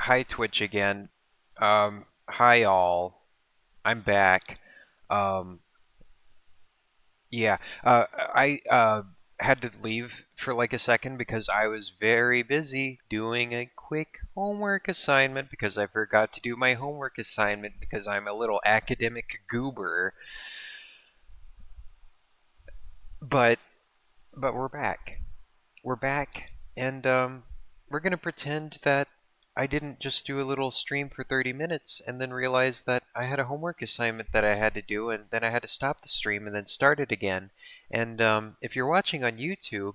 Hi Twitch again. Hi all. I'm back. Um, yeah. I had to leave for like a second because I was very busy doing a quick homework assignment because I forgot to do my homework assignment because I'm a little academic goober. But but we're back. We're back, and we're gonna pretend that I didn't just do a little stream for 30 minutes and then realize that I had a homework assignment that I had to do, and then I had to stop the stream and then start it again. And if you're watching on YouTube,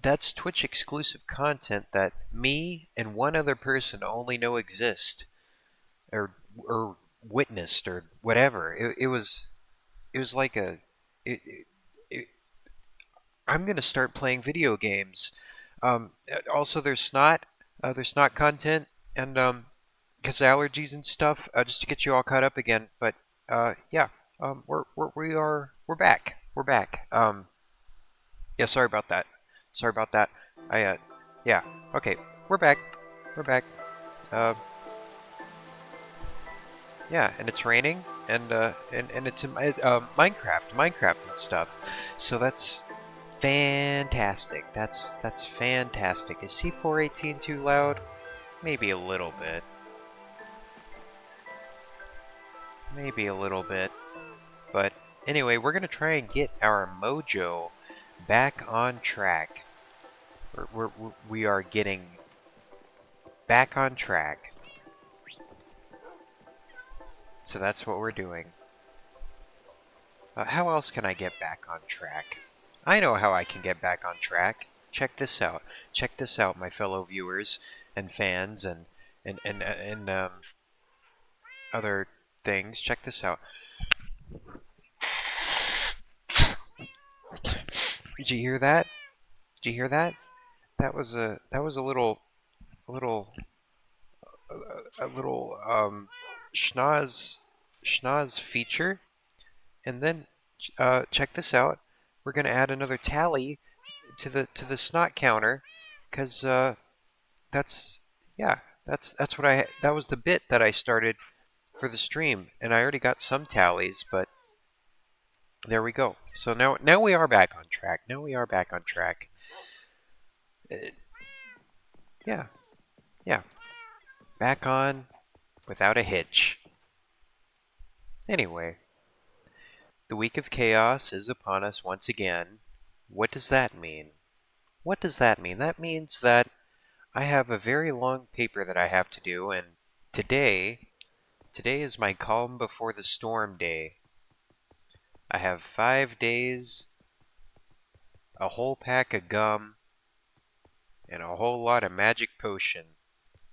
that's Twitch exclusive content that me and one other person only know exist, or witnessed, or whatever. It was like it, it, I'm gonna start playing video games. Also, there's snot content, and because allergies and stuff, just to get you all caught up again. But yeah, we're back. We're back. Yeah, sorry about that. Sorry about that. I yeah. Okay, we're back. We're back. Uh, yeah, and it's raining, and it's in Minecraft and stuff. So that's fantastic. That's fantastic. Is C418 too loud? Maybe a little bit. Maybe a little bit. But anyway, we're gonna try and get our mojo back on track. We are getting back on track. So that's what we're doing. How else can I get back on track? I know how I can get back on track. Check this out. Check this out, my fellow viewers and fans and other things. Check this out. Did you hear that? Did you hear that? That was a little a little schnoz feature. And then check this out. We're gonna add another tally to the snot counter, because that's yeah, that's what that was the bit that I started for the stream, and I already got some tallies, but there we go. So now we are back on track. Now we are back on track. Uh, yeah, yeah, back on without a hitch. Anyway, the week of chaos is upon us once again. What does that mean? What does that mean? That means that I have a very long paper that I have to do, and today, today is my calm before the storm day. I have 5 days, a whole pack of gum, and a whole lot of magic potion.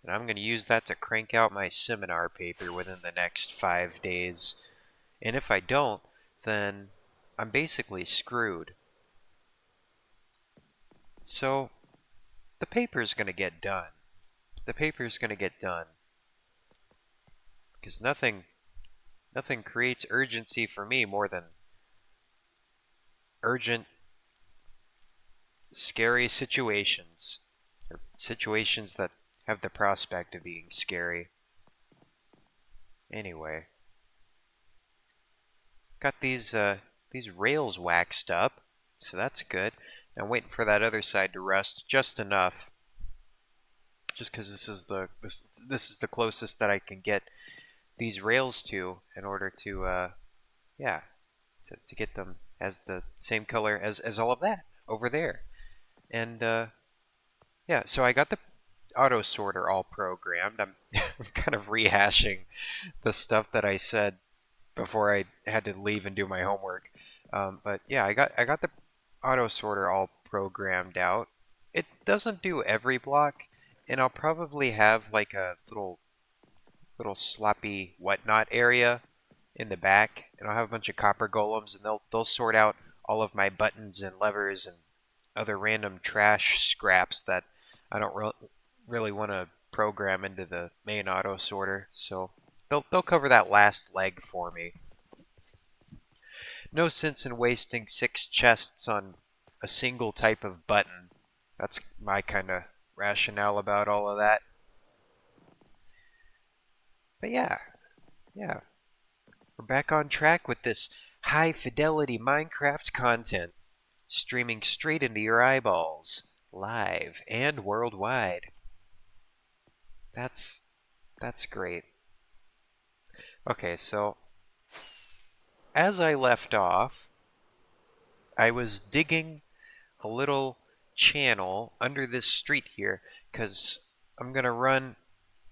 And I'm going to use that to crank out my seminar paper within the next 5 days. And if I don't, then I'm basically screwed. So, the paper's going to get done. The paper's going to get done. Because nothing creates urgency for me more than urgent, scary situations. Or situations that have the prospect of being scary. Anyway, got these rails waxed up, so that's good. I'm waiting for that other side to rust just enough, just because this is the closest that I can get these rails to in order to yeah, to get them as the same color as all of that over there. And yeah, so I got the auto sorter all programmed. I'm kind of rehashing the stuff that I said before I had to leave and do my homework. But yeah, I got the auto sorter all programmed out. It doesn't do every block, and I'll probably have like a little sloppy whatnot area in the back, and I'll have a bunch of copper golems, and they'll sort out all of my buttons and levers and other random trash scraps that I don't really want to program into the main auto sorter. So they'll cover that last leg for me. No sense in wasting 6 chests on a single type of button. That's my kind of rationale about all of that. But yeah, we're back on track with this high fidelity Minecraft content, streaming straight into your eyeballs, live and worldwide. That's that's great. Okay, so as I left off, I was digging a little channel under this street here because I'm gonna run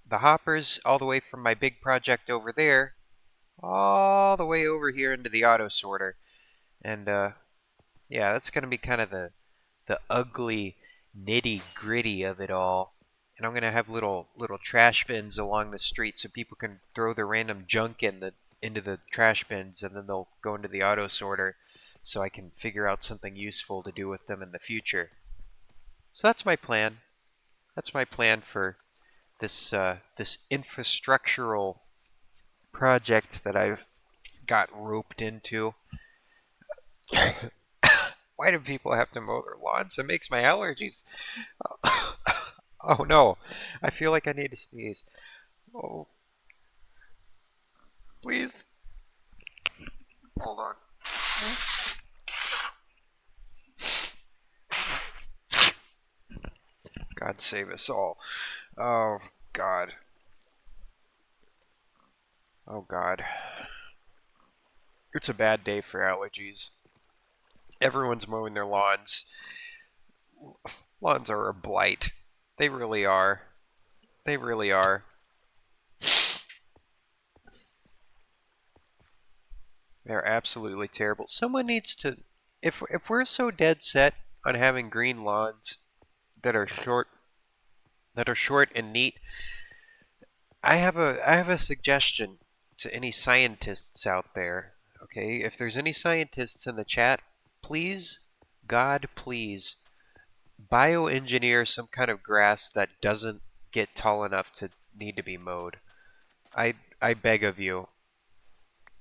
the hoppers all the way from my big project over there all the way over here into the auto sorter. And yeah, that's gonna be kind of the ugly nitty gritty of it all. And I'm gonna have little trash bins along the street so people can throw their random junk into the trash bins, and then they'll go into the auto sorter, so I can figure out something useful to do with them in the future. So that's my plan. That's my plan for this infrastructural project that I've got roped into. Why do people have to mow their lawns? It makes my allergies. Oh no, I feel like I need to sneeze. Oh, please. Hold on. God save us all. Oh, God. Oh, God. It's a bad day for allergies. Everyone's mowing their lawns. Lawns are a blight. They really are. They really are. They're absolutely terrible. Someone needs to. If we're so dead set on having green lawns that are short and neat, I have a suggestion to any scientists out there. Okay, if there's any scientists in the chat, please, God, please, bioengineer some kind of grass that doesn't get tall enough to need to be mowed. I beg of you,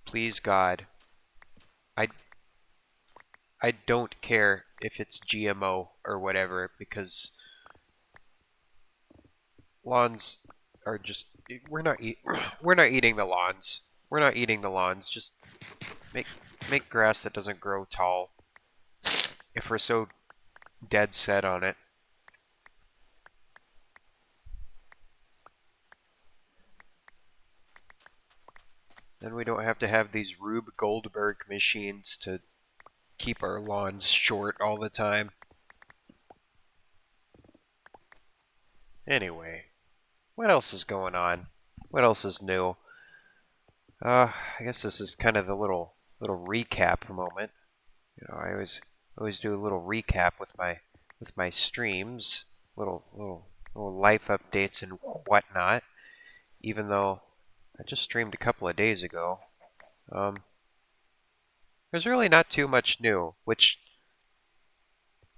please, God. I I don't care if it's GMO or whatever, because lawns are just we're not eating the lawns. We're not eating the lawns. Just make make grass that doesn't grow tall if we're so dead set on it. Then we don't have to have these Rube Goldberg machines to keep our lawns short all the time. Anyway, what else is going on? What else is new? I guess this is kind of the little recap moment. You know, I always do a little recap with my streams, little life updates and whatnot. Even though I just streamed a couple of days ago, um, there's really not too much new, which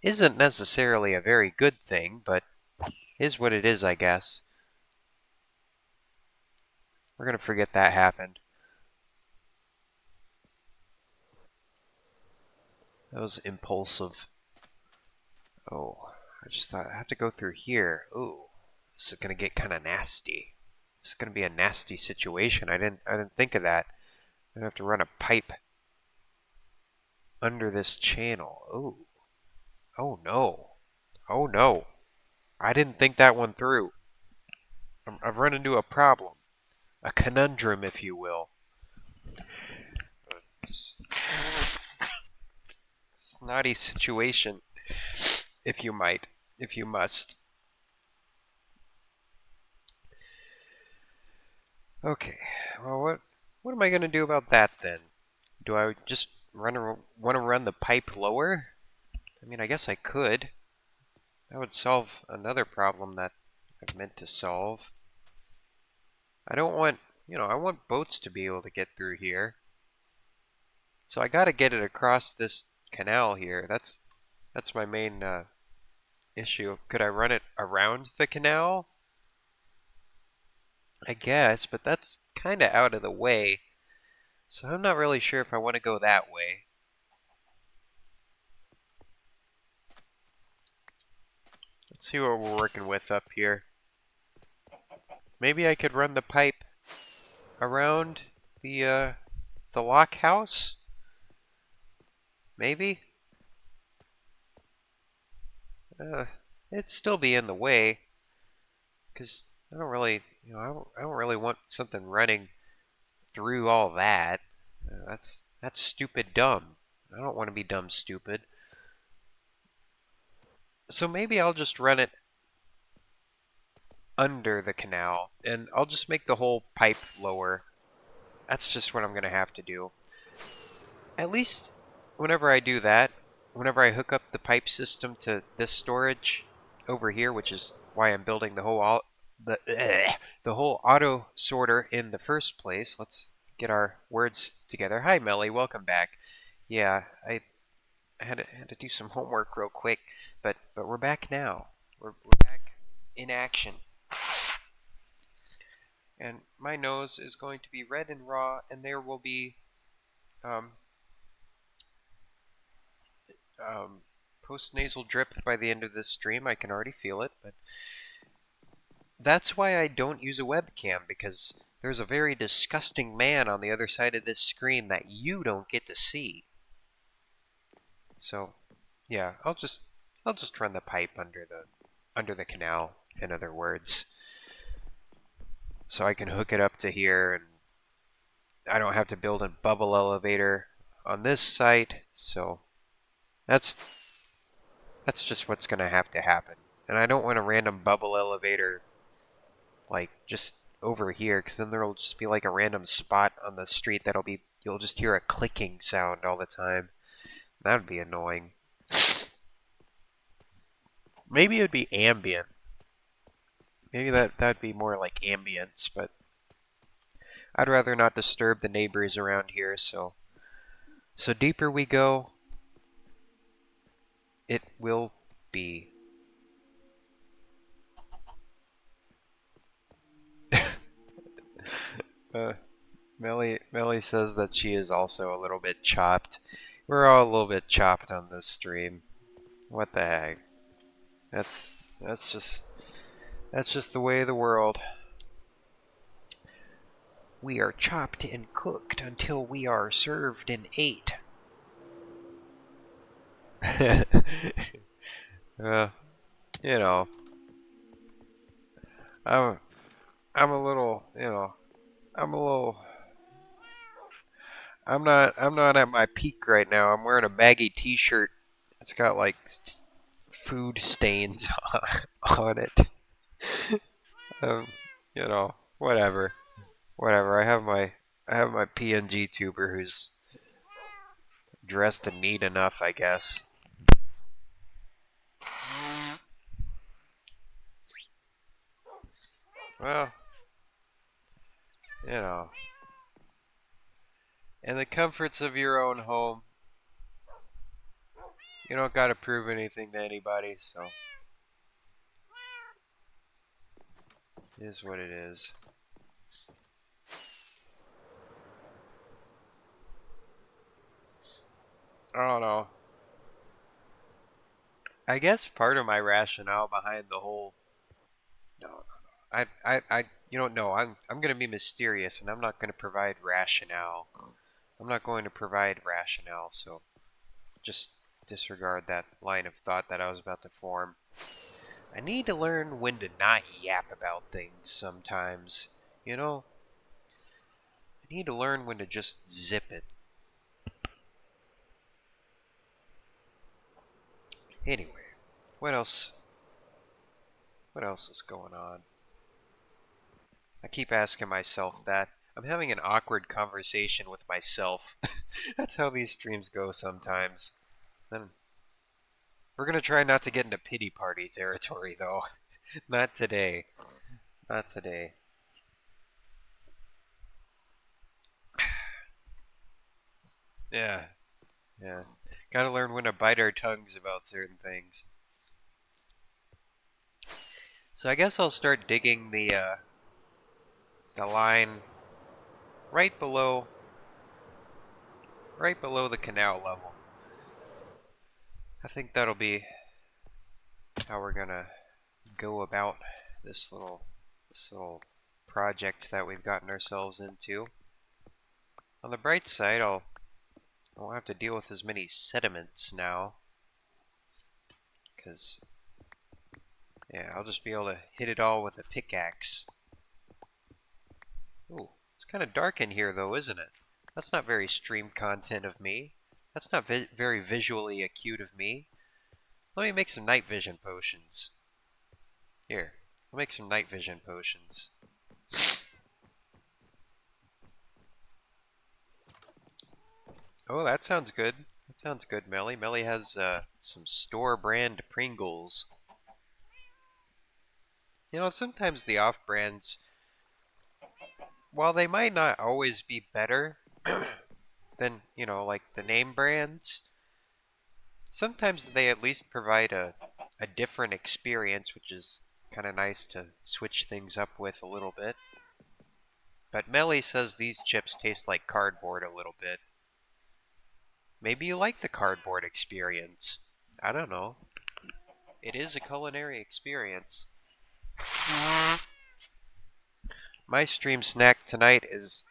isn't necessarily a very good thing, but is what it is, I guess. We're gonna forget that happened. That was impulsive. Oh, I just thought I have to go through here. Ooh, this is gonna get kind of nasty. This is gonna be a nasty situation. I didn't think of that. I have to run a pipe under this channel. Ooh. Oh no. Oh no. I didn't think that one through. I've run into a problem. A conundrum, if you will. Snotty situation, if you might, if you must. Okay, well, what am I going to do about that then? Do I just want to run the pipe lower? I mean, I guess I could. That would solve another problem that I've meant to solve. I don't want, I want boats to be able to get through here. So I got to get it across this canal here. That's my main issue. Could I run it around the canal? I guess, but that's kind of out of the way. So I'm not really sure if I want to go that way. Let's see what we're working with up here. Maybe I could run the pipe around the lock house? Maybe? Uh, it'd still be in the way, because I don't really, I don't really want something running through all that. That's stupid dumb. I don't want to be dumb stupid. So maybe I'll just run it under the canal, and I'll just make the whole pipe lower. That's just what I'm going to have to do. At least whenever I do that, whenever I hook up the pipe system to this storage over here, which is why I'm building the whole auto sorter in the first place. Let's get our words together. Hi, Melly. Welcome back. Yeah, I had to do some homework real quick, but we're back now. We're back in action. And my nose is going to be red and raw, and there will be um, post-nasal drip by the end of this stream. I can already feel it, but that's why I don't use a webcam, because there's a very disgusting man on the other side of this screen that you don't get to see. So, yeah, I'll just run the pipe under the canal, in other words, so I can hook it up to here, and I don't have to build a bubble elevator on this site. So that's just what's going to have to happen. And I don't want a random bubble elevator like just over here, because then there'll just be like a random spot on the street that'll be, you'll just hear a clicking sound all the time. That would be annoying. Maybe it would be ambient. Maybe that'd be more like ambience, but I'd rather not disturb the neighbors around here. So deeper we go, it will be. uh, Melly says that she is also a little bit chopped. We're all a little bit chopped on this stream. What the heck? That's just the way of the world. We are chopped and cooked until we are served and ate. uh, you know, I'm I'm a little, I'm a little. I'm not at my peak right now. I'm wearing a baggy T-shirt. It's got like food stains on it. Um, whatever, whatever. I have my PNG tuber who's dressed and neat enough, I guess. Well, you know, in the comforts of your own home, you don't gotta prove anything to anybody, so it is what it is. I don't know. I guess part of my rationale behind the whole no, you don't know. I'm gonna be mysterious, and I'm not gonna provide rationale. I'm not going to provide rationale, so just disregard that line of thought that I was about to form. I need to learn when to not yap about things sometimes. You know, I need to learn when to just zip it. Anyway, what else? What else is going on? I keep asking myself that. I'm having an awkward conversation with myself. That's how these streams go sometimes. Then we're gonna try not to get into pity party territory, though. Not today. Not today. Yeah, yeah. Gotta learn when to bite our tongues about certain things. So I guess I'll start digging the line right below the canal level. I think that'll be how we're gonna go about this little project that we've gotten ourselves into. On the bright side, I won't have to deal with as many sediments now. Because, yeah, I'll just be able to hit it all with a pickaxe. Ooh, it's kind of dark in here though, isn't it? That's not very stream content of me. That's not very visually acute of me. Let me make some night vision potions. Here, I'll make some night vision potions. Oh, that sounds good. That sounds good, Melly. Melly has some store brand Pringles. You know, sometimes the off brands, while they might not always be better than, like the name brands, sometimes they at least provide a different experience, which is kind of nice to switch things up with a little bit. But Melly says these chips taste like cardboard a little bit. Maybe you like the cardboard experience. I don't know. It is a culinary experience. My stream snack tonight is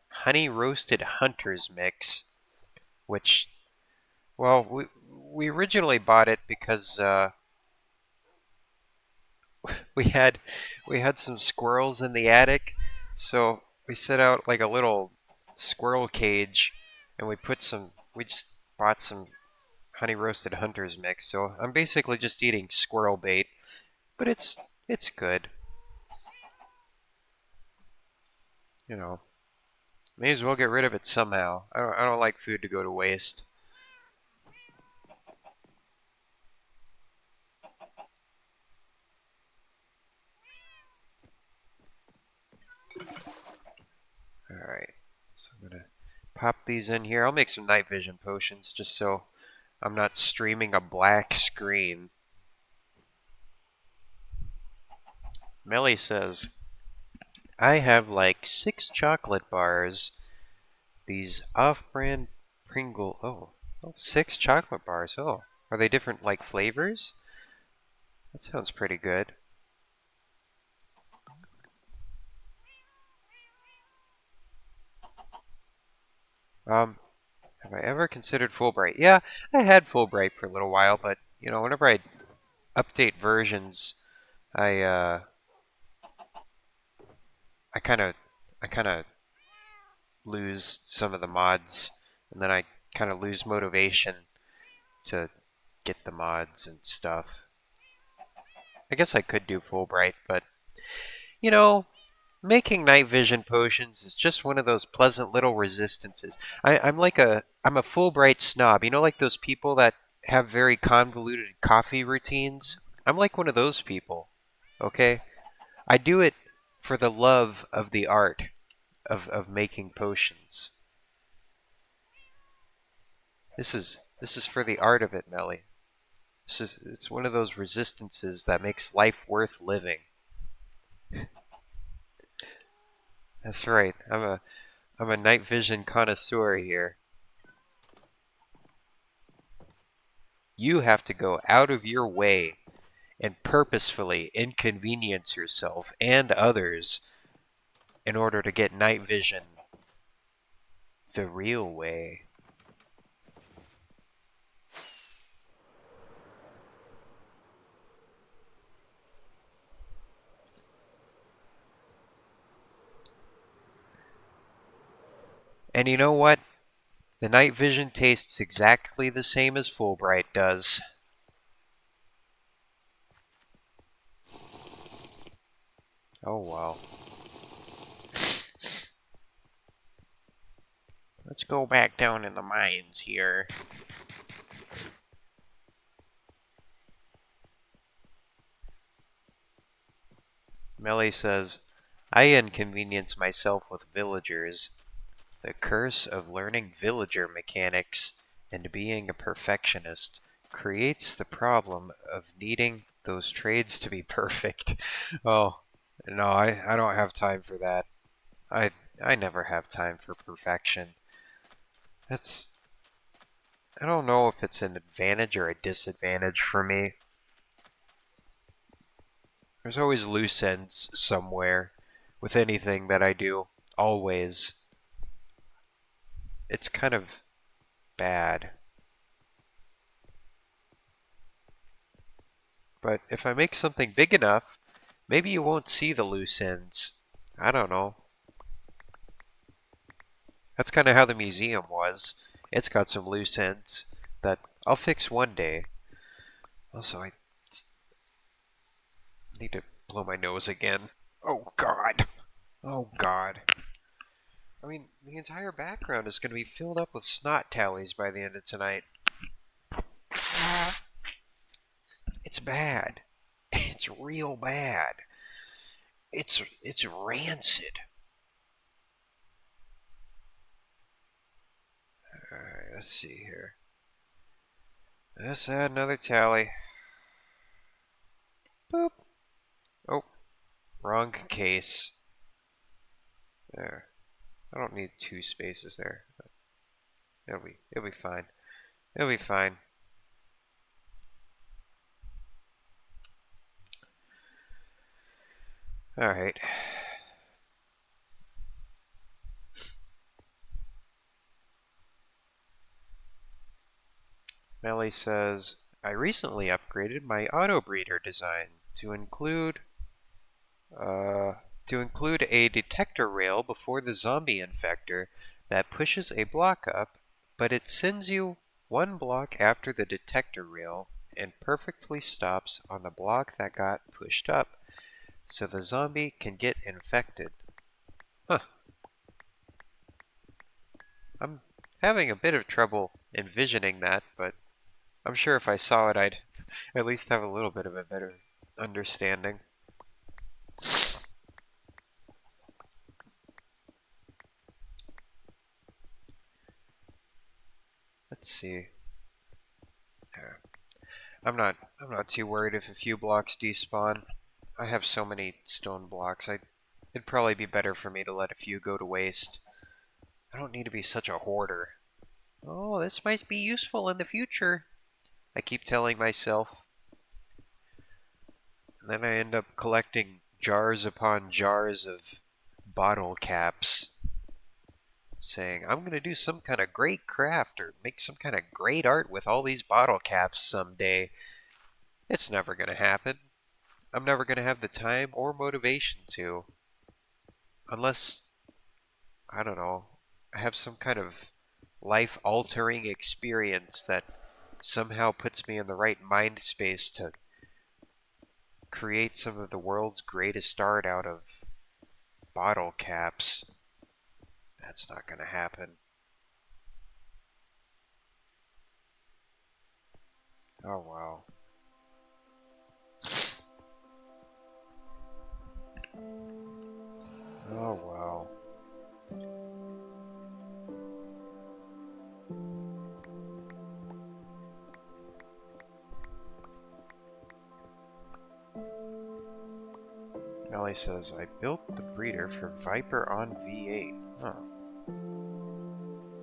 honey roasted hunter's mix, which, well, we originally bought it because we had some squirrels in the attic, so we set out like a little squirrel cage, and we just bought some honey roasted hunter's mix. So I'm basically just eating squirrel bait, but it's good. You know, may as well get rid of it somehow. I don't like food to go to waste. Alright, so I'm gonna pop these in here. I'll make some night vision potions just so I'm not streaming a black screen. Melly says, I have like 6 chocolate bars. These off-brand Pringle. Oh, 6 chocolate bars. Oh, are they different like flavors? That sounds pretty good. Have I ever considered Fulbright? Yeah, I had Fulbright for a little while, but whenever I update versions, I I kind of I kind of lose some of the mods, and then I kind of lose motivation to get the mods and stuff. I guess I could do Fulbright, but you know, making night vision potions is just one of those pleasant little resistances. I'm a Fulbright snob. You know, like those people that have very convoluted coffee routines. I'm like one of those people. Okay, I do it for the love of the art of making potions. This is for the art of it, Melly. It's one of those resistances that makes life worth living. That's right. I'm a night vision connoisseur here. You have to go out of your way and purposefully inconvenience yourself and others in order to get night vision the real way. And you know what? The night vision tastes exactly the same as Fulbright does. Oh well. Let's go back down in the mines here. Melly says, I inconvenience myself with villagers. The curse of learning villager mechanics and being a perfectionist creates the problem of needing those trades to be perfect. Oh, no, I don't have time for that. I I never have time for perfection. That's I don't know if it's an advantage or a disadvantage for me. There's always loose ends somewhere with anything that I do. Always. It's kind of bad. But if I make something big enough, maybe you won't see the loose ends. I don't know. That's kind of how the museum was. It's got some loose ends that I'll fix one day. Also, I need to blow my nose again. Oh, God. Oh, God. I mean, the entire background is going to be filled up with snot tallies by the end of tonight. It's bad. It's real bad. It's rancid. Alright, let's see here. Let's add another tally. Boop. Oh, wrong case. There. I don't need 2 spaces there. It'll be fine. It'll be fine. Alright. Melly says, I recently upgraded my auto breeder design to include a detector rail before the zombie infector that pushes a block up, but it sends you 1 block after the detector rail and perfectly stops on the block that got pushed up, so the zombie can get infected. Huh. I'm having a bit of trouble envisioning that, but I'm sure if I saw it, I'd at least have a little bit of a better understanding. Let's see. I'm not too worried if a few blocks despawn. I have so many stone blocks. It'd probably be better for me to let a few go to waste. I don't need to be such a hoarder. Oh, this might be useful in the future, I keep telling myself. And then I end up collecting jars upon jars of bottle caps, saying, I'm going to do some kind of great craft or make some kind of great art with all these bottle caps someday. It's never going to happen. I'm never going to have the time or motivation to. Unless, I don't know, I have some kind of life-altering experience that somehow puts me in the right mind space to create some of the world's greatest art out of bottle caps. That's not going to happen. Oh, well. Oh, well. Melly says, I built the breeder for Viper on V8. Huh.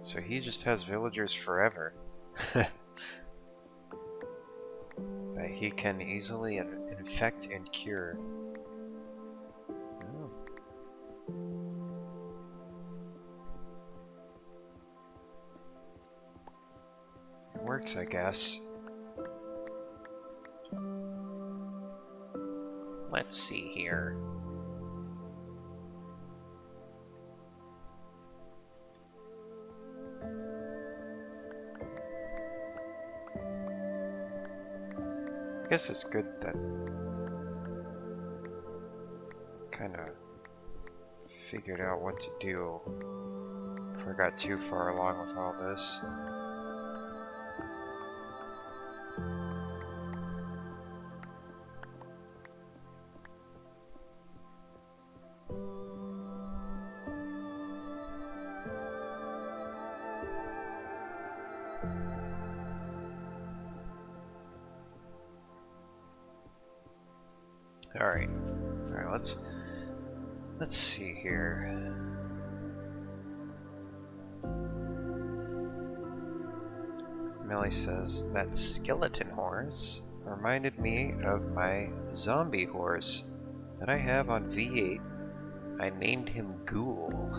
So he just has villagers forever. That he can easily infect and cure. Oh. It works, I guess. Let's see here. I guess it's good that kind of figured out what to do before I got too far along with all this. All right, let's see here. Millie says that skeleton horse reminded me of my zombie horse that I have on V8 I named him Ghoul.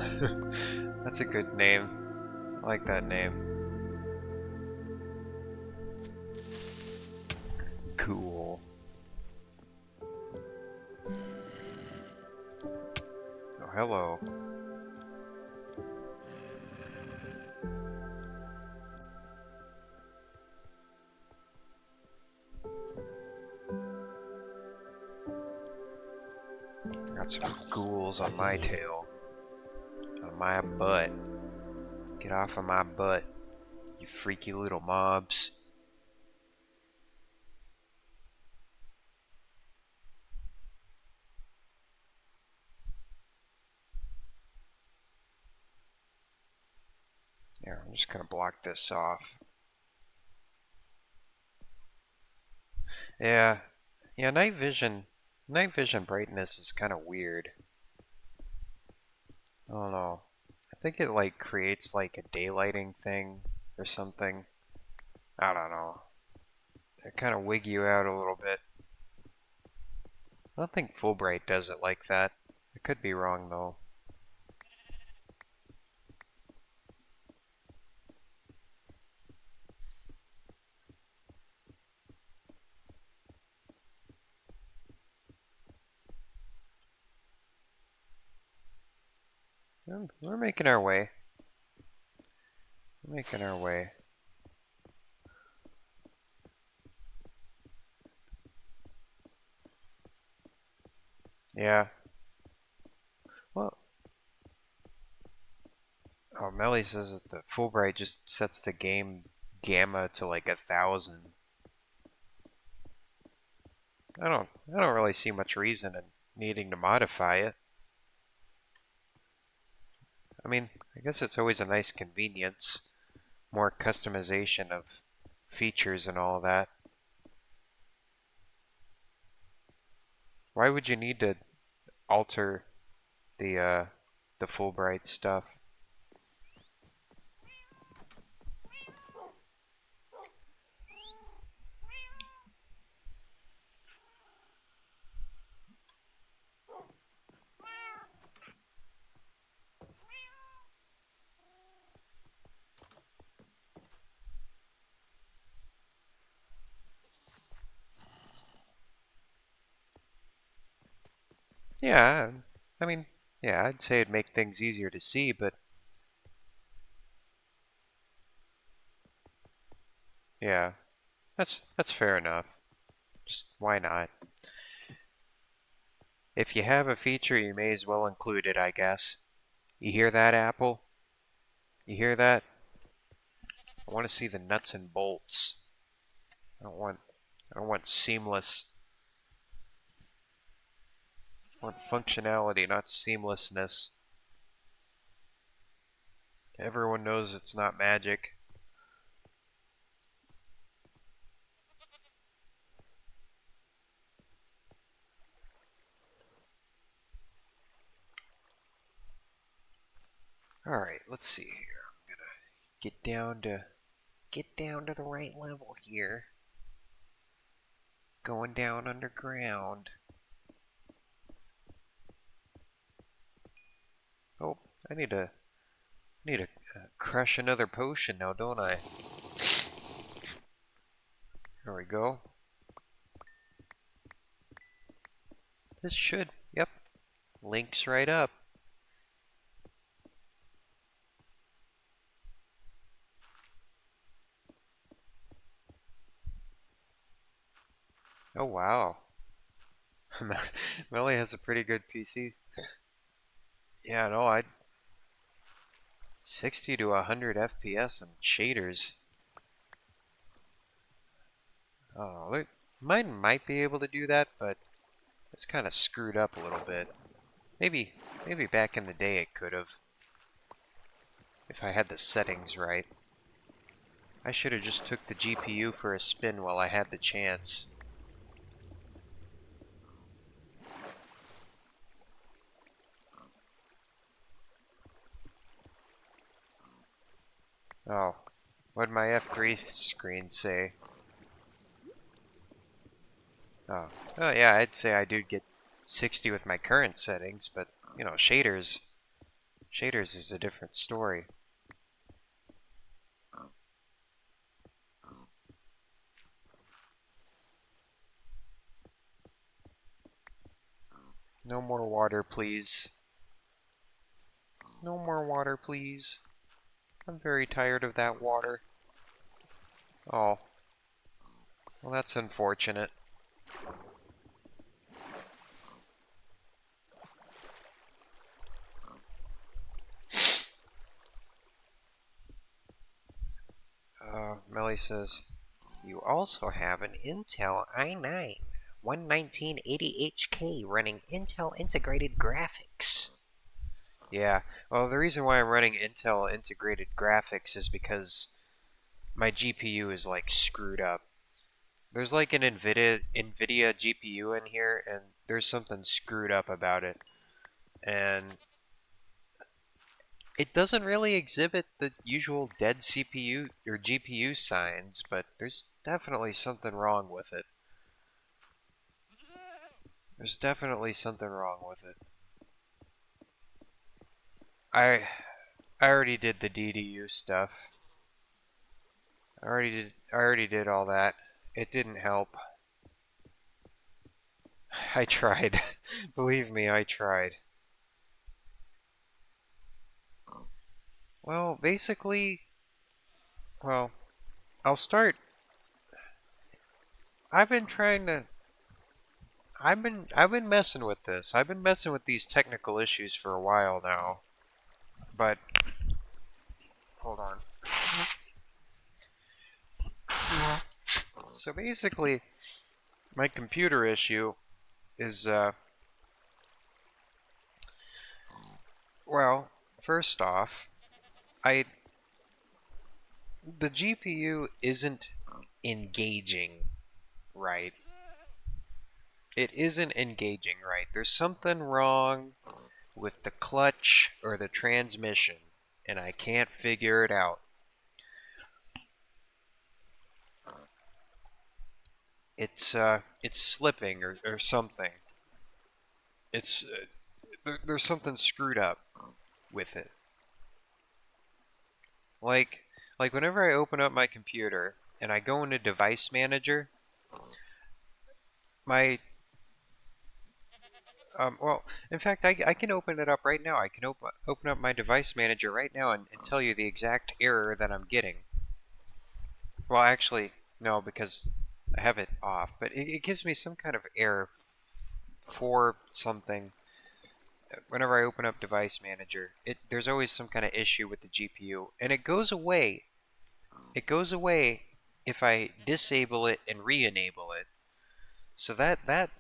That's a good name. I like that name. Ghoul. Oh, hello. Got some ghouls on my tail. On my butt. Get off of my butt, you freaky little mobs. Yeah, I'm just gonna block this off. Yeah, yeah, night vision brightness is kind of weird. I don't know. I think it like creates like a daylighting thing or something. I don't know. It kind of wig you out a little bit. I don't think full bright does it like that. I could be wrong though. We're making our way. We're making our way. Yeah. Well, oh, Melly says that the Fulbright just sets the game gamma to like 1,000. I don't really see much reason in needing to modify it. I mean, I guess it's always a nice convenience, more customization of features and all that. Why would you need to alter the Fulbright stuff? Yeah, I mean, yeah, I'd say it'd make things easier to see, but yeah, that's fair enough. Just why not? If you have a feature, you may as well include it, I guess. You hear that, Apple? You hear that? I want to see the nuts and bolts. I don't want I don't want seamless. I want functionality, not seamlessness. Everyone knows it's not magic. Alright, let's see here. I'm gonna get down to the right level here. Going down underground. Oh, I need to crush another potion now, don't I? There we go. This should, yep, links right up. Oh wow. Melly has a pretty good PC. Yeah, no, I 60 to 100 FPS and shaders. Oh, mine might be able to do that, but it's kind of screwed up a little bit. Maybe, maybe back in the day it could have, if I had the settings right. I should have just took the GPU for a spin while I had the chance. Oh, what'd my F3 screen say? Oh, oh yeah, I'd say I do get 60 with my current settings, but you know, shaders is a different story. No more water, please. No more water, please. I'm very tired of that water. Oh, well, that's unfortunate. Melly says, you also have an Intel i9 11980HK running Intel integrated graphics. Yeah, well, the reason why I'm running Intel integrated graphics is because my GPU is like screwed up. There's like an NVIDIA GPU in here, and there's something screwed up about it. And it doesn't really exhibit the usual dead CPU or GPU signs, but there's definitely something wrong with it. There's definitely something wrong with it. I I already did the DDU stuff. I already did all that. It didn't help. I tried. Believe me, I tried. Well, basically, well, I'll start. I've been trying to I've been messing with this. I've been messing with these technical issues for a while now. But hold on. So basically, my computer issue is well, first off, I the GPU isn't engaging right. It isn't engaging right. There's something wrong with the clutch or the transmission, and I can't figure it out. It's slipping or something. It's there's something screwed up with it. Like like whenever I open up my computer and I go into device manager, my well, in fact, I can open it up right now. I can open up my device manager right now and tell you the exact error that I'm getting. Well, actually, no, because I have it off, but it gives me some kind of error for something. Whenever I open up device manager, there's always some kind of issue with the GPU, and it goes away. It goes away if I disable it and re-enable it. So that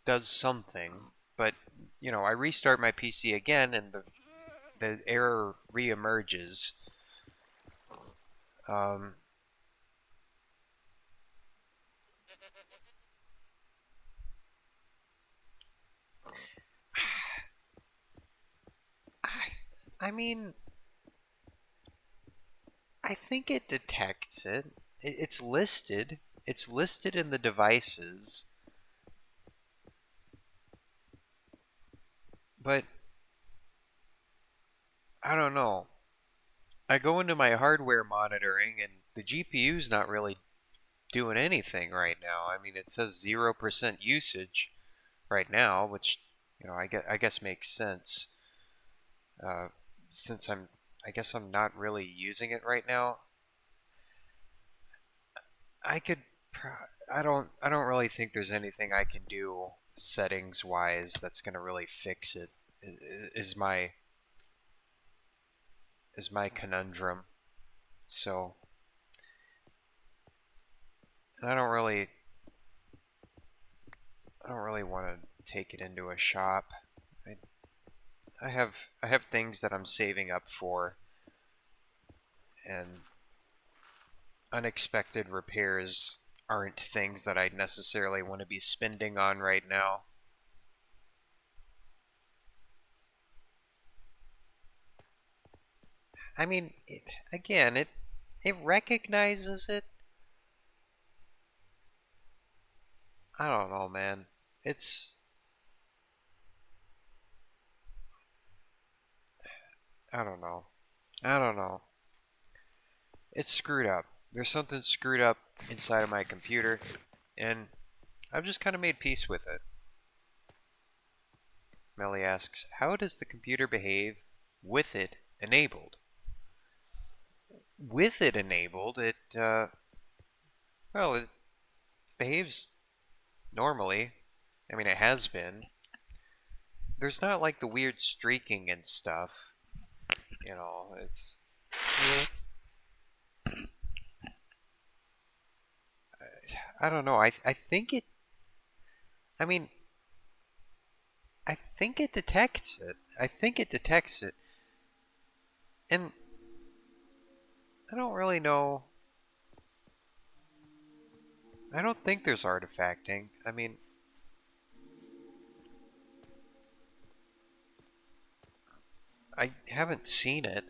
does something, but you know, I restart my PC again, and the error re-emerges. Um, I mean, I think it detects it. It's listed. It's listed in the devices, but I don't know. I go into my hardware monitoring, and the GPU's not really doing anything right now. I mean, it says 0% usage right now, which you know I guess makes sense. Uh, since I guess I'm not really using it right now. I could. I don't really think there's anything I can do settings wise that's gonna really fix it. Is my conundrum. So I don't really want to take it into a shop. I, I have things that I'm saving up for, and unexpected repairs aren't things that I'd necessarily want to be spending on right now. I mean, again, it recognizes it. I don't know, man. It's I don't know. I don't know. It's screwed up. There's something screwed up inside of my computer, and I've just kind of made peace with it. Melly asks, how does the computer behave with it enabled? With it enabled, well, it behaves normally. I mean, it has been. There's not like the weird streaking and stuff. It's. I don't know. I think it. I mean, I think it detects it. I think it detects it. And I don't really know. I don't think there's artifacting. I mean, I haven't seen it.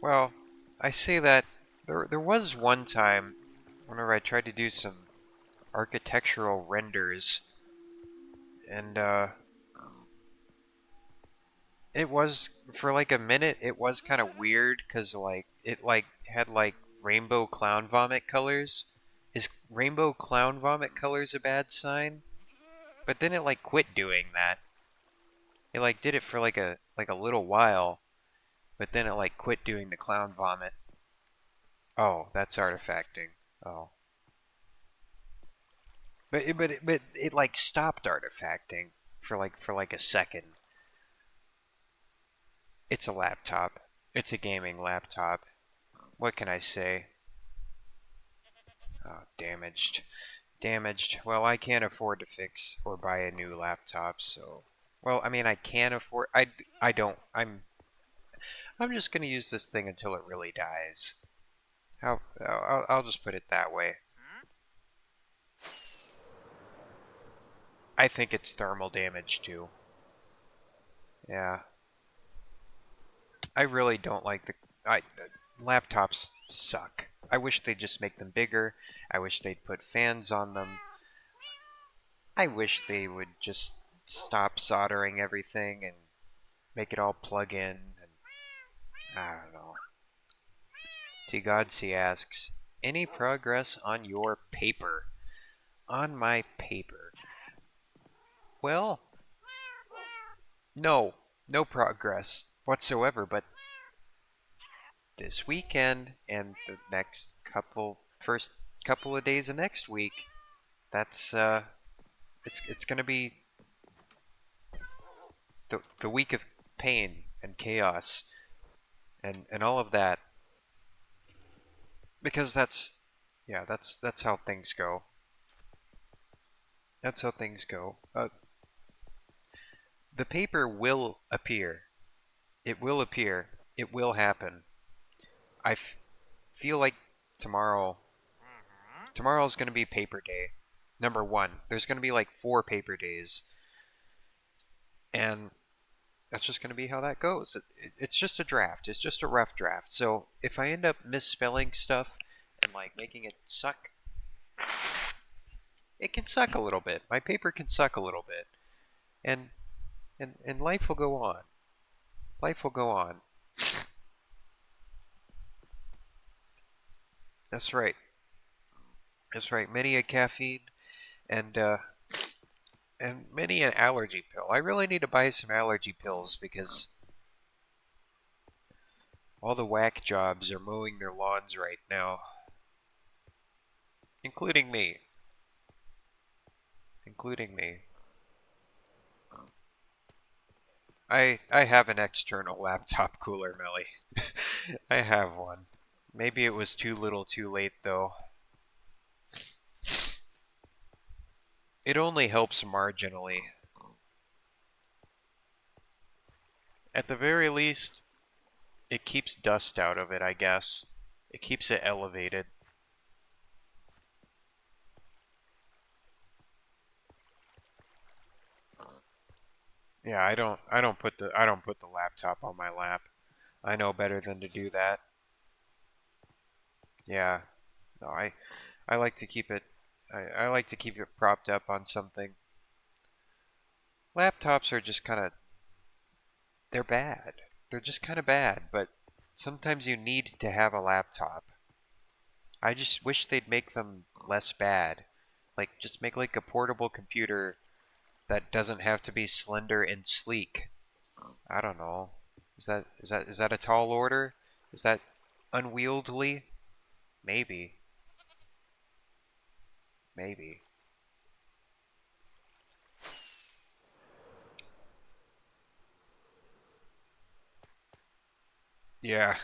Well, I say that there was one time whenever I tried to do some architectural renders, and it was for like a minute. It was kind of weird because like it like had like rainbow clown vomit colors. Is rainbow clown vomit colors a bad sign? But then it like quit doing that. It like did it for like a little while, but then it like quit doing the clown vomit. Oh, that's artifacting. Oh, but it like stopped artifacting for like a second. It's a laptop. It's a gaming laptop. What can I say? Oh, damaged. Damaged. Well, I can't afford to fix or buy a new laptop, so. Well, I mean, I can afford. I don't. I'm just gonna use this thing until it really dies. I'll just put it that way. I think it's thermal damage too. Yeah, I really don't like I laptops suck. I wish they'd just make them bigger. I wish they'd put fans on them. I wish they would just stop soldering everything and make it all plug in. And I don't know. T Godsey asks, any progress on your paper? On my paper? Well, no, no progress whatsoever. But this weekend and the first couple of days of next week, that's it's gonna be the week of pain and chaos and all of that because that's how things go. That's how things go. The paper will appear. It will appear. It will happen. Feel like tomorrow. Tomorrow's going to be paper day. Number one. There's going to be like 4 paper days, and that's just going to be how that goes. It's just a draft. It's just a rough draft. So if I end up misspelling stuff and like making it suck, it can suck a little bit. My paper can suck a little bit, and and life will go on. Life will go on. That's right. That's right. Many a caffeine and many an allergy pill. I really need to buy some allergy pills because all the whack jobs are mowing their lawns right now, including me. Including me. I have an external laptop cooler, Melly. I have one. Maybe it was too little too late though. It only helps marginally. At the very least, it keeps dust out of it, I guess. It keeps it elevated. Yeah, I don't put the laptop on my lap. I know better than to do that. Yeah. No, I like to keep it. I like to keep it propped up on something. Laptops are just kind of, they're bad. They're just kind of bad, but sometimes you need to have a laptop. I just wish they'd make them less bad. Like, just make like a portable computer that doesn't have to be slender and sleek. I don't know. Is that a tall order? Is that unwieldy? Maybe. Maybe. Yeah,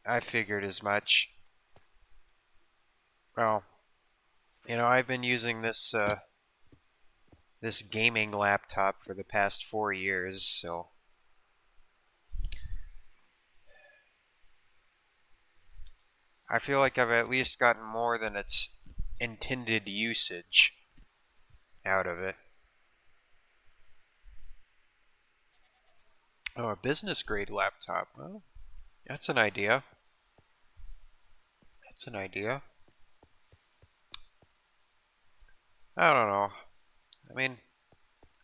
I figured as much. Well, I've been using this gaming laptop for the past 4 years, so I feel like I've at least gotten more than its intended usage out of it. Oh, a business grade laptop. Well, that's an idea. That's an idea. I don't know. I mean,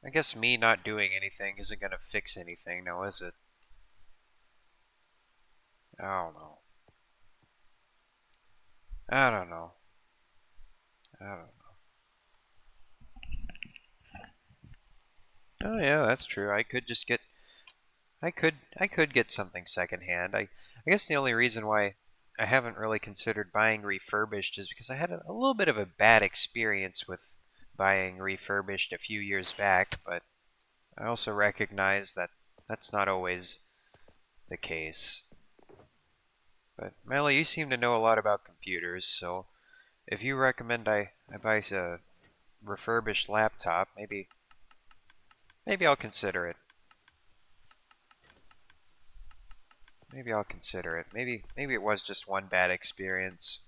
I guess me not doing anything isn't going to fix anything now, is it? I don't know. I don't know. I don't know. Oh yeah, that's true. I could get something secondhand. I guess the only reason why I haven't really considered buying refurbished is because I had a little bit of a bad experience with buying refurbished a few years back, but I also recognize that that's not always the case. But Melly, you seem to know a lot about computers, so if you recommend I buy a refurbished laptop, maybe I'll consider it. Maybe I'll consider it. Maybe it was just one bad experience.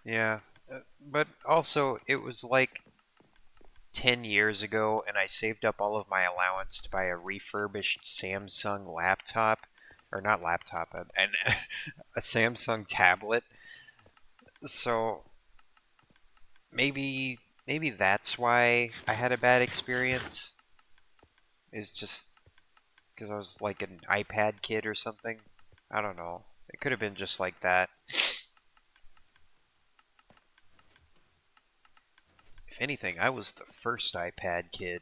Yeah, but also it was like 10 years ago, and I saved up all of my allowance to buy a refurbished Samsung laptop, or not laptop, a Samsung tablet. So maybe that's why I had a bad experience. Is just because I was like an iPad kid or something. I don't know. It could have been just like that. If anything, I was the first iPad kid.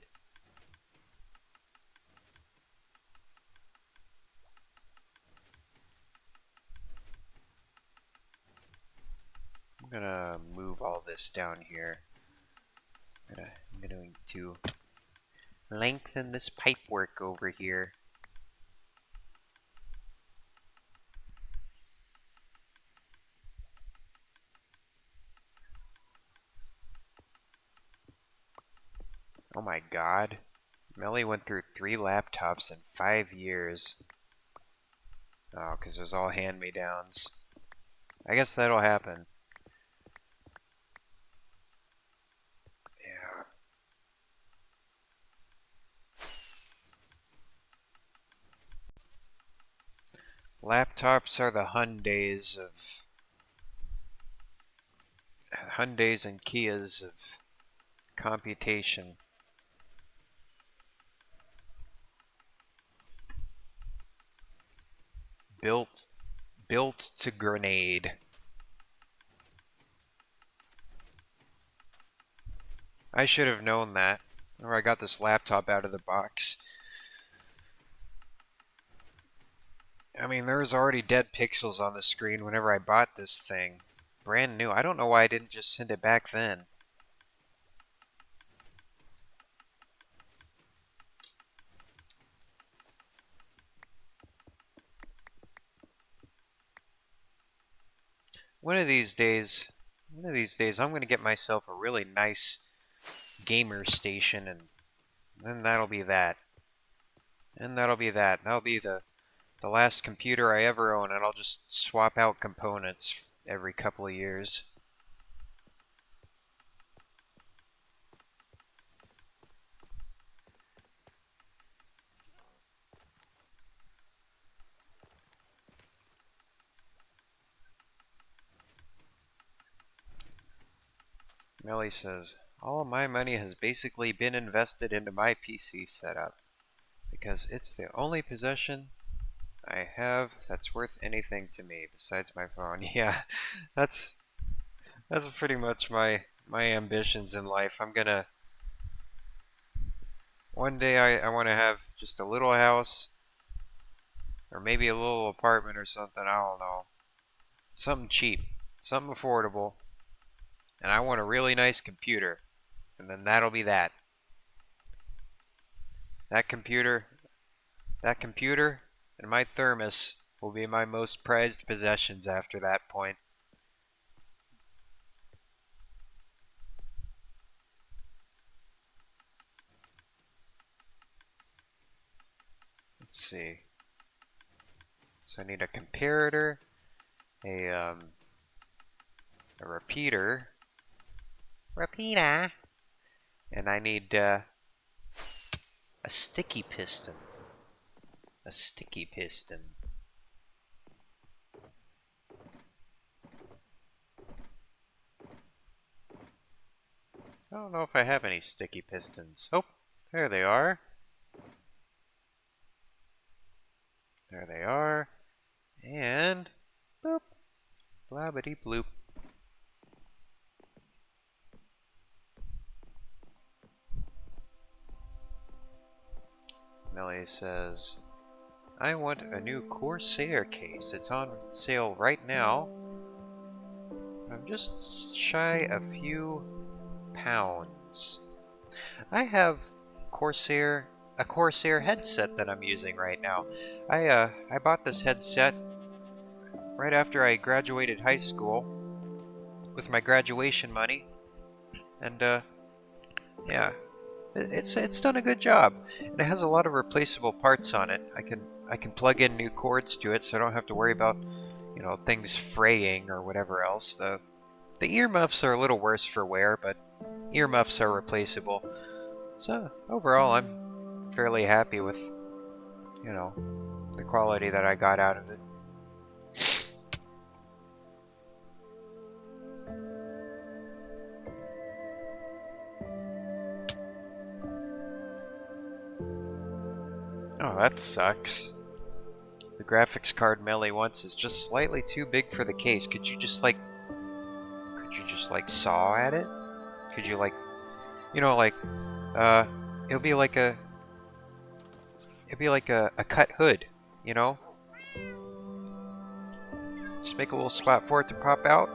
I'm gonna move all this down here. I'm going to lengthen this pipe work over here. Oh my god. Melly went through 3 laptops in 5 years. Oh, because it was all hand-me-downs. I guess that'll happen. Yeah. Laptops are the Hyundais and Kias of computation. Built built to grenade. I should have known that. Or I got this laptop out of the box. I mean, there's already dead pixels on the screen whenever I bought this thing. Brand new. I don't know why I didn't just send it back then. One of these days, I'm going to get myself a really nice gamer station, and then that'll be that. And that'll be that. That'll be the last computer I ever own, and I'll just swap out components every couple of years. Millie says, all my money has basically been invested into my PC setup because it's the only possession I have that's worth anything to me besides my phone. Yeah, that's pretty much my ambitions in life. I'm gonna one day I want to have just a little house or maybe a little apartment or something. I don't know, something cheap, something affordable, and I want a really nice computer, and then that'll be that. That computer, that computer, and my thermos will be my most prized possessions after that point. Let's see. So I need a comparator, a repeater, and I need a sticky piston. A sticky piston. I don't know if I have any sticky pistons. Oh, there they are. There they are. And boop, blabbity bloop. Millie says, I want a new Corsair case. It's on sale right now. I'm just shy a few pounds. I have Corsair, a Corsair headset that I'm using right now. I bought this headset right after I graduated high school with my graduation money, and yeah, it's done a good job. And it has a lot of replaceable parts on it. I can plug in new cords to it, so I don't have to worry about things fraying or whatever else. The earmuffs are a little worse for wear, but earmuffs are replaceable. So overall, I'm fairly happy with the quality that I got out of it. Oh, that sucks. The graphics card Melly wants is just slightly too big for the case. Could you just like saw at it? Could you like, like, uh, it'll be like a, a cut hood, you know? Just make a little spot for it to pop out.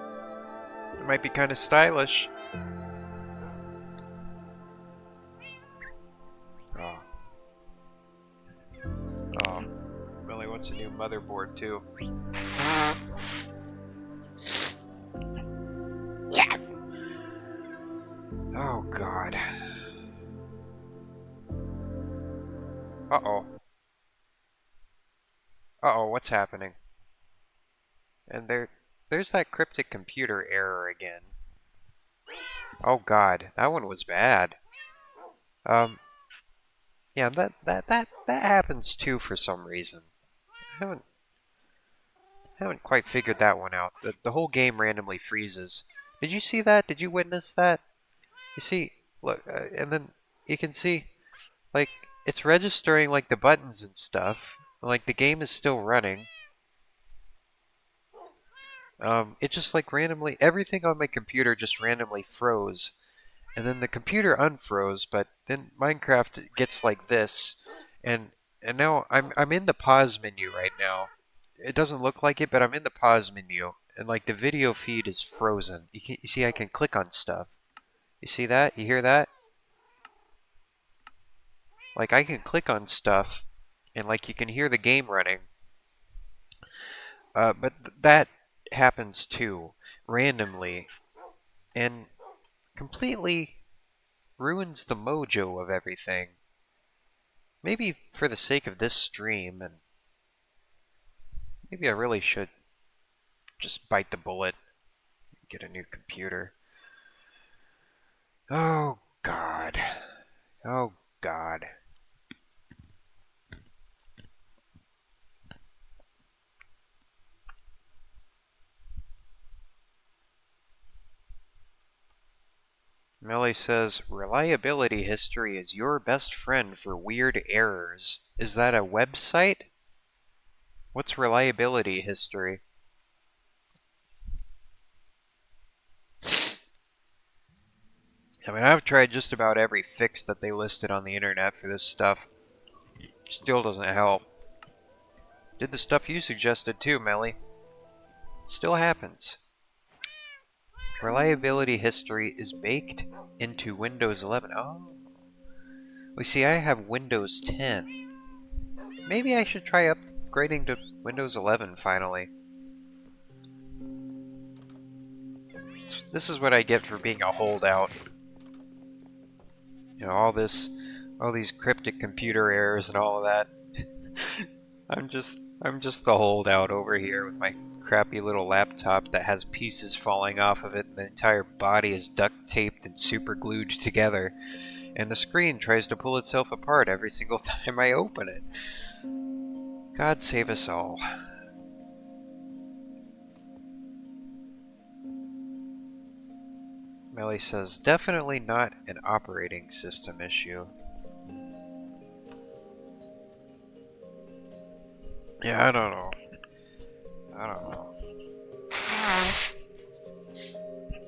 It might be kind of stylish. Oh, oh, Melly wants a new motherboard too. Yeah. Oh God. Uh-oh. Uh-oh, what's happening? And there's that cryptic computer error again. Oh God, that one was bad. Um, yeah, that happens too for some reason. I haven't quite figured that one out. The whole game randomly freezes. Did you see that? Did you witness that? You see, look, and then you can see, like, it's registering like the buttons and stuff. Like the game is still running. It just like randomly, everything on my computer just randomly froze. And then the computer unfroze, but then Minecraft gets like this, and now I'm in the pause menu right now. It doesn't look like it, but I'm in the pause menu, and like the video feed is frozen. You see I can click on stuff. You see that? You hear that? Like I can click on stuff, and like you can hear the game running. But that happens too, randomly, and completely ruins the mojo of everything. Maybe for the sake of this stream, and maybe I really should just bite the bullet and get a new computer. Oh, God. Oh, God. Millie says, reliability history is your best friend for weird errors. Is that a website? What's reliability history? I mean, I've tried just about every fix that they listed on the internet for this stuff. Still doesn't help. Did the stuff you suggested too, Melly. Still happens. Reliability history is baked into Windows 11. Oh. We see I have Windows 10. Maybe I should try upgrading to Windows 11 finally. This is what I get for being a holdout. You know, all these cryptic computer errors and all of that. I'm just the holdout over here with my crappy little laptop that has pieces falling off of it and the entire body is duct taped and super glued together. And the screen tries to pull itself apart every single time I open it. God save us all. Melly says, definitely not an operating system issue. Yeah, I don't know.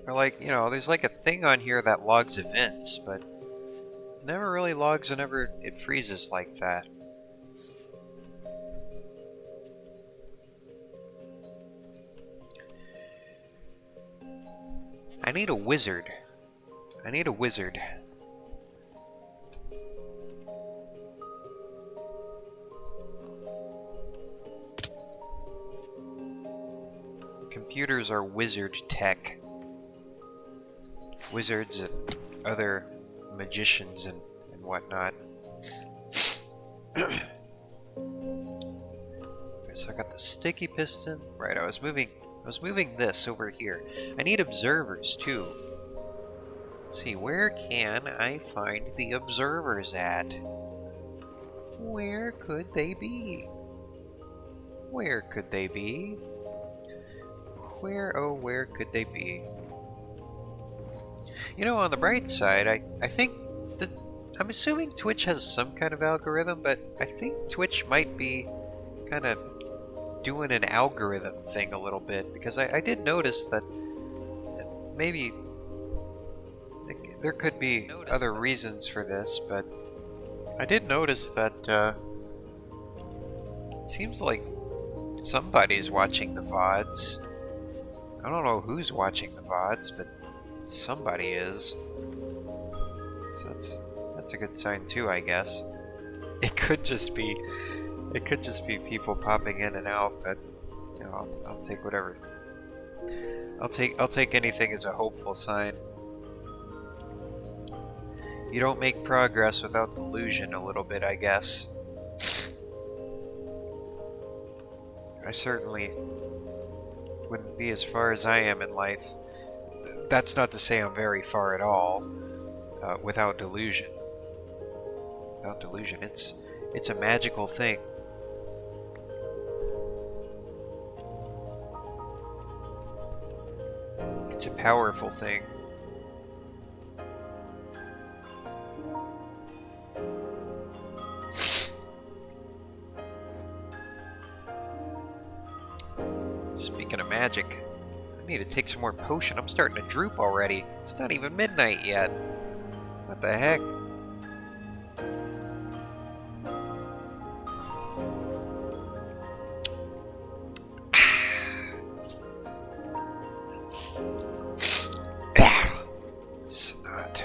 Or like, you know, there's like a thing on here that logs events, but it never really logs whenever it freezes like that. I need a wizard. I need a wizard. Computers are wizard tech. Wizards and other magicians and whatnot. So I got the sticky piston. Right, I was moving this over here. I need observers too. Let's see, where can I find the observers at? Where could they be? Where could they be? Where, oh, where could they be? You know, on the bright side, I think I'm assuming Twitch has some kind of algorithm, but I think Twitch might be kind of doing an algorithm thing a little bit, because I did notice that maybe there could be other reasons for this, but I did notice that it seems like somebody's watching the VODs. I don't know who's watching the VODs, but somebody is. So that's a good sign too, I guess. It could just be people popping in and out, but you know, I'll take whatever. I'll take anything as a hopeful sign. You don't make progress without delusion a little bit, I guess. I certainly wouldn't be as far as I am in life. That's not to say I'm very far at all, without delusion. Without delusion, it's a magical thing. It's a powerful thing. Speaking of magic, I need to take some more potion. I'm starting to droop already. It's not even midnight yet. What the heck? Snot.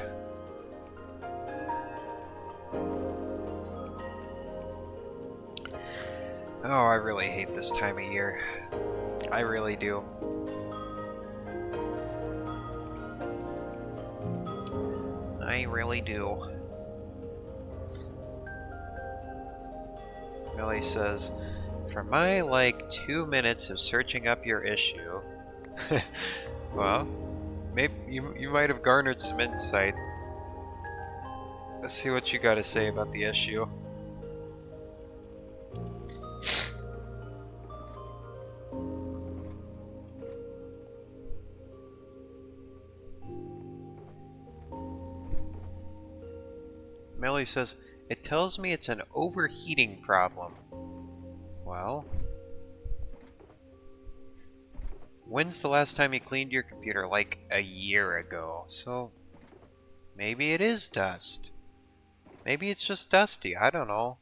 Oh, I really hate this time of year. I really do. I really do. Millie says, for my like 2 minutes of searching up your issue, well, maybe you might have garnered some insight. Let's see what you got to say about the issue. Melly says, it tells me it's an overheating problem. Well, when's the last time you cleaned your computer? Like a year ago. So maybe it is dust. Maybe it's just dusty. I don't know.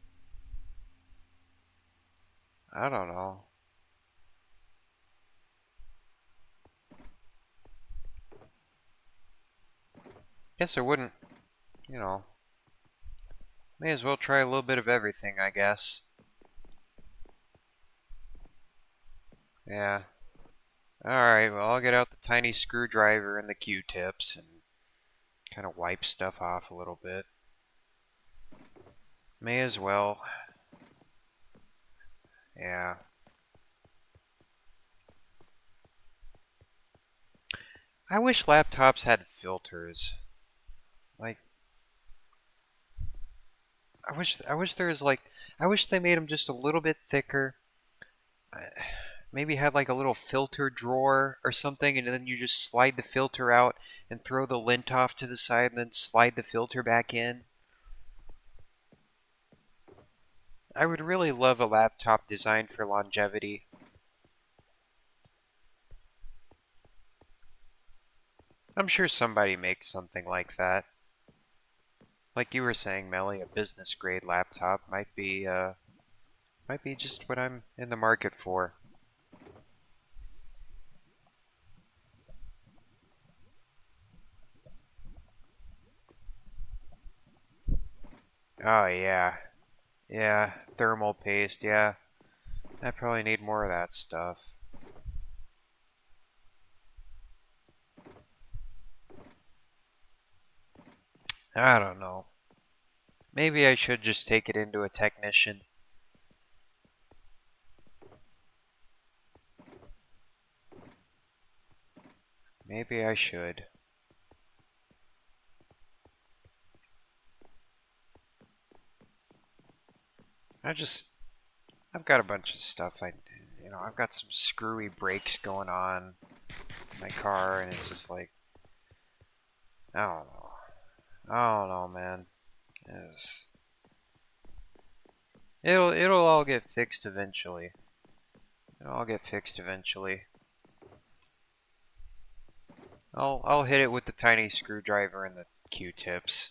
I don't know. Guess I wouldn't, you know. May as well try a little bit of everything, I guess. Yeah. Alright, well, I'll get out the tiny screwdriver and the Q-tips and kind of wipe stuff off a little bit. May as well. Yeah. I wish laptops had filters. Like, I wish there was like, I wish they made them just a little bit thicker. Maybe had like a little filter drawer or something, and then you just slide the filter out and throw the lint off to the side and then slide the filter back in. I would really love a laptop designed for longevity. I'm sure somebody makes something like that. Like you were saying, Melly, a business grade laptop might be just what I'm in the market for. Oh yeah. Yeah, thermal paste, yeah. I probably need more of that stuff. I don't know. Maybe I should just take it into a technician. Maybe I should. I just I've got a bunch of stuff. I've got some screwy brakes going on with my car, and it's just like, I don't know. I don't know, man. It's, it'll all get fixed eventually. It'll all get fixed eventually. I'll hit it with the tiny screwdriver and the Q-tips.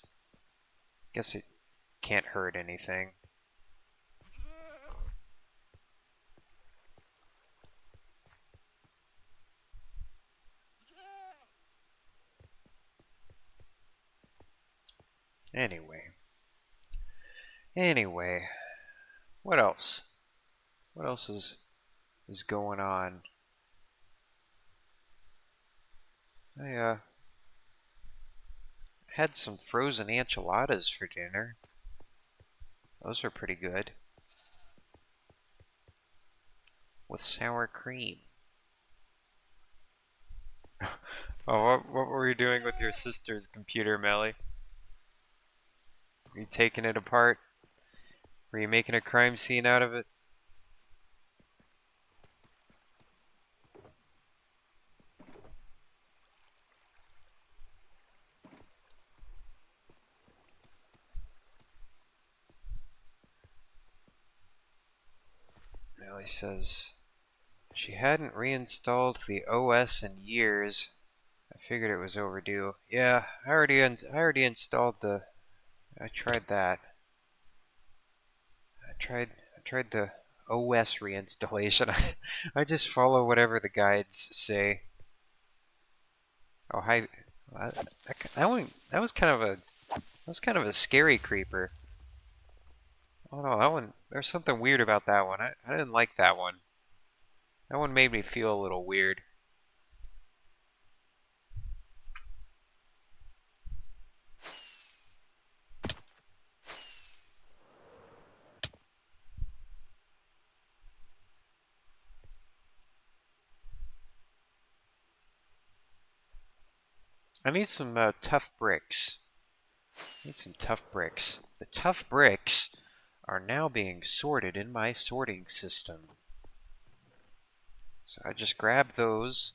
Guess it can't hurt anything. Anyway. Anyway. What else? What else is going on? I had some frozen enchiladas for dinner. Those are pretty good. With sour cream. Oh, what were you doing with your sister's computer, Melly? Were you taking it apart? Were you making a crime scene out of it? Melly says she hadn't reinstalled the OS in years. I figured it was overdue. Yeah, I already installed the. I tried that. I tried the OS reinstallation. I just follow whatever the guides say. Oh hi, that was kind of a scary creeper. Oh no, that one. There's something weird about that one. I didn't like that one. That one made me feel a little weird. I need some tough bricks. I need some tough bricks. The tough bricks are now being sorted in my sorting system. So I just grab those,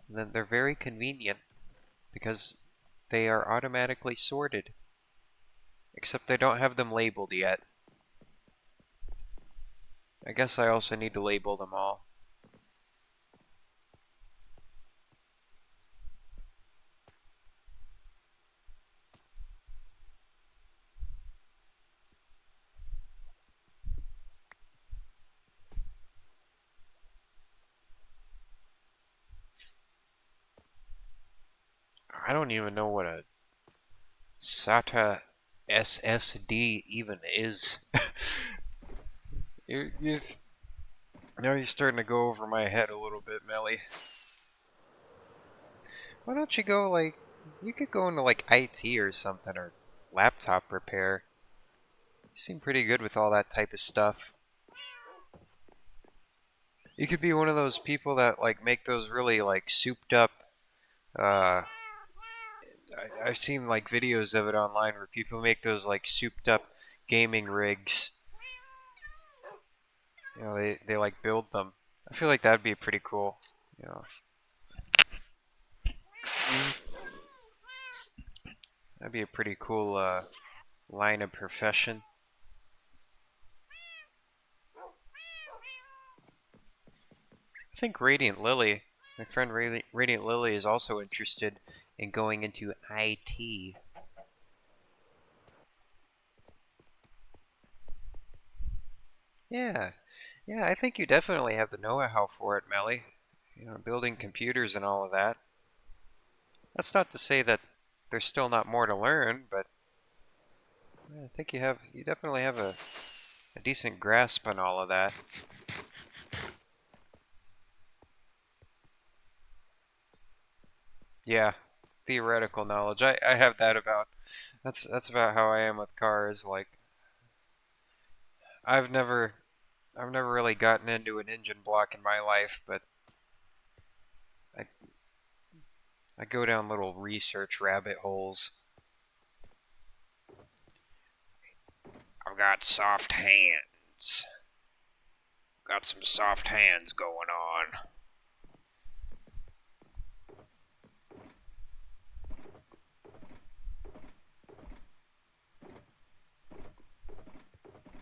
and then they're very convenient because they are automatically sorted. Except I don't have them labeled yet. I guess I also need to label them all. I don't even know what a SATA SSD even is. You're, now you're starting to go over my head a little bit, Melly. Why don't you go like, you could go into like IT or something, or laptop repair. You seem pretty good with all that type of stuff. You could be one of those people that like make those really like souped up. Uh, I've seen like videos of it online where people make those like souped up gaming rigs. They like build them. I feel like that'd be pretty cool. You know, that'd be a pretty cool line of profession. I think Radiant Lily, my friend Radiant Lily, is also interested in going into IT. Yeah, yeah, I think you definitely have the know-how for it, Melly. Building computers and all of that. That's not to say that there's still not more to learn, but I think you definitely have a decent grasp on all of that. Yeah, theoretical knowledge. I have that about. That's about how I am with cars. Like I've never I've never really gotten into an engine block in my life, but I I go down little research rabbit holes. I've got soft hands. Got some soft hands going on.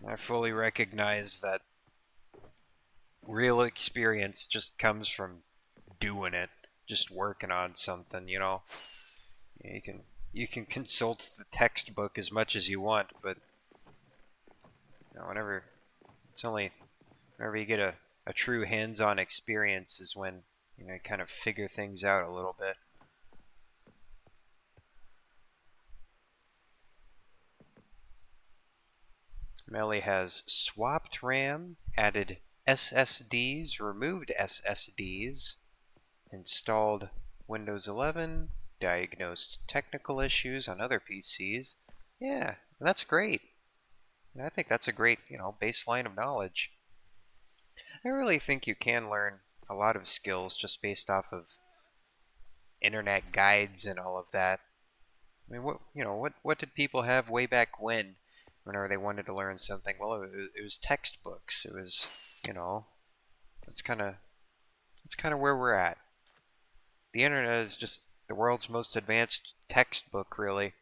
I fully recognize that real experience just comes from doing it, just working on something, You can you can consult the textbook as much as you want, but whenever it's only whenever you get a true hands-on experience is when you kind of figure things out a little bit. Melly has swapped RAM, added SSDs, removed SSDs, installed Windows 11, diagnosed technical issues on other PCs. Yeah, that's great. I think that's a great, baseline of knowledge. I really think you can learn a lot of skills just based off of internet guides and all of that. I mean, what did people have way back when, whenever they wanted to learn something? Well, it was textbooks. It was, you know, that's kind of that's kind of where we're at. The internet is just the world's most advanced textbook, really.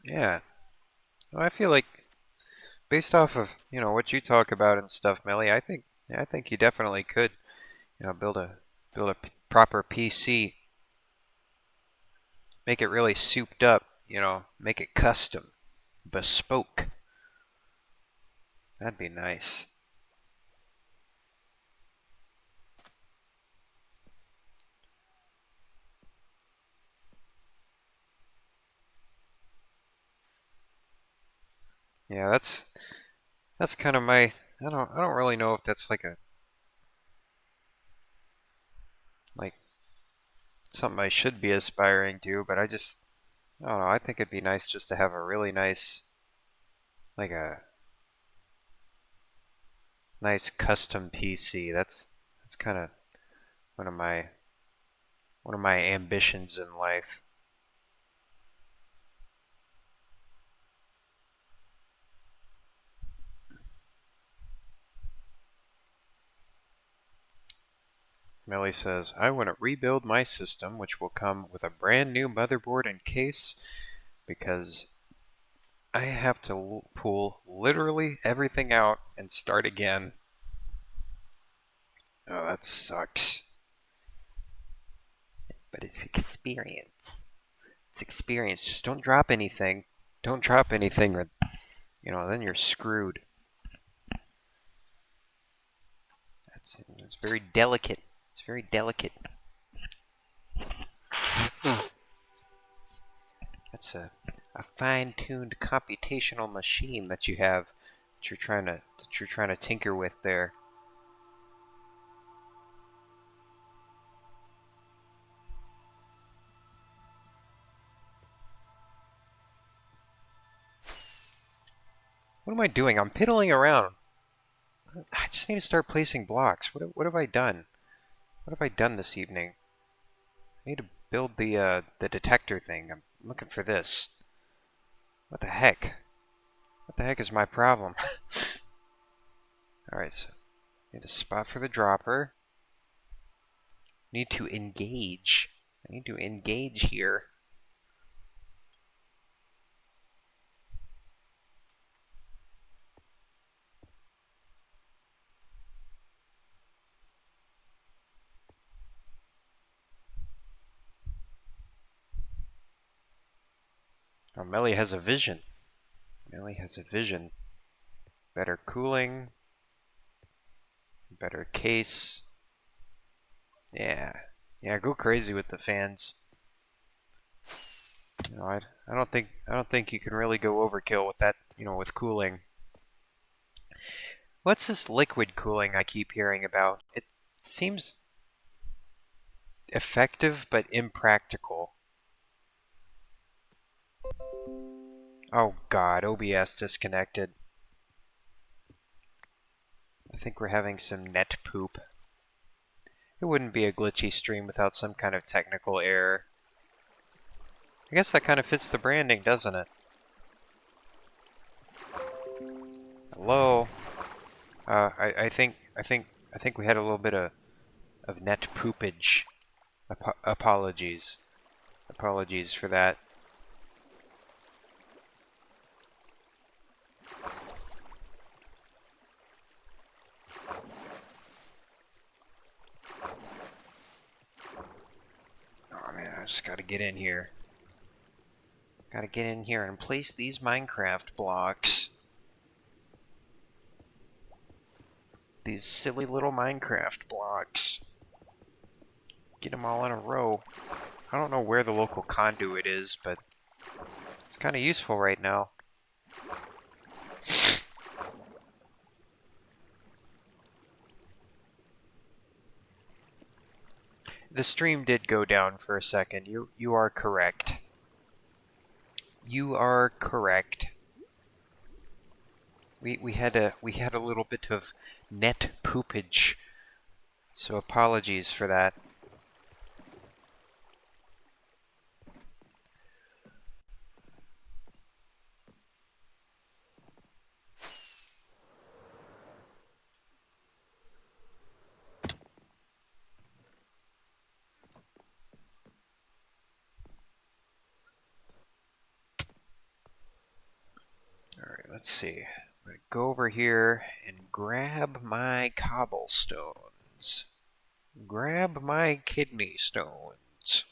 Yeah. Well, I feel like based off of what you talk about and stuff, Melly, I think you definitely could build a proper PC, make it really souped up, make it custom, bespoke. That'd be nice. Yeah, that's kind of my. I don't really know if that's like something I should be aspiring to, but I don't know. I think it'd be nice just to have a really nice like a nice custom PC. That's kind of one of my one of my ambitions in life. Melly says, I want to rebuild my system, which will come with a brand new motherboard and case, because I have to pull literally everything out and start again. Oh, that sucks. But it's experience. It's experience. Just don't drop anything. Don't drop anything, or, then you're screwed. It's very delicate. It's very delicate. That's a fine-tuned computational machine that you have that you're trying to tinker with there. What am I doing? I'm piddling around. I just need to start placing blocks. What have I done? What have I done this evening? I need to build the detector thing. I'm looking for this. What the heck? What the heck is my problem? Alright, so need a spot for the dropper. Need to engage. I need to engage here. Oh, Melly has a vision. Melly has a vision. Better cooling. Better case. Yeah. Yeah, go crazy with the fans. I don't think you can really go overkill with that, with cooling. What's this liquid cooling I keep hearing about? It seems effective but impractical. Oh god, OBS disconnected. I think we're having some net poop. It wouldn't be a glitchy stream without some kind of technical error. I guess that kind of fits the branding, doesn't it? Hello? I think we had a little bit of net poopage. Apologies. Apologies for that. Oh man, I just gotta get in here. Gotta get in here and place these Minecraft blocks. These silly little Minecraft blocks. Get them all in a row. I don't know where the local conduit is, but it's kind of useful right now. The stream did go down for a second. You are correct. You are correct. We had a little bit of net poopage. So apologies for that. Alright, let's see. I'm going to go over here and grab my cobblestones. Grab my kidney stones.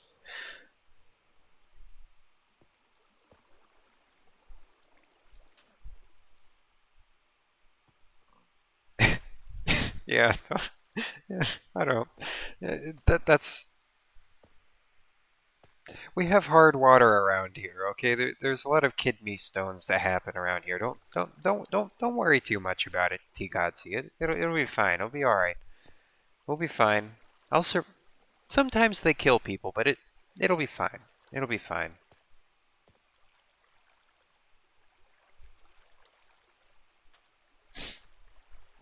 Yeah, I don't. That's. We have hard water around here. Okay, there's a lot of kidney stones that happen around here. Don't worry too much about it, Tigotzi. It'll be fine. It'll be all right. We'll be fine. Sometimes they kill people, but it'll be fine. It'll be fine.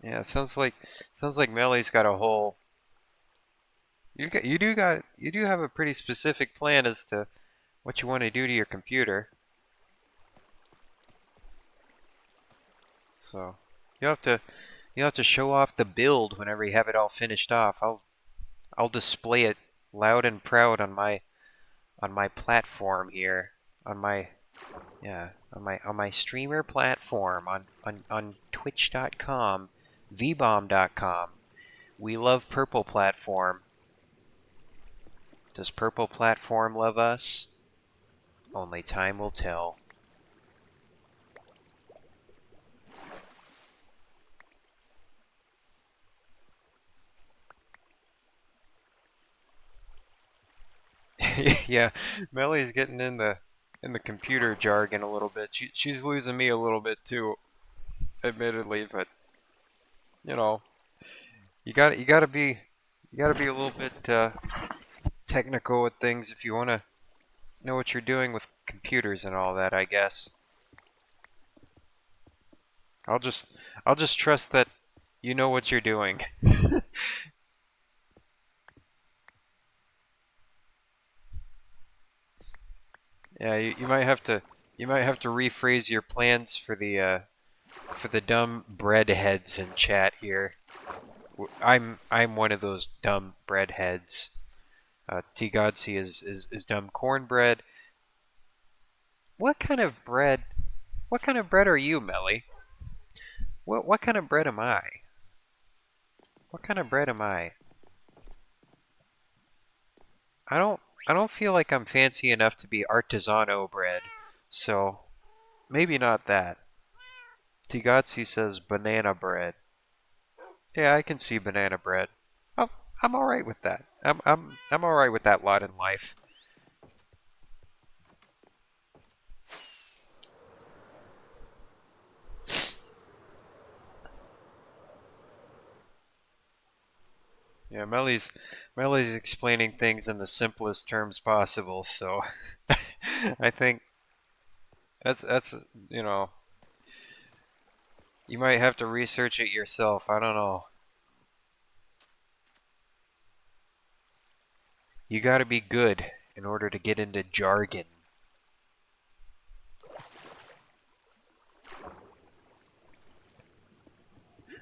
Yeah, it sounds like Melly's got a whole. You do have a pretty specific plan as to what you want to do to your computer. So you'll have to show off the build whenever you have it all finished off. I'll display it loud and proud on my platform here, on my yeah, on my streamer platform on twitch.com, vbomb.com. We love Purple Platform. Does Purple Platform love us? Only time will tell. Yeah, Mellie's getting in the computer jargon a little bit. She's losing me a little bit too, admittedly, but you know, you gotta be a little bit technical with things if you want to know what you're doing with computers and all that, I guess. I'll just I'll just trust that you know what you're doing. Yeah, you might have to rephrase your plans for the dumb breadheads in chat here. I'm one of those dumb breadheads. T Godsey is dumb cornbread. What kind of bread? What kind of bread are you, Melly? What kind of bread am I? What kind of bread am I? I don't I don't feel like I'm fancy enough to be artisano bread, so maybe not that. Tigazzi says banana bread. Yeah, I can see banana bread. Oh, I'm all right with that. I'm all right with that lot in life. Yeah, Melly's explaining things in the simplest terms possible, so I think that's you know, you might have to research it yourself. I don't know. You got to be good in order to get into jargon.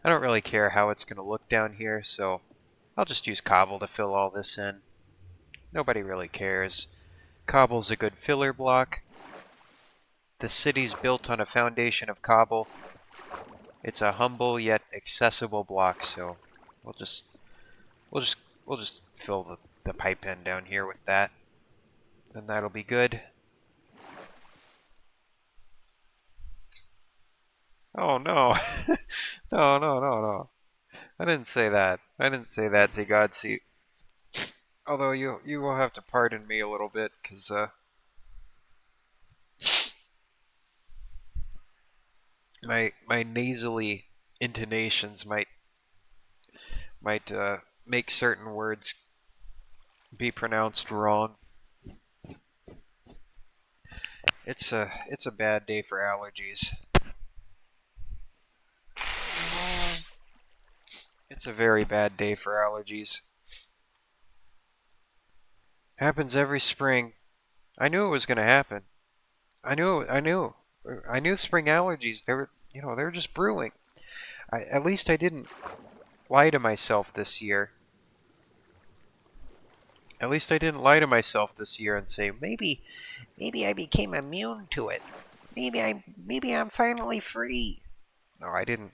I don't really care how it's going to look down here, so I'll just use cobble to fill all this in. Nobody really cares. Cobble's a good filler block. The city's built on a foundation of cobble. It's a humble yet accessible block, so we'll just we'll just we'll just fill the pipe in down here with that. And that'll be good. Oh no. No, no, no, no. I didn't say that. I didn't say that to Godsey. Although you will have to pardon me a little bit, cause my nasally intonations might make certain words be pronounced wrong. It's a bad day for allergies. It's a very bad day for allergies. Happens every spring. I knew it was going to happen. I knew spring allergies. They were, they were just brewing. At least I didn't lie to myself this year. At least I didn't lie to myself this year and say maybe I became immune to it. Maybe I'm finally free. No, I didn't.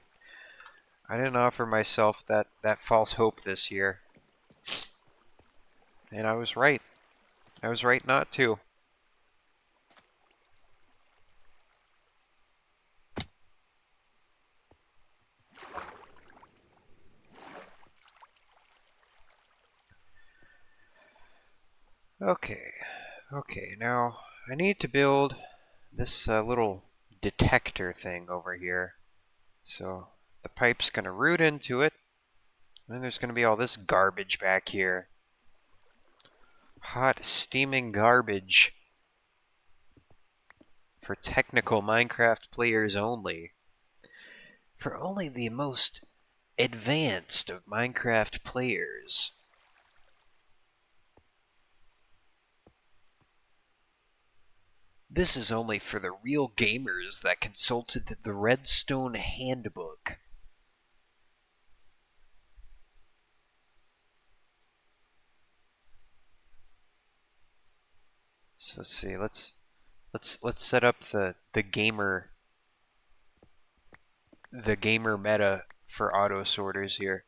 I didn't offer myself that false hope this year. And I was right. I was right not to. Okay. Okay, now I need to build this little detector thing over here. So the pipe's going to root into it. And then there's going to be all this garbage back here. Hot, steaming garbage. For technical Minecraft players only. For only the most advanced of Minecraft players. This is only for the real gamers that consulted the Redstone Handbook. So let's see. Let's set up the gamer meta for auto sorters here.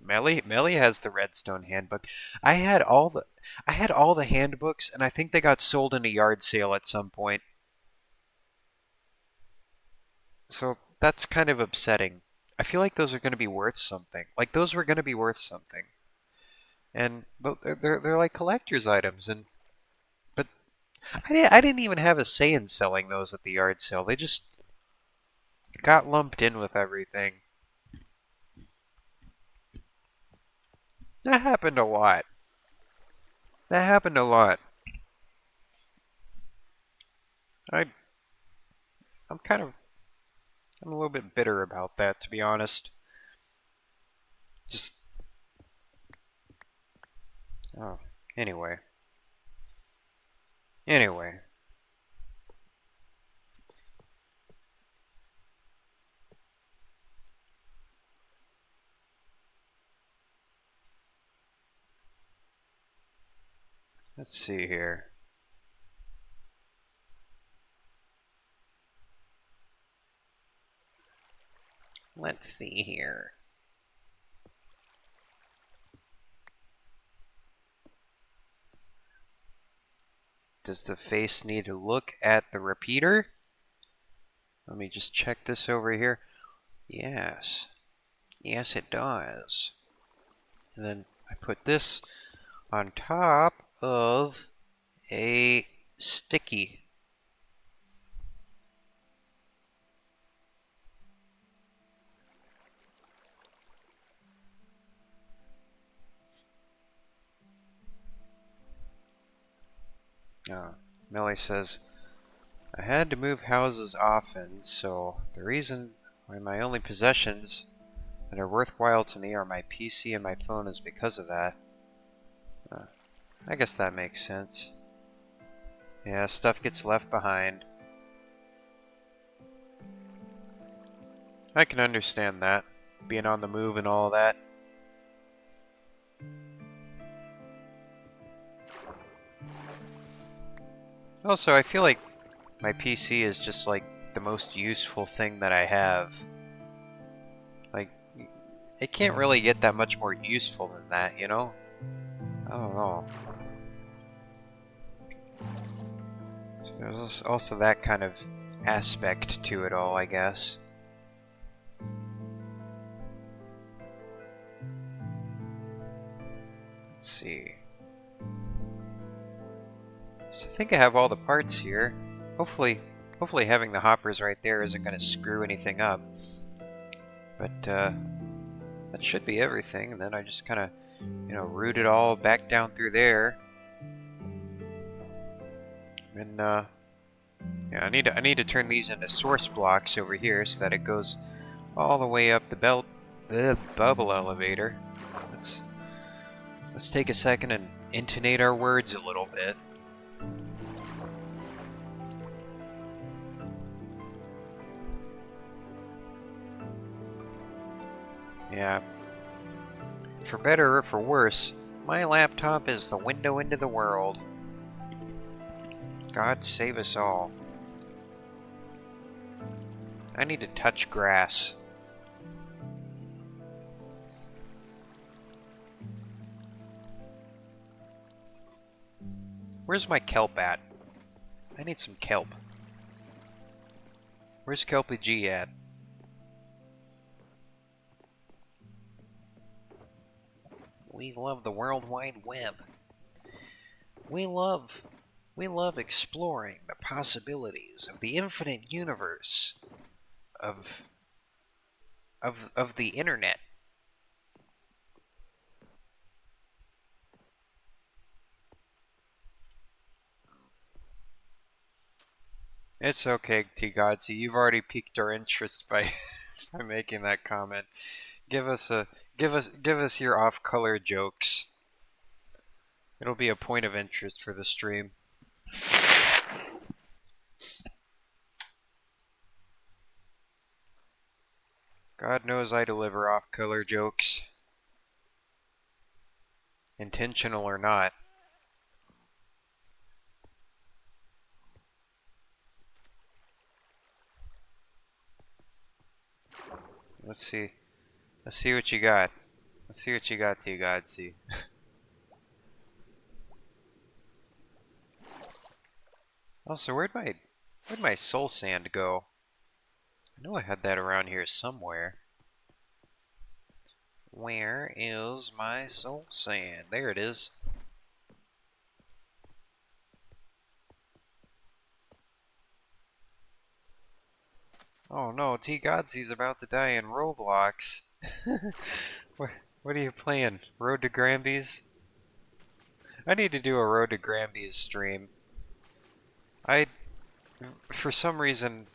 Melly has the Redstone handbook. I had all the handbooks, and I think they got sold in a yard sale at some point. So that's kind of upsetting. I feel like those are going to be worth something. Like those were going to be worth something, and but they're like collector's items. And but I didn't even have a say in selling those at the yard sale. They just got lumped in with everything. That happened a lot. That happened a lot. I I'm kind of I'm a little bit bitter about that, to be honest. Just oh, anyway. Anyway, let's see here. Let's see here. Does the face need to look at the repeater? Let me just check this over here. Yes. Yes, it does. And then I put this on top of a sticky. Melly says, I had to move houses often, so the reason why my only possessions that are worthwhile to me are my PC and my phone is because of that. I guess that makes sense. Yeah, stuff gets left behind. I can understand that, being on the move and all that. Also, I feel like my PC is just like the most useful thing that I have. Like, it can't really get that much more useful than that, you know? I don't know. So there's also that kind of aspect to it all, I guess. Let's see. So I think I have all the parts here. Hopefully having the hoppers right there isn't going to screw anything up. But that should be everything. And then I just kind of, route it all back down through there. And yeah, I need to turn these into source blocks over here so that it goes all the way up the bubble elevator. Let's take a second and intonate our words a little bit. Yeah. For better or for worse, my laptop is the window into the world. God save us all. I need to touch grass. Where's my kelp at? I need some kelp. Where's Kelpy G at? We love the World Wide Web. We love exploring the possibilities of the infinite universe of the internet. It's okay, T Godsey. You've already piqued our interest by by making that comment. Give us your off-color jokes. It'll be a point of interest for the stream. God knows I deliver off-color jokes. Intentional or not. Let's see. Let's see what you got. Let's see what you got, T Godsey. Also, where'd my soul sand go? I know I had that around here somewhere. Where is my soul sand? There it is. Oh no, T Godsey's about to die in Roblox. What are you playing? Road to Granby's? I need to do a Road to Granby's stream. I, for some reason,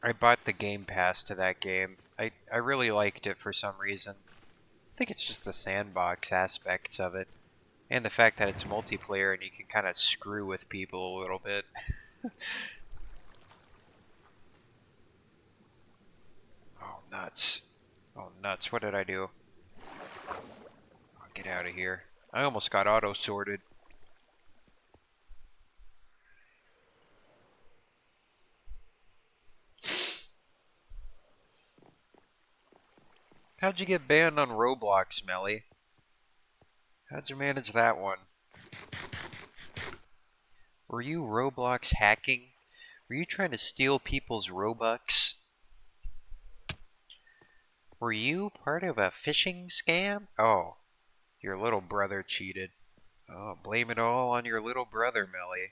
I bought the Game Pass to that game. I really liked it for some reason. I think it's just the sandbox aspects of it. And the fact that it's multiplayer and you can kind of screw with people a little bit. Oh, nuts. Oh, nuts. What did I do? Oh, get out of here. I almost got auto-sorted. How'd you get banned on Roblox, Melly? How'd you manage that one? Were you Roblox hacking? Were you trying to steal people's Robux? Were you part of a phishing scam? Oh, your little brother cheated. Oh, blame it all on your little brother, Melly.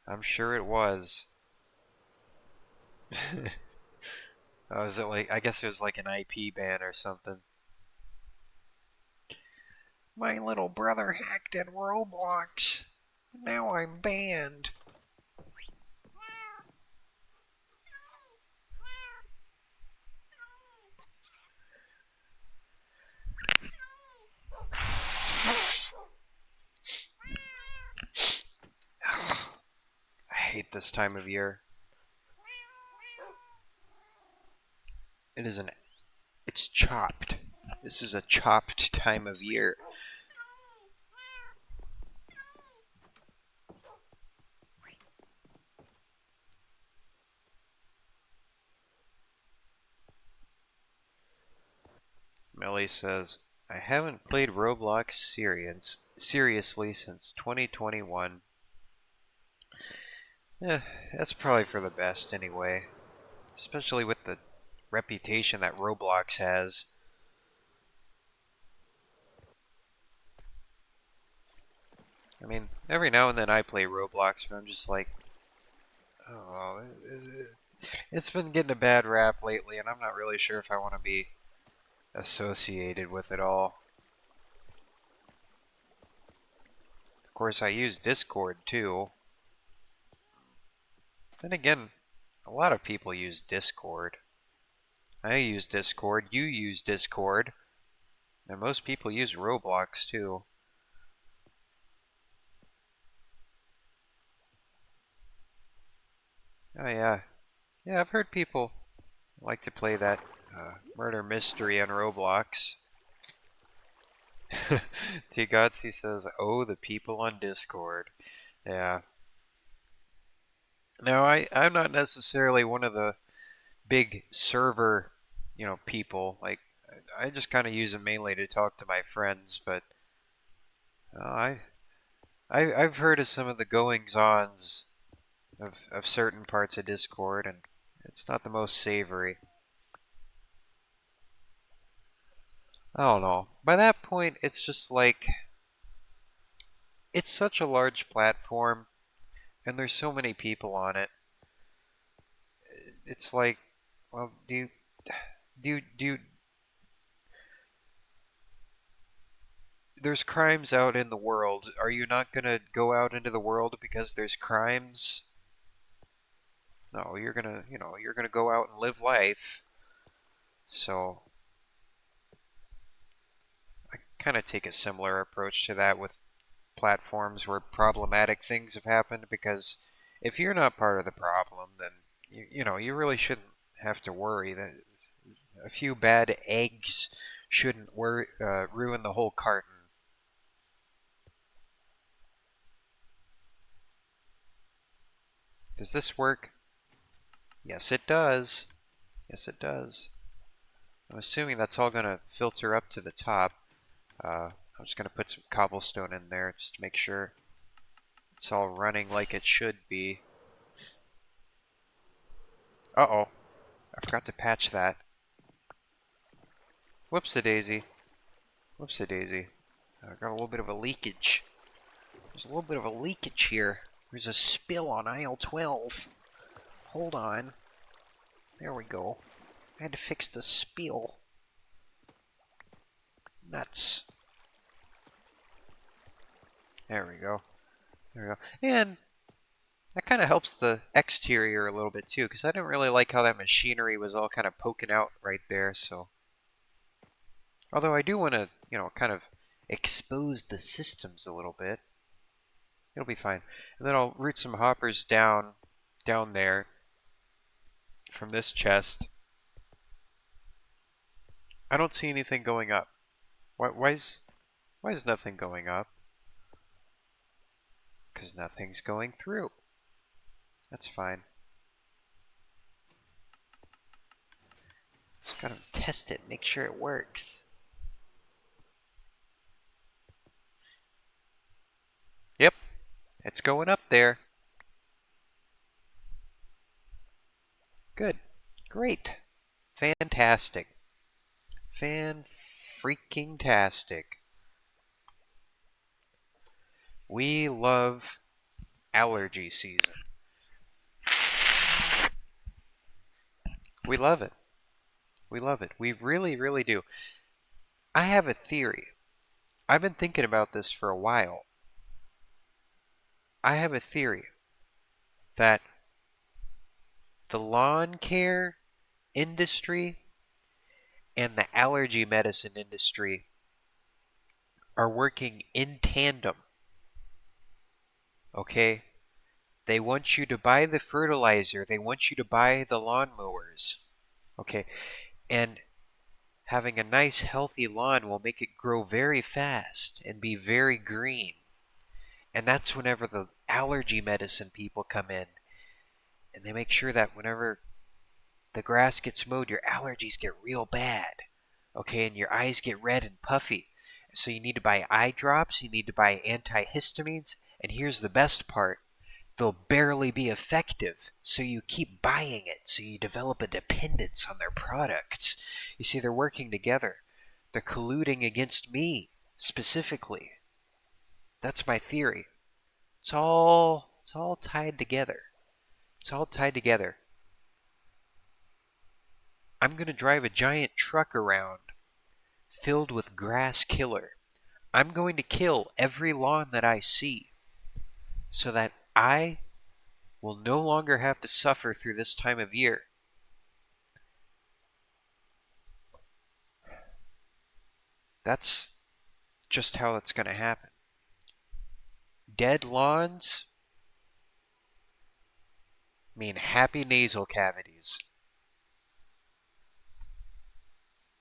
I'm sure it was. Oh, was it like, I guess it was like an IP ban or something. My little brother hacked at Roblox. Now I'm banned. I hate this time of year. It is it's chopped. This is a chopped time of year. Melly says, I haven't played Roblox seriously since 2021. Eh, that's probably for the best anyway. Especially with the reputation that Roblox has. I mean, every now and then I play Roblox, but I'm just like, oh, it's been getting a bad rap lately, and I'm not really sure if I want to be associated with it all. Of course, I use Discord too. Then again, a lot of people use Discord. I use Discord, you use Discord, and most people use Roblox too. Oh yeah. Yeah, I've heard people like to play that murder mystery on Roblox. Tigotsi says, oh, the people on Discord. Yeah. Now, I'm not necessarily one of the big server, people. Like, I just kind of use it mainly to talk to my friends, but uh, I, I've heard of some of the goings-ons of certain parts of Discord, and it's not the most savory. I don't know. By that point, it's just like, it's such a large platform, and there's so many people on it. It's like, well, do you, there's crimes out in the world. Are you not gonna go out into the world because there's crimes? No, you're gonna go out and live life. So I kind of take a similar approach to that with platforms where problematic things have happened, because if you're not part of the problem, then you really shouldn't have to worry that a few bad eggs shouldn't ruin the whole carton. Does this work? Yes, it does. Yes, it does. I'm assuming that's all going to filter up to the top. I'm just going to put some cobblestone in there just to make sure it's all running like it should be. Uh-oh. I forgot to patch that. Whoops-a-daisy. Whoops-a-daisy. I got a little bit of a leakage. There's a little bit of a leakage here. There's a spill on aisle 12. Hold on. There we go. I had to fix the spill. Nuts. There we go. There we go. And that kind of helps the exterior a little bit too, because I didn't really like how that machinery was all kind of poking out right there. So, although I do want to, kind of expose the systems a little bit, it'll be fine. And then I'll root some hoppers down there from this chest. I don't see anything going up. Why is nothing going up? Because nothing's going through. That's fine. Just gotta test it, make sure it works. Yep, it's going up there. Good. Great. Fantastic. Fan-freaking-tastic. We love allergy season. We love it. We love it. We really, really do. I have a theory. I've been thinking about this for a while. I have a theory that the lawn care industry and the allergy medicine industry are working in tandem. Okay? They want you to buy the fertilizer. They want you to buy the lawnmowers. Okay? And having a nice, healthy lawn will make it grow very fast and be very green. And that's whenever the allergy medicine people come in. And they make sure that whenever the grass gets mowed, your allergies get real bad. Okay, and your eyes get red and puffy. So you need to buy eye drops, you need to buy antihistamines, and here's the best part. They'll barely be effective, so you keep buying it, so you develop a dependence on their products. You see, they're working together. They're colluding against me, specifically. That's my theory. It's all tied together. It's all tied together. I'm going to drive a giant truck around filled with grass killer. I'm going to kill every lawn that I see so that I will no longer have to suffer through this time of year. That's just how it's going to happen. Dead lawns mean happy nasal cavities.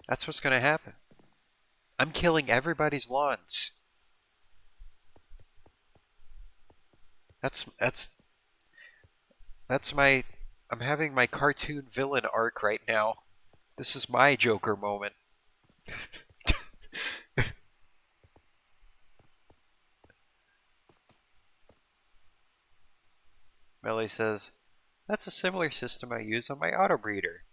That's what's going to happen. I'm killing everybody's lawns. That's my I'm having my cartoon villain arc right now. This is my Joker moment. Melly says, that's a similar system I use on my auto breeder.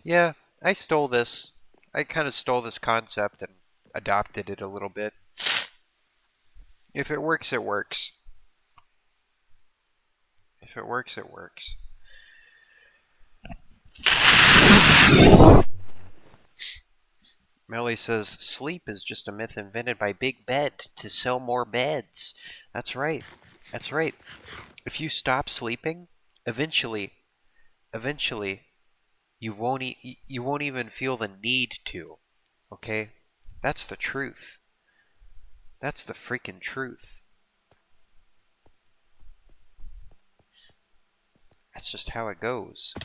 Yeah, I stole this. I kind of stole this concept and adopted it a little bit. If it works, it works. If it works, it works. Melly says, sleep is just a myth invented by Big Bed to sell more beds. That's right. That's right. If you stop sleeping, eventually, you won't even feel the need to. Okay? That's the truth. That's the freaking truth. That's just how it goes.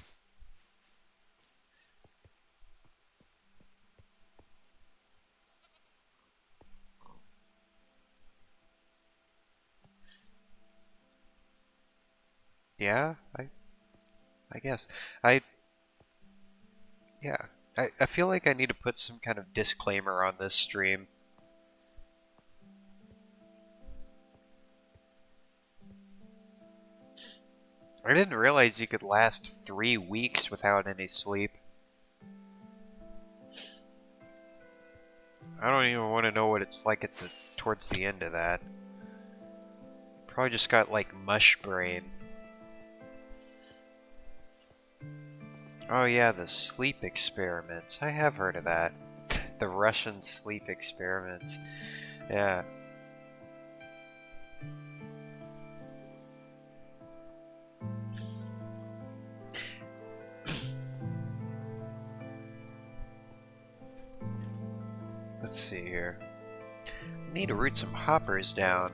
Yeah, I guess. Yeah. I feel like I need to put some kind of disclaimer on this stream. I didn't realize you could last 3 weeks without any sleep. I don't even want to know what it's like towards the end of that. Probably just got like mush brain. Oh yeah, the sleep experiments. I have heard of that. The Russian sleep experiments. Yeah. Let's see here. I need to root some hoppers down.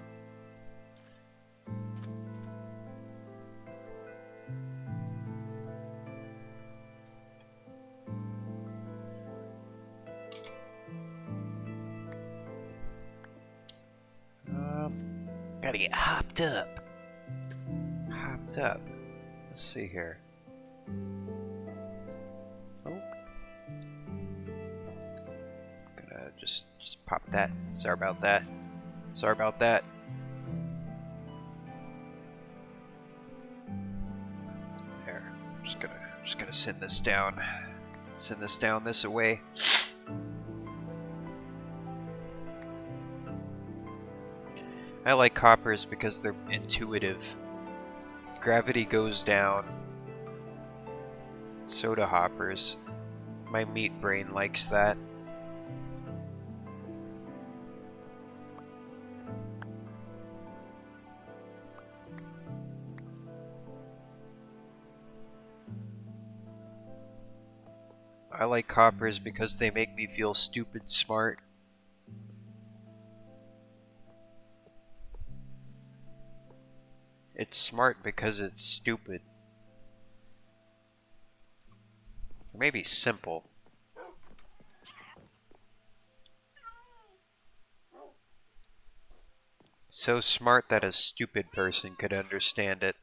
Gotta get hopped up. Hopped up. Let's see here. Oh. Gonna just pop that. Sorry about that. Sorry about that. There. Just gonna send this down. Send this down this away. I like hoppers because they're intuitive. Gravity goes down. Soda hoppers. My meat brain likes that. I like hoppers because they make me feel stupid smart. It's smart because it's stupid. Or maybe simple. So smart that a stupid person could understand it.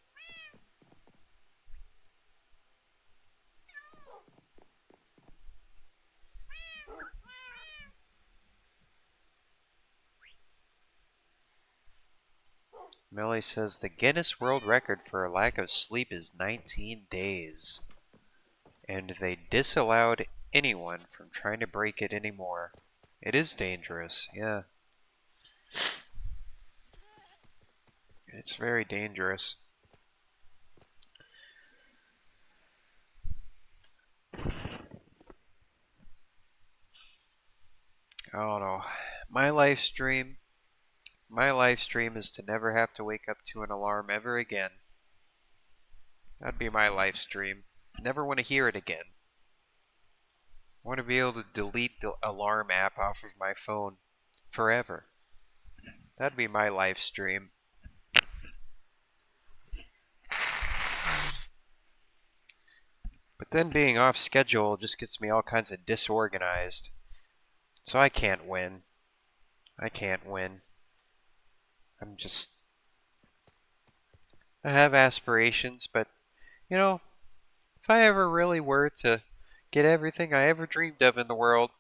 Melly says the Guinness World Record for a lack of sleep is 19 days. And they disallowed anyone from trying to break it anymore. It is dangerous, yeah. It's very dangerous. I don't know. My live stream is to never have to wake up to an alarm ever again. That'd be my live stream. Never want to hear it again. I want to be able to delete the alarm app off of my phone forever. That'd be my live stream. But then being off schedule just gets me all kinds of disorganized. So I can't win. I can't win. I have aspirations, but, you know, if I ever really were to get everything I ever dreamed of in the world,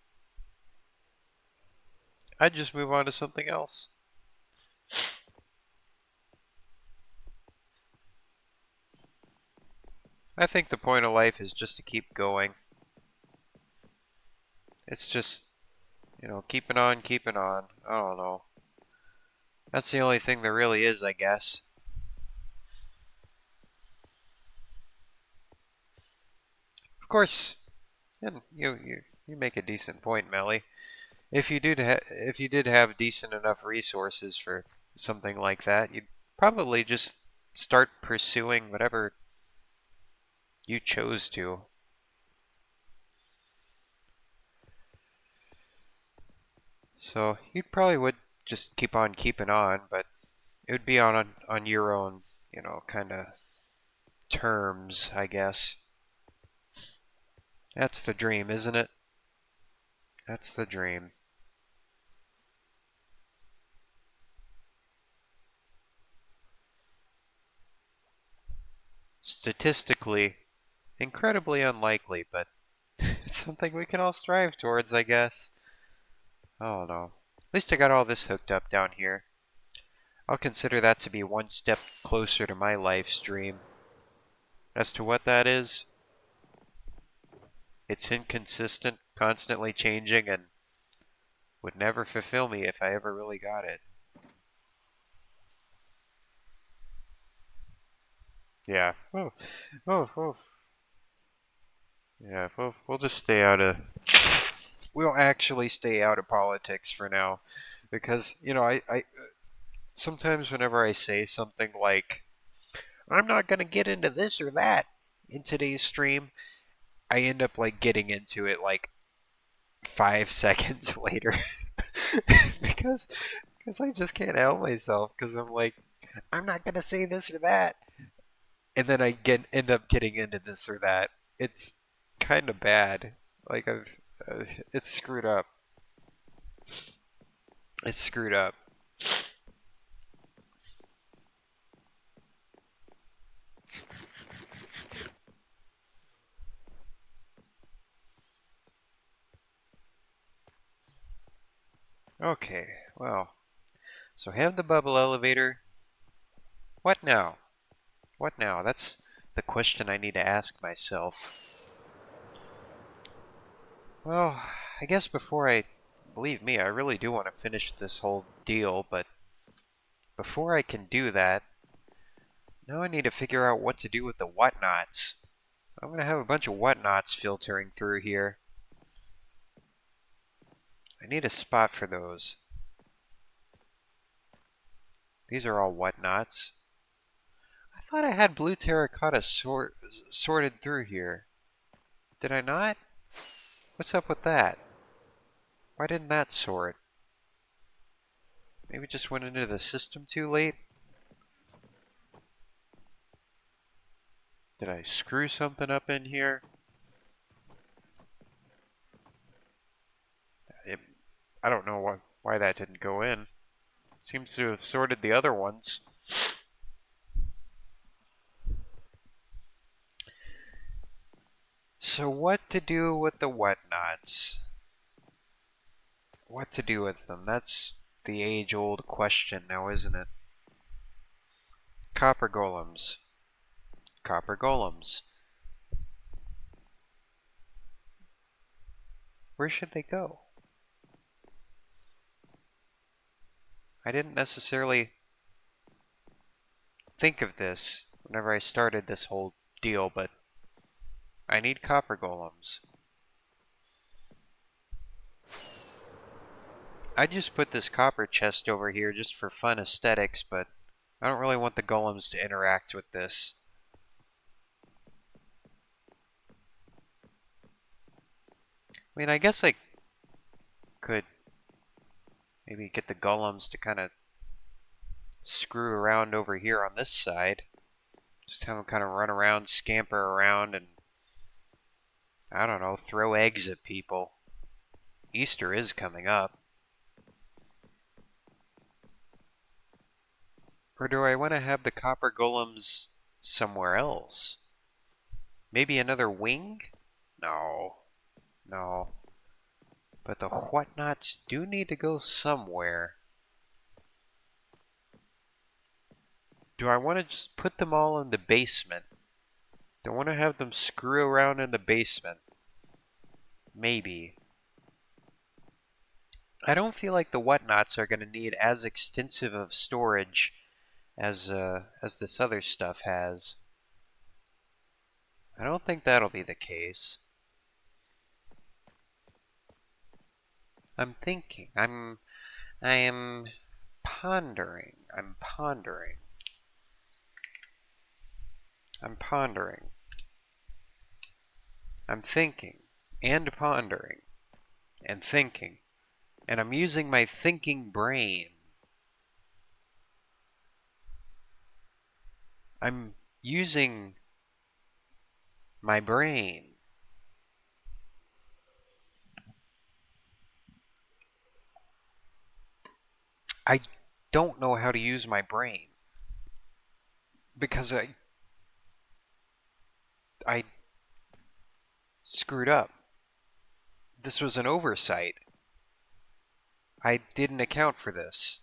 I'd just move on to something else. I think the point of life is just to keep going. It's just, keeping on, keeping on. I don't know. That's the only thing there really is, I guess. Of course, and you make a decent point, Melly. If you did have decent enough resources for something like that, you'd probably just start pursuing whatever you chose to. So you probably would just keep on keeping on, but it would be on your own, kind of terms, I guess. That's the dream, isn't it? That's the dream. Statistically, incredibly unlikely, but It's something we can all strive towards, I guess. Oh no. At least I got all this hooked up down here. I'll consider that to be one step closer to my life stream. As to what that is, it's inconsistent, constantly changing, and would never fulfill me if I ever really got it. Yeah. Oh, oh, oh. Yeah, we'll just stay out of. We'll actually stay out of politics for now, because I sometimes whenever I say something like I'm not gonna get into this or that in today's stream, I end up like getting into it like 5 seconds later because because I just can't help myself because I'm like I'm not gonna say this or that, and then I end up getting into this or that. It's kind of bad. Like it's screwed up. It's screwed up. Okay, well, so have the bubble elevator. What now? What now? That's the question I need to ask myself. Well, I guess believe me, I really do want to finish this whole deal, but before I can do that, now I need to figure out what to do with the whatnots. I'm going to have a bunch of whatnots filtering through here. I need a spot for those. These are all whatnots. I thought I had blue terracotta sorted through here. Did I not? What's up with that? Why didn't that sort? Maybe it just went into the system too late? Did I screw something up in here? It, I don't know why that didn't go in. It seems to have sorted the other ones. So what to do with the whatnots? What to do with them? That's the age-old question now, isn't it? Copper golems. Copper golems. Where should they go? I didn't necessarily think of this whenever I started this whole deal, but I need copper golems. I just put this copper chest over here just for fun aesthetics, but I don't really want the golems to interact with this. I mean, I guess I could maybe get the golems to kind of screw around over here on this side. Just have them kind of run around, scamper around, and I don't know, throw eggs at people. Easter is coming up. Or do I want to have the copper golems somewhere else? Maybe another wing? No. No. But the whatnots do need to go somewhere. Do I want to just put them all in the basement? Do I want to have them screw around in the basement? Maybe. I don't feel like the whatnots are going to need as extensive of storage as this other stuff has. I don't think that'll be the case. I'm thinking. I am pondering. I'm pondering. I'm pondering. I'm thinking and pondering and thinking. And I'm using my thinking brain. I'm using my brain. I don't know how to use my brain because I screwed up. This was an oversight. I didn't account for this.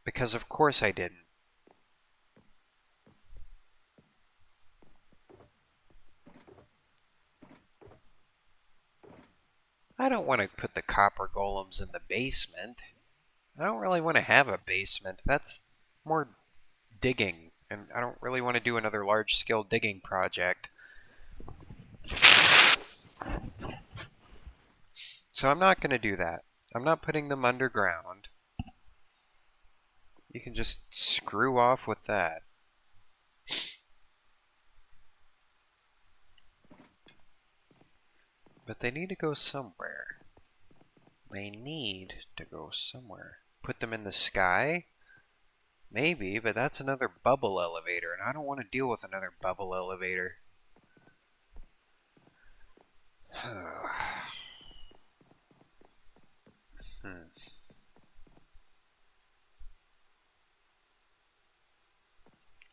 Because of course I didn't. I don't want to put the copper golems in the basement. I don't really want to have a basement. That's more digging, and I don't really want to do another large-scale digging project. So I'm not going to do that. I'm not putting them underground. You can just screw off with that. But they need to go somewhere. They need to go somewhere. Put them in the sky? Maybe, but that's another bubble elevator, and I don't want to deal with another bubble elevator.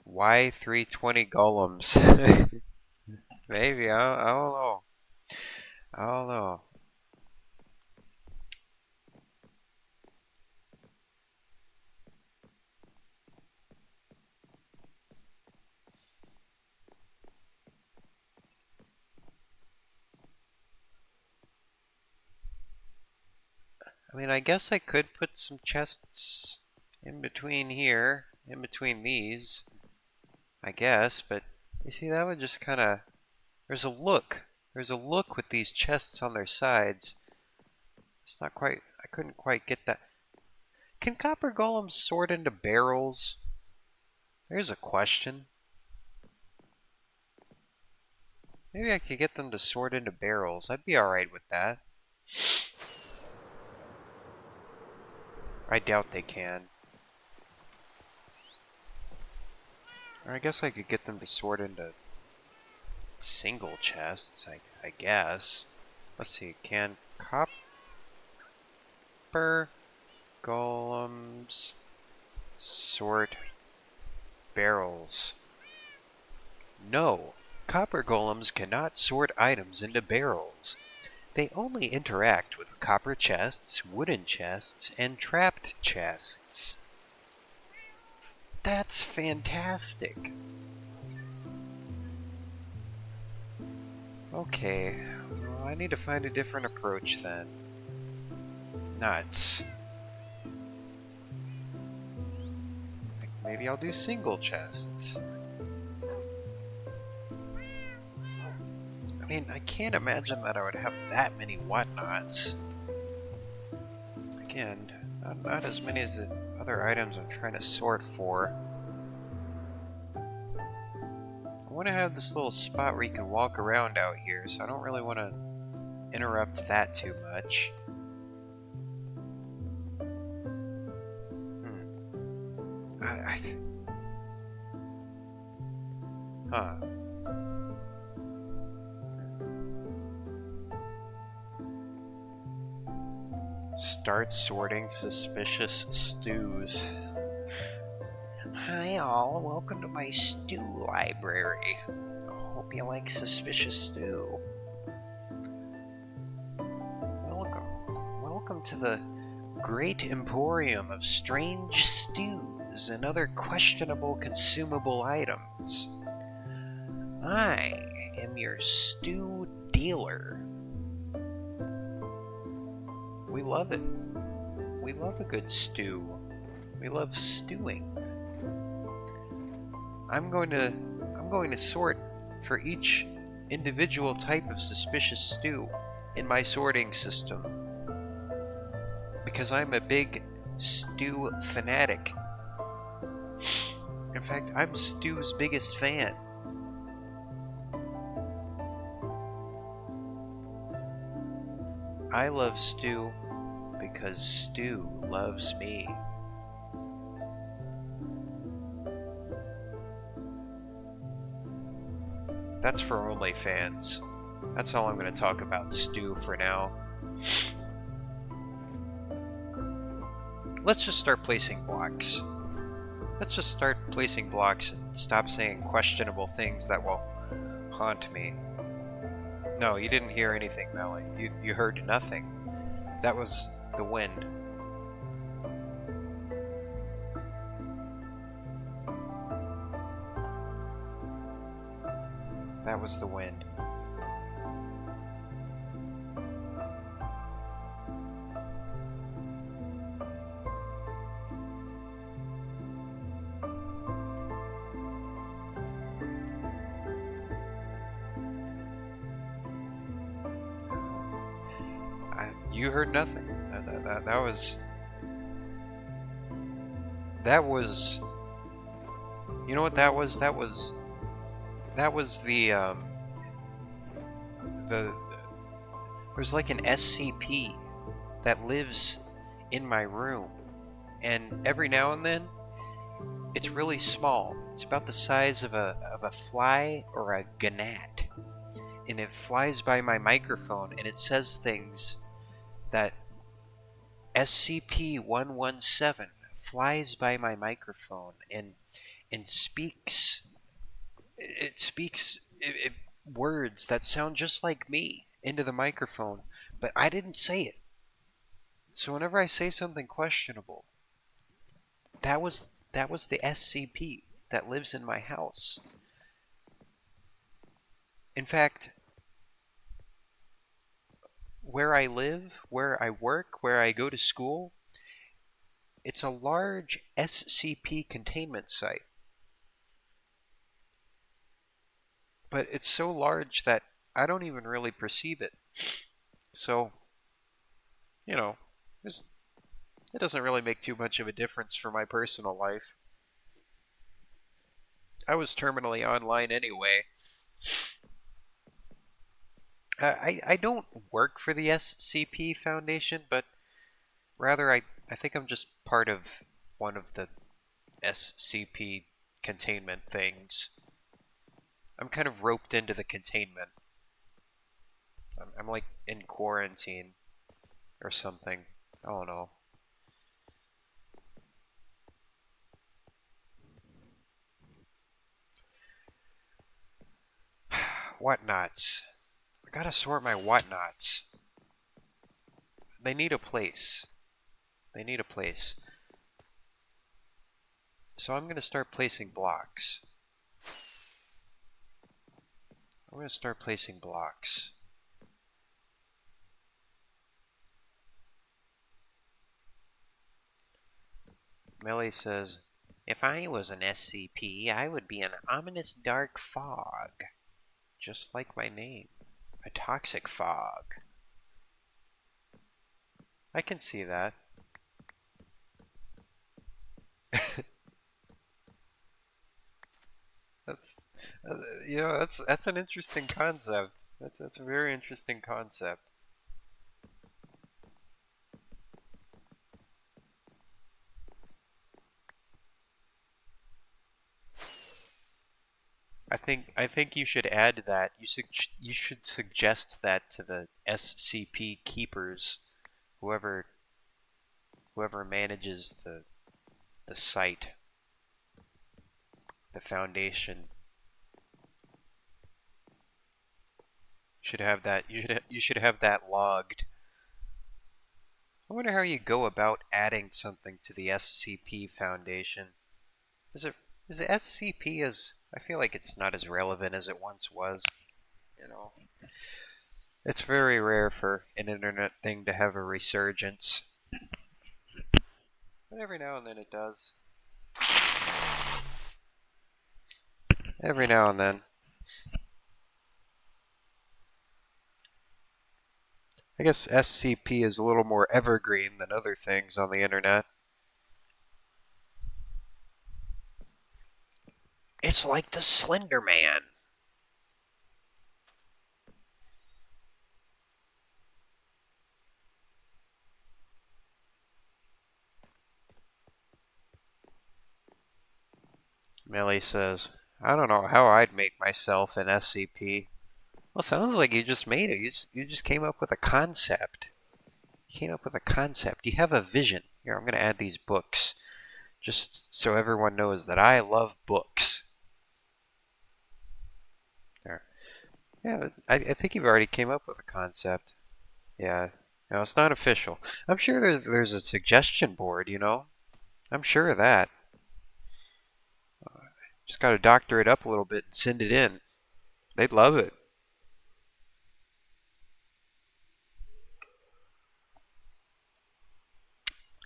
Why 320 golems? Maybe, I don't know. I don't know. I mean, I guess I could put some chests in between here, in between these, I guess, but you see, that would just kind of... There's a look with these chests on their sides. It's not quite... I couldn't quite get that. Can copper golems sort into barrels? There's a question. Maybe I could get them to sort into barrels. I'd be alright with that. I doubt they can. Or I guess I could get them to sort into single chests, I guess. Let's see, can copper golems sort barrels? No, copper golems cannot sort items into barrels. They only interact with copper chests, wooden chests, and trapped chests. That's fantastic. Okay, well, I need to find a different approach then. Nuts. Maybe I'll do single chests. I mean, I can't imagine that I would have that many whatnots. Again, not as many as the other items I'm trying to sort for. I want to have this little spot where you can walk around out here, so I don't really want to interrupt that too much. Huh. Start sorting suspicious stews. Hi all, welcome to my stew library. I hope you like suspicious stew. Welcome to the great emporium of strange stews and other questionable consumable items. I am your stew dealer. We love it. We love a good stew. We love stewing. I'm going to sort for each individual type of suspicious stew in my sorting system. Because I'm a big stew fanatic. In fact, I'm stew's biggest fan. I love stew because stew loves me. That's for OnlyFans. That's all I'm going to talk about stew for now. Let's just start placing blocks. Let's just start placing blocks and stop saying questionable things that will haunt me. No, you didn't hear anything, Melly. You heard nothing. That was the wind. That was the wind. You heard nothing. That was. That was. You know what that was? That was the. There's like an SCP that lives in my room, and every now and then, it's really small. It's about the size of a fly or a gnat, and it flies by my microphone, and it says things that SCP-117 flies by my microphone and speaks. It speaks words that sound just like me into the microphone, but I didn't say it. So whenever I say something questionable, that was the SCP that lives in my house. In fact, where I live, where I work, where I go to school, it's a large SCP containment site. But it's so large that I don't even really perceive it. So, you know, it doesn't really make too much of a difference for my personal life. I was terminally online anyway. I don't work for the SCP Foundation, but rather I think I'm just part of one of the SCP containment things. I'm kind of roped into the containment. I'm like in quarantine or something. I don't know. Whatnots. I gotta sort my whatnots. They need a place. They need a place. So I'm gonna start placing blocks. I'm gonna start placing blocks. Melly says, if I was an SCP, I would be an ominous dark fog. Just like my name. A toxic fog. I can see that. That's, that's an interesting concept. That's a very interesting concept. I think you should add that. You should suggest that to the SCP keepers, whoever whoever manages the site, the foundation. Should have that. You should have that logged. I wonder how you go about adding something to the SCP Foundation. Is it is the SCP as I feel like it's not as relevant as it once was. You know, it's very rare for an internet thing to have a resurgence, but every now and then it does. Every now and then. I guess SCP is a little more evergreen than other things on the internet. It's like the Slender Man. Millie says, I don't know how I'd make myself an SCP. Well, sounds like you just made it. You just came up with a concept. You came up with a concept. You have a vision. Here, I'm going to add these books. Just so everyone knows that I love books. There. Yeah, I think you've already came up with a concept. Yeah. No, it's not official. I'm sure there's a suggestion board, you know? I'm sure of that. Just got to doctor it up a little bit and send it in. They'd love it.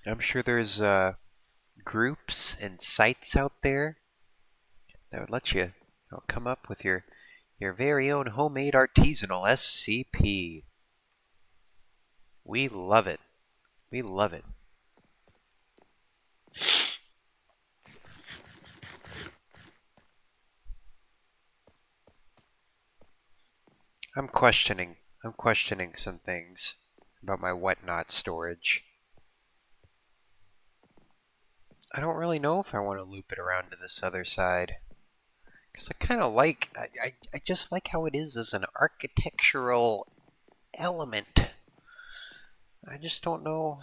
I'm sure there's groups and sites out there that would let you, come up with your very own homemade artisanal SCP. We love it. We love it. I'm questioning. I'm questioning some things about my whatnot storage. I don't really know if I want to loop it around to this other side. Because I kind of like, I just like how it is as an architectural element. I just don't know.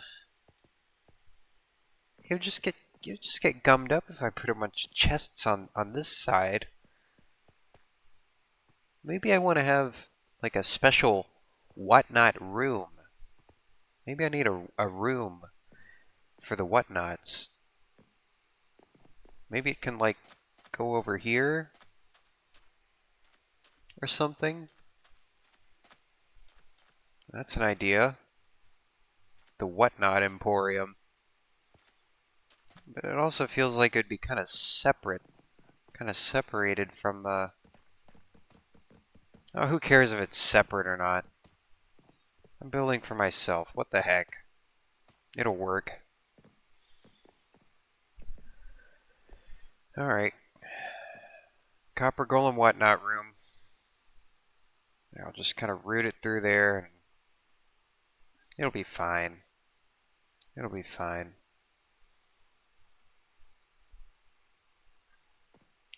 It would just get gummed up if I put a bunch of chests on this side. Maybe I want to have like a special whatnot room. Maybe I need a room for the whatnots. Maybe it can like go over here or something. That's an idea. The whatnot emporium. But it also feels like it'd be kind of separate. Kind of separated from, oh, who cares if it's separate or not? I'm building for myself. What the heck? It'll work. Alright. Copper Golem whatnot room. I'll just kind of route it through there and it'll be fine. It'll be fine.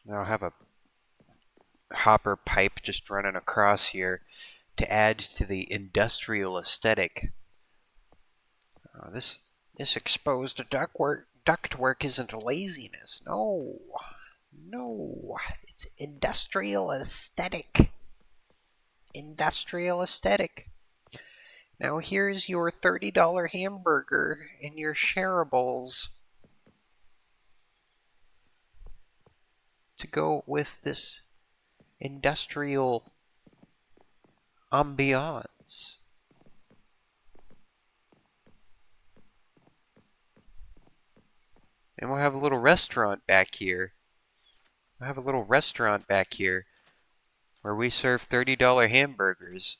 And I'll have a hopper pipe just running across here to add to the industrial aesthetic. This exposed ductwork isn't laziness. No. No. It's industrial aesthetic. Industrial aesthetic. Now here's your $30 hamburger and your shareables to go with this industrial ambiance. And we'll have a little restaurant back here. We'll have a little restaurant back here where we serve $30 hamburgers.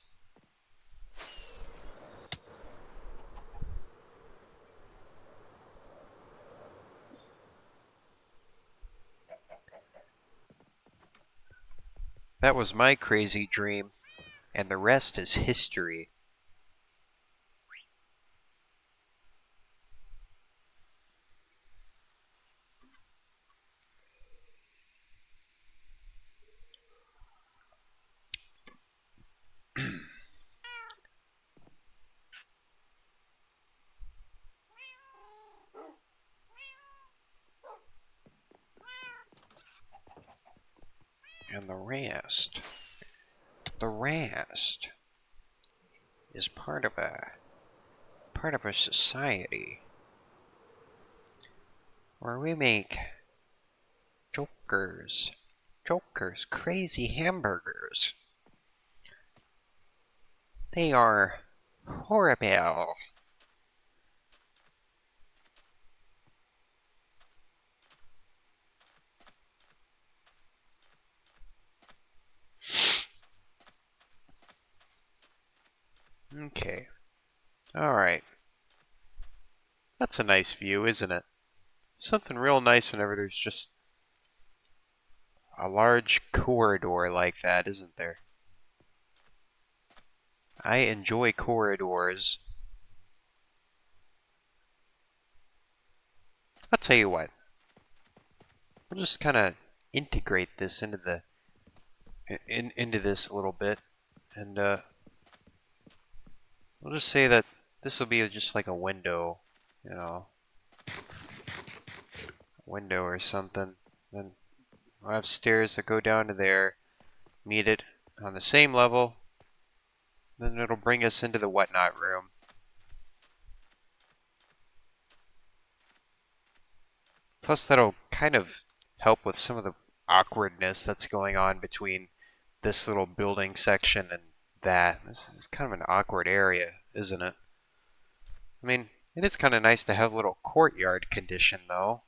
That was my crazy dream, and the rest is history. And the rest is part of a society where we make jokers, crazy hamburgers. They are horrible. Okay. Alright. That's a nice view, isn't it? Something real nice whenever there's just a large corridor like that, isn't there? I enjoy corridors. I'll tell you what. We'll just kind of integrate this into into this a little bit, and we'll just say that this will be just like a window, a window or something. Then we'll have stairs that go down to there, meet it on the same level. Then it'll bring us into the whatnot room. Plus, that'll kind of help with some of the awkwardness that's going on between this little building section and that. This is kind of an awkward area, isn't it? I mean, it is kind of nice to have a little courtyard condition, though.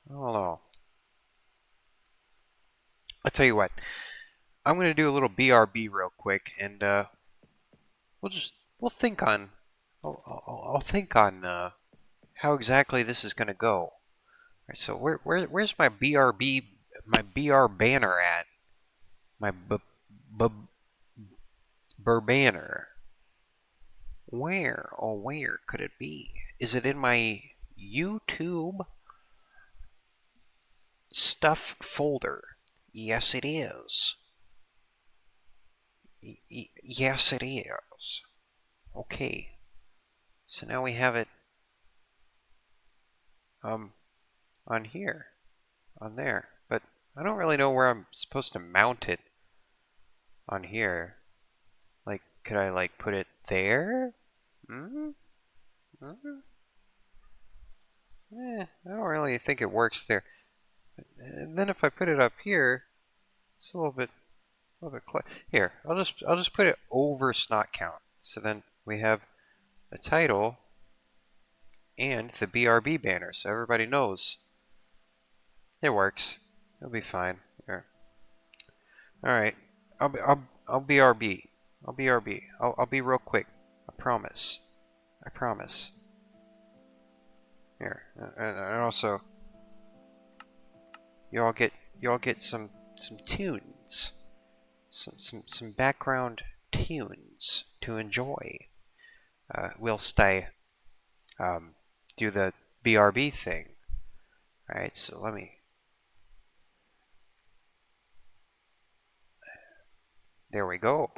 I don't know. I'll tell you what. I'm going to do a little BRB real quick, and we'll think on I'll think on how exactly this is going to go. All right, so where's my BR banner at? My banner. Where could it be? Is it in my YouTube stuff folder? Yes, it is. Yes, it is. Okay. So now we have it on here, on there. But I don't really know where I'm supposed to mount it on here. Like, could I like put it there? I don't really think it works there. And then if I put it up here, it's a little bit here. I'll just put it over snot count. So then we have a title and the BRB banner, so everybody knows it works. It'll be fine. Here. All right. I'll BRB. I'll BRB. I'll be real quick. I promise. I promise. Here. And also, you all get some tunes. Some background tunes to enjoy. Whilst I do the BRB thing. Alright, so let me. There we go.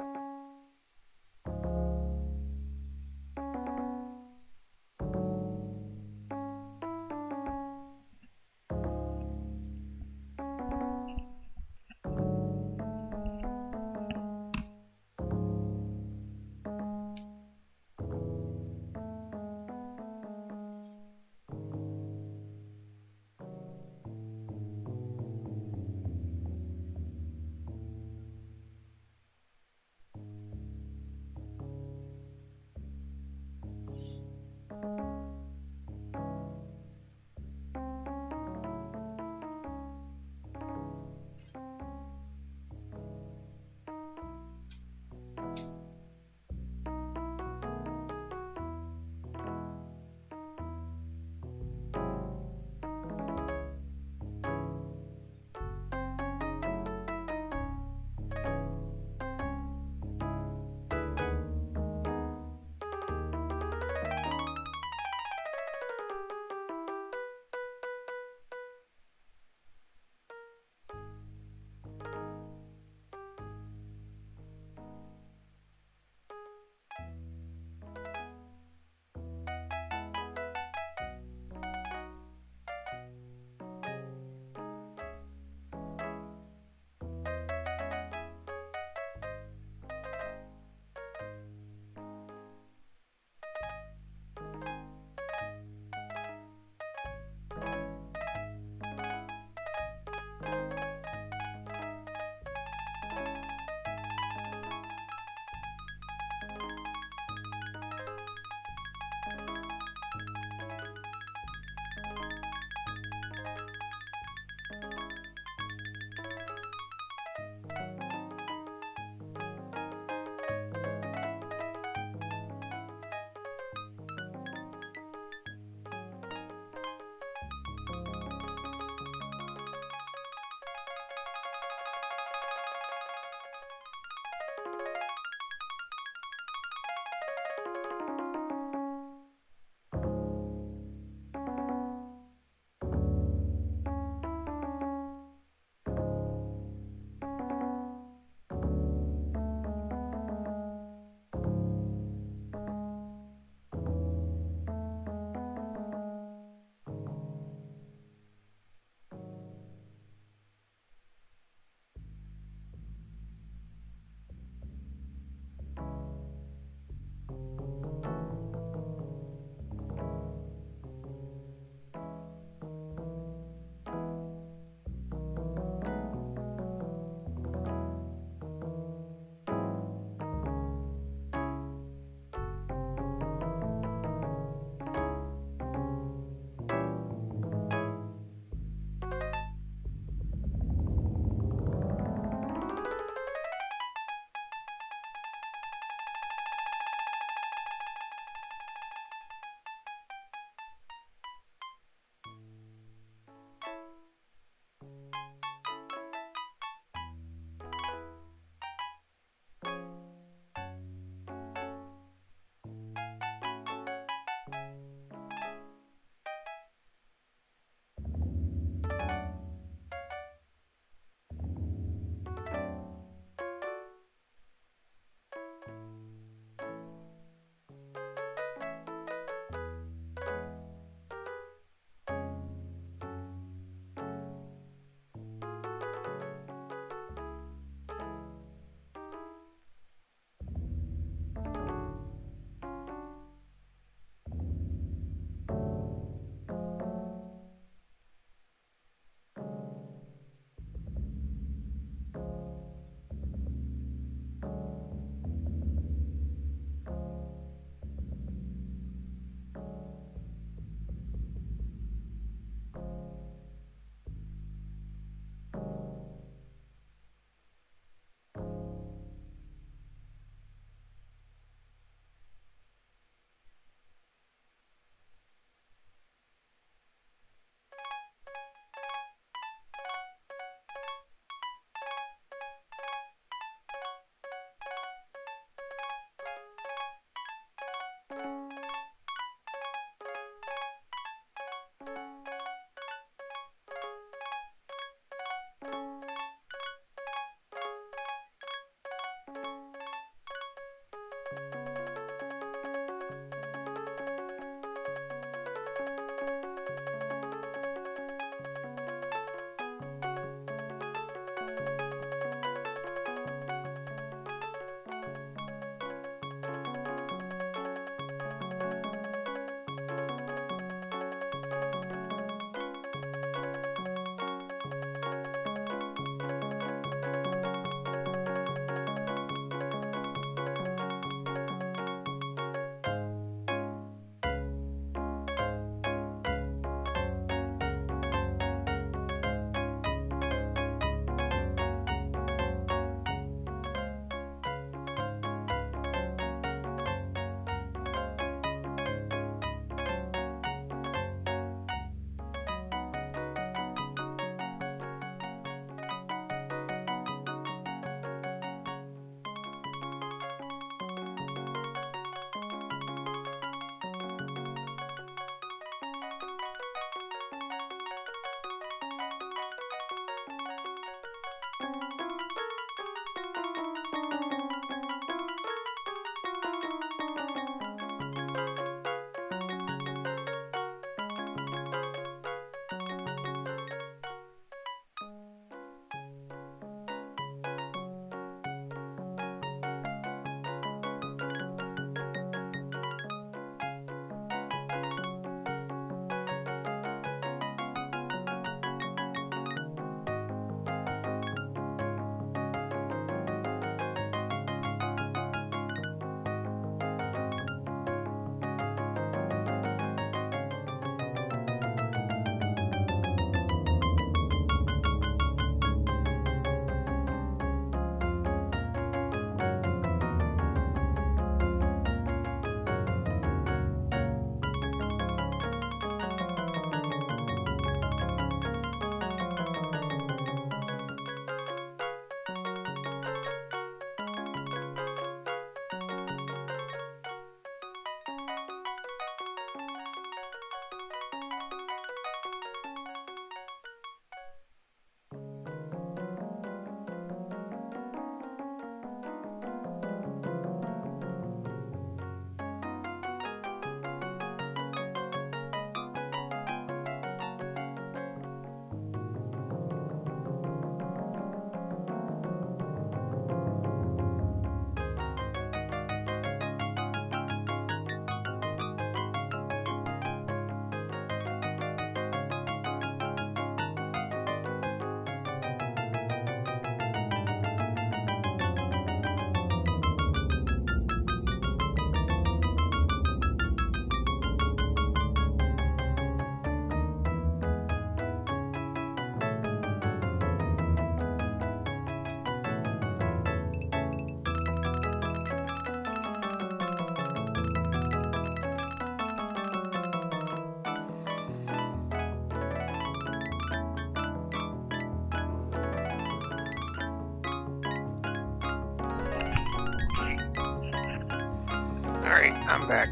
Alright, I'm back.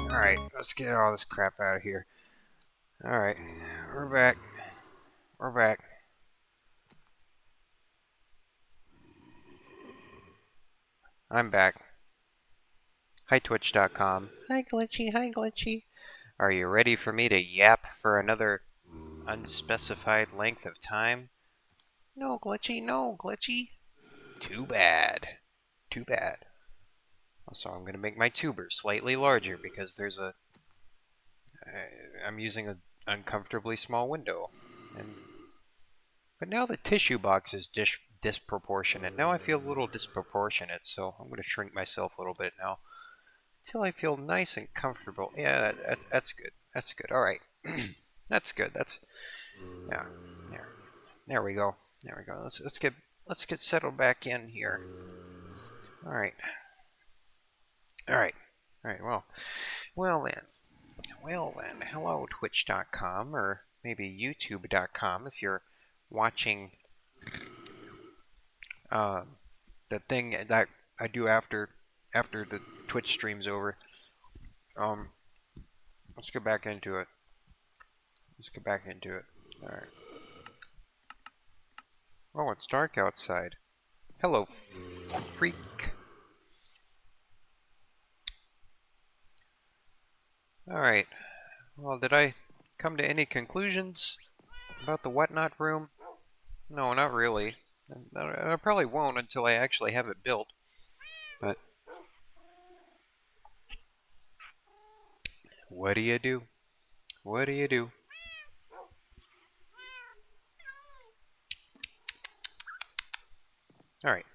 Alright, let's get all this crap out of here. Alright, we're back. We're back. I'm back. Hi, Twitch.com. Hi, Glitchy. Hi, Glitchy. Are you ready for me to yap for another unspecified length of time? No, Glitchy. No, Glitchy. Too bad. Too bad. Also, I'm going to make my tuber slightly larger because there's I'm using an uncomfortably small window. But now the tissue box is disproportionate. Now I feel a little disproportionate, so I'm going to shrink myself a little bit now. Until I feel nice and comfortable. Yeah, that's good. That's good. All right. That's good. Yeah. There we go. There we go. Let's get settled back in here. All right. All right. All right. Well then. Hello Twitch.com or maybe YouTube.com if you're watching the thing that I do after the Twitch stream's over. Let's get back into it. All right. Oh, it's dark outside. Hello, freak. Alright, well, did I come to any conclusions about the whatnot room? No, not really. I probably won't until I actually have it built. But what do you do? What do you do? Alright.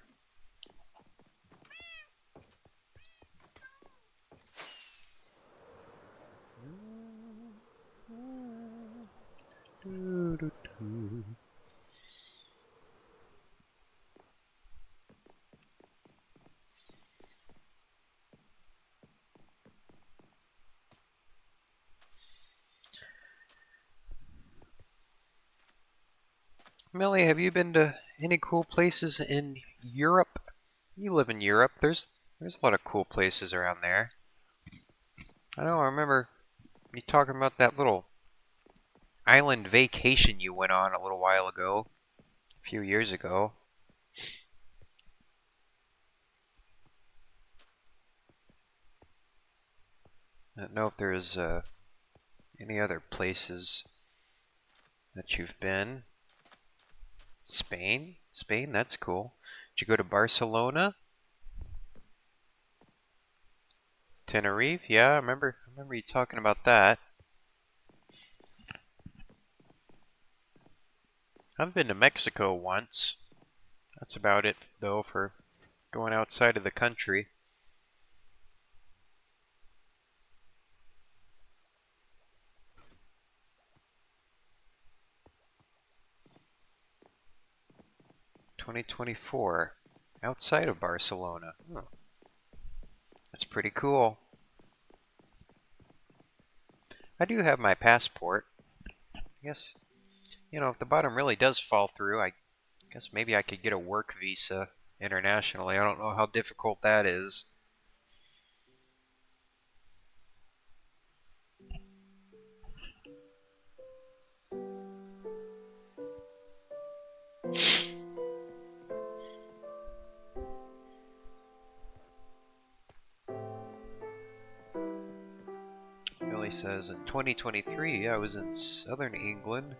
Melly, have you been to any cool places in Europe? You live in Europe. There's a lot of cool places around there. I know. I remember you talking about that little island vacation you went on a little while ago, a few years ago. I don't know if there's any other places that you've been. Spain? Spain, that's cool. Did you go to Barcelona? Tenerife? Yeah, I remember you talking about that. I've been to Mexico once. That's about it, though, for going outside of the country. "2024. Outside of Barcelona. Oh, that's pretty cool. I do have my passport. I guess, if the bottom really does fall through, I guess maybe I could get a work visa internationally. I don't know how difficult that is. Billy says, in 2023, I was in southern England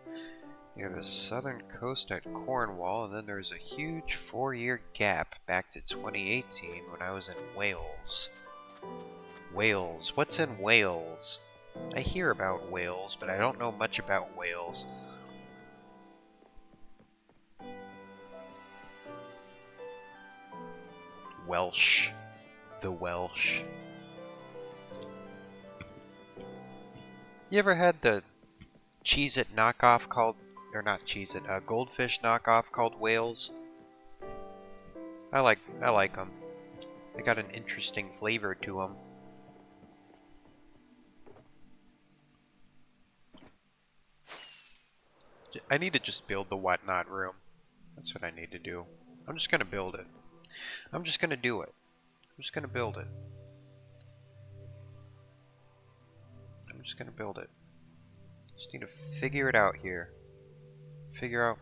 near the southern coast at Cornwall, and then there's a huge 4-year gap back to 2018 when I was in Wales. Wales. What's in Wales? I hear about Wales, but I don't know much about Wales. Welsh. The Welsh. You ever had the Cheez-It knockoff called, or not Cheez-It, a Goldfish knockoff called Wales? I like them. They got an interesting flavor to them. I need to just build the whatnot room. That's what I need to do. I'm just gonna build it. I'm just gonna do it. I'm just gonna build it. I'm just gonna build it. Just need to figure it out here. Figure out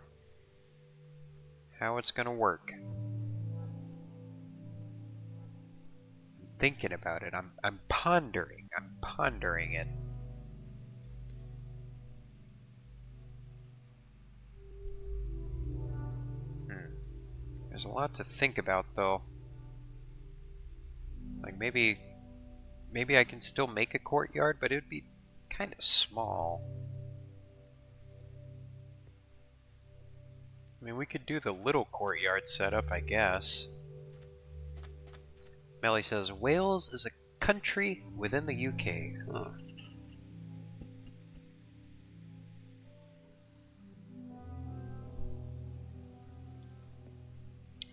how it's gonna work. I'm thinking about it. I'm pondering. I'm pondering it. There's a lot to think about, though. Like maybe I can still make a courtyard, but it would be kind of small. I mean, we could do the little courtyard setup, I guess. Melly says, Wales is a country within the UK. Huh.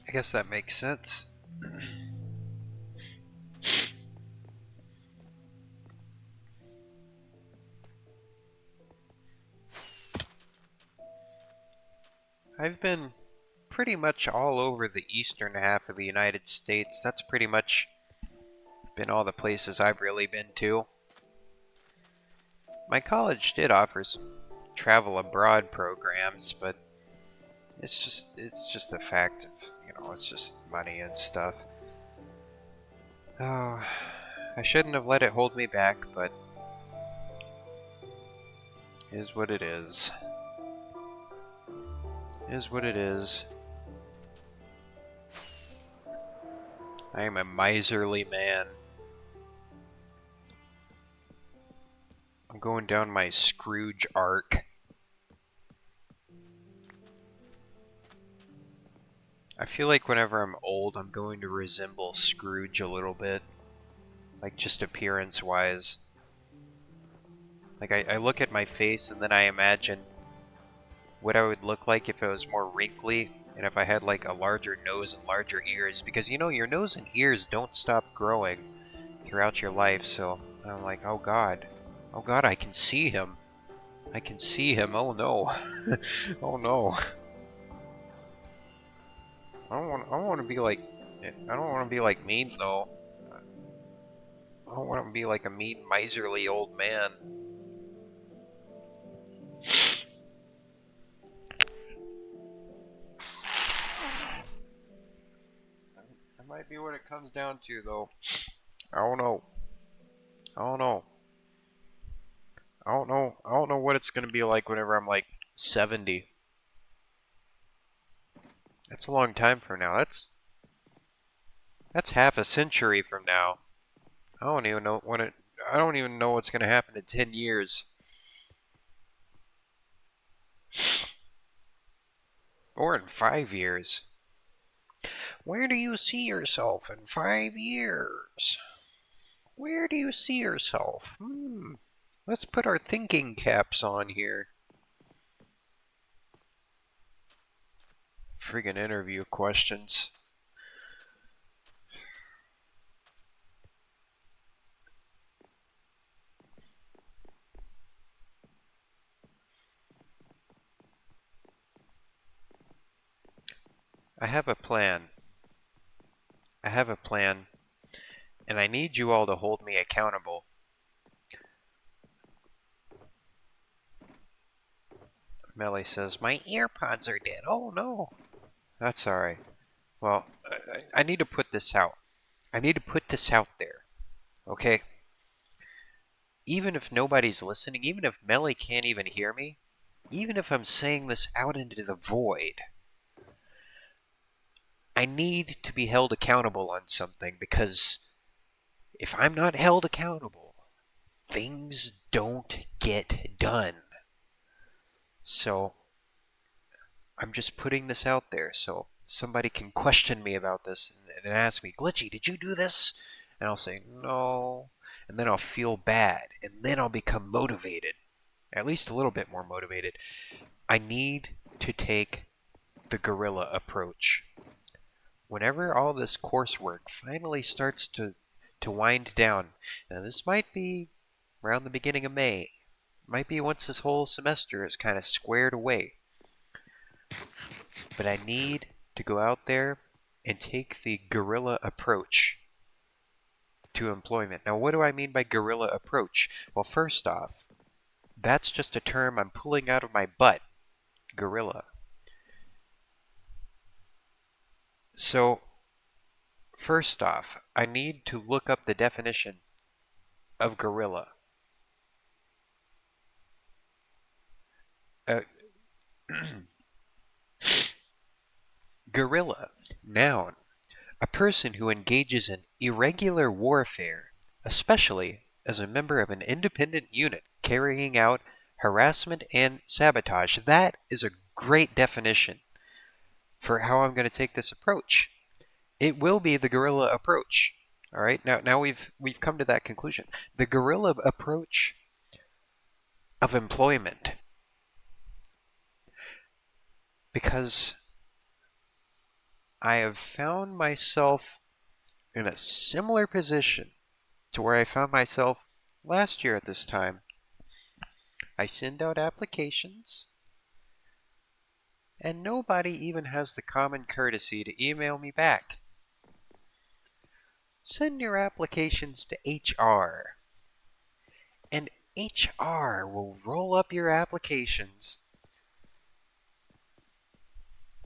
I guess that makes sense. I've been pretty much all over the eastern half of the United States. That's pretty much been all the places I've really been to. My college did offer some travel abroad programs, but it's just the fact of, it's just money and stuff. Oh, I shouldn't have let it hold me back, but Is what it is. Is what it is. I am a miserly man. I'm going down my Scrooge arc. I feel like whenever I'm old, I'm going to resemble Scrooge a little bit. Like, just appearance-wise. Like, I look at my face and then I imagine what I would look like if I was more wrinkly and if I had, like, a larger nose and larger ears. Because, you know, your nose and ears don't stop growing throughout your life, so I'm like, oh god. Oh god, I can see him. I can see him. Oh no. Oh no. I don't want to be like I don't want to be like mean though. I don't want to be like a mean miserly old man. That might be what it comes down to though. I don't know. I don't know. I don't know. I don't know what it's going to be like whenever I'm like 70. That's a long time from now. That's half a century from now. I don't even know when it I don't even know what's going to happen in 10 years or in 5 years. Where do you see yourself in 5 years? Where do you see yourself? Let's put our thinking caps on here. Friggin' interview questions. I have a plan. I have a plan, and I need you all to hold me accountable. Melly says, my earpods are dead. Oh no. That's alright. Well, I need to put this out. I need to put this out there. Okay? Even if nobody's listening, even if Melly can't even hear me, even if I'm saying this out into the void, I need to be held accountable on something because if I'm not held accountable, things don't get done. So I'm just putting this out there so somebody can question me about this and ask me, Glitchy, did you do this? And I'll say, no. And then I'll feel bad. And then I'll become motivated. At least a little bit more motivated. I need to take the guerrilla approach. Whenever all this coursework finally starts to wind down, now this might be around the beginning of May, might be once this whole semester is kind of squared away, but I need to go out there and take the guerrilla approach to employment. Now, what do I mean by guerrilla approach? Well, first off, that's just a term I'm pulling out of my butt, guerrilla. So, first off, I need to look up the definition of guerrilla. Guerrilla, noun, a person who engages in irregular warfare, especially as a member of an independent unit carrying out harassment and sabotage. That is a great definition for how I'm going to take this approach. It will be the guerrilla approach. All right, now we've come to that conclusion. The guerrilla approach of employment, because I have found myself in a similar position to where I found myself last year at this time. I send out applications, and nobody even has the common courtesy to email me back. Send your applications to HR, and HR will roll up your applications,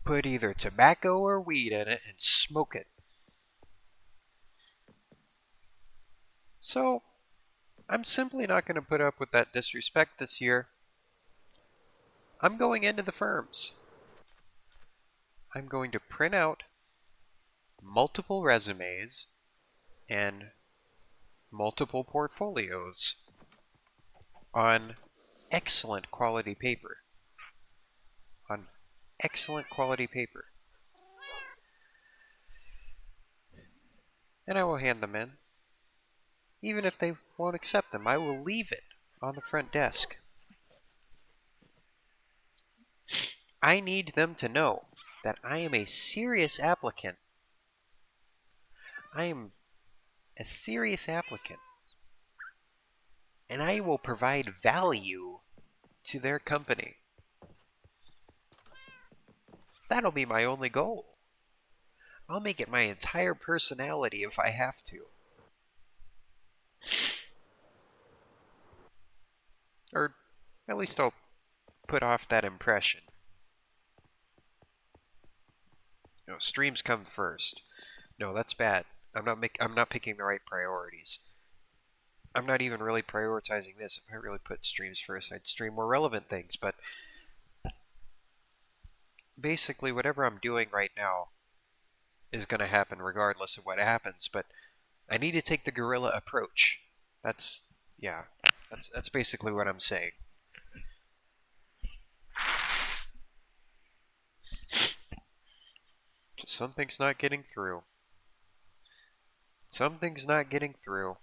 put either tobacco or weed in it, and smoke it. So, I'm simply not going to put up with that disrespect this year. I'm going into the firms. I'm going to print out multiple resumes and multiple portfolios on excellent quality paper. On excellent quality paper. And I will hand them in. Even if they won't accept them, I will leave it on the front desk. I need them to know that I am a serious applicant. I am a serious applicant. And I will provide value to their company. That'll be my only goal. I'll make it my entire personality if I have to. Or at least I'll put off that impression. Streams come first. No, that's bad. I'm not picking the right priorities. I'm not even really prioritizing this. If I really put streams first, I'd stream more relevant things. But basically, whatever I'm doing right now is going to happen regardless of what happens. But I need to take the guerrilla approach. That's, yeah, that's basically what I'm saying. Something's not getting through. Something's not getting through.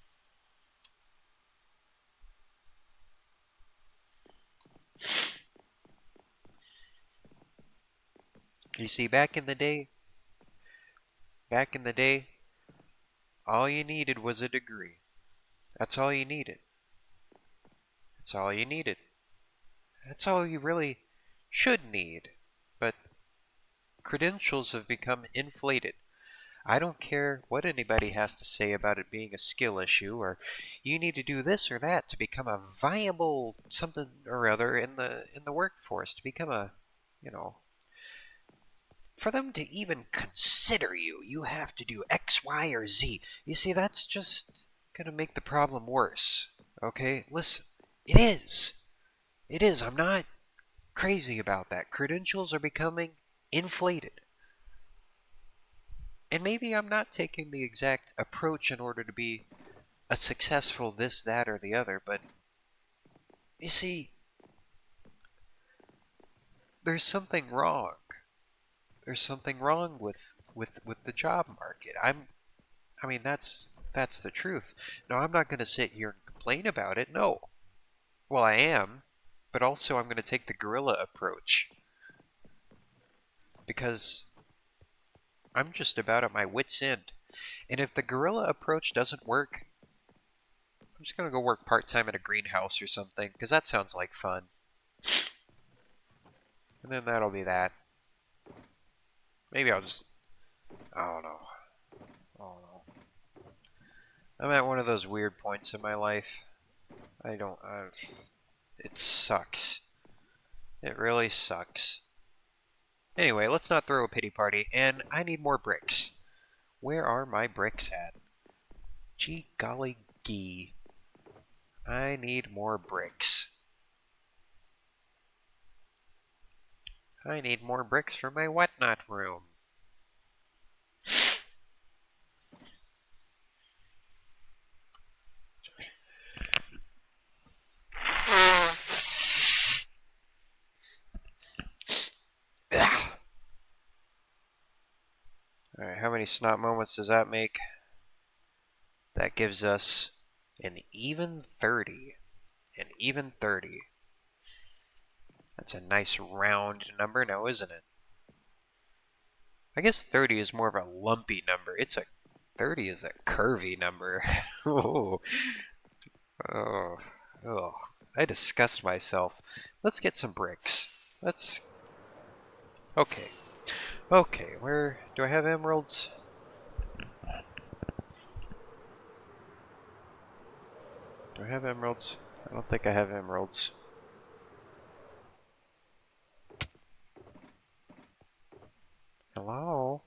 You see, back in the day, all you needed was a degree. That's all you needed. That's all you needed. That's all you really should need. But credentials have become inflated. I don't care what anybody has to say about it being a skill issue, or you need to do this or that to become a viable something or other in the workforce, to become a, you know, for them to even consider you, you have to do X, Y, or Z. You see, that's just going to make the problem worse. Okay? Listen, it is. It is. I'm not crazy about that. Credentials are becoming inflated. And maybe I'm not taking the exact approach in order to be a successful this, that, or the other, but you see, there's something wrong. There's something wrong with the job market. I mean, that's the truth. Now, I'm not going to sit here and complain about it. No. Well, I am, but also I'm going to take the guerrilla approach because I'm just about at my wit's end. And if the guerrilla approach doesn't work, I'm just going to go work part-time at a greenhouse or something because that sounds like fun. And then that'll be that. Maybe I'll just, I don't know. I don't know. I'm at one of those weird points in my life. It sucks. It really sucks. Anyway, let's not throw a pity party, and I need more bricks. Where are my bricks at? Gee golly gee. I need more bricks. I need more bricks for my whatnot room. Alright, how many snot moments does that make? That gives us an even 30. An even 30. That's a nice round number now, isn't it? I guess 30 is more of a lumpy number. 30 is a curvy number. Oh, oh, oh. I disgust myself. Let's get some bricks. Okay. Okay, where do I have emeralds? Do I have emeralds? I don't think I have emeralds. Hello?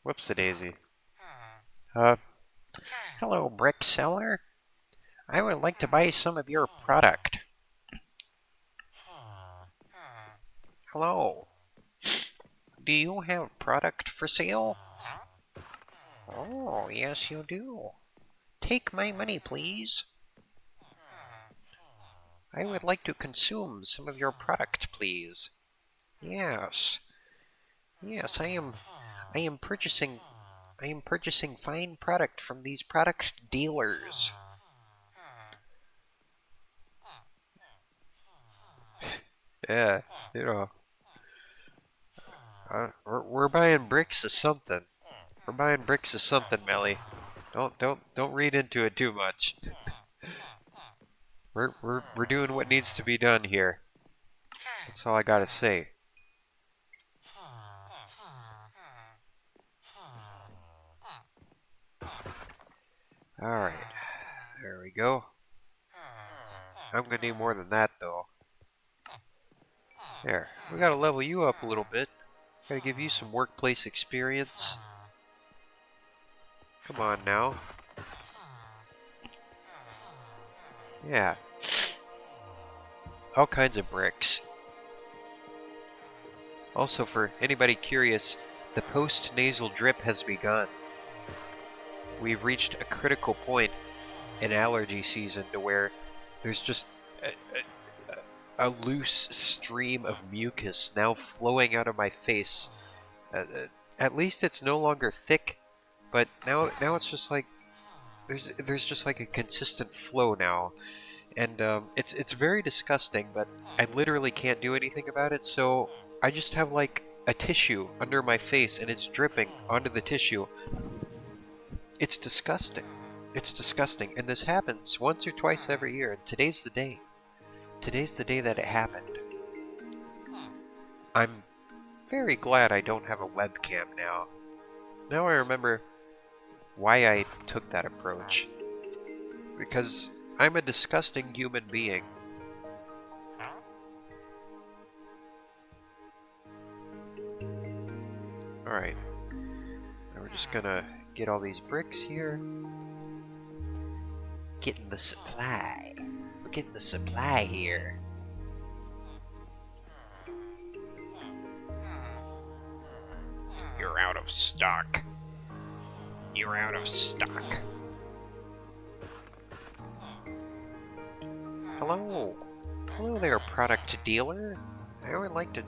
Whoops-a-daisy. Uh, hello, brick seller. I would like to buy some of your product. Hello. Do you have product for sale? Oh, yes, you do. Take my money, please. I would like to consume some of your product, please. Yes. Yes, I am purchasing fine product from these product dealers. Yeah, you know, we're buying bricks of something. We're buying bricks of something, Melly. Don't read into it too much. We're doing what needs to be done here. That's all I gotta say. Alright, there we go. I'm gonna need more than that, though. There, we gotta level you up a little bit. Gotta give you some workplace experience. Come on now. Yeah. All kinds of bricks. Also, for anybody curious, the post-nasal drip has begun. We've reached a critical point in allergy season to where there's just a loose stream of mucus now flowing out of my face. At least it's no longer thick, but now it's just like there's just like a consistent flow now, and it's very disgusting. But I literally can't do anything about it, so I just have like a tissue under my face, and it's dripping onto the tissue. It's disgusting. It's disgusting, and this happens once or twice every year. And today's the day. Today's the day that it happened. I'm very glad I don't have a webcam now. Now I remember why I took that approach. Because I'm a disgusting human being. Alright. Now we're just gonna get all these bricks here. Getting the supply. We're getting the supply here. You're out of stock. You're out of stock. Hello. Hello there, product dealer. I would like to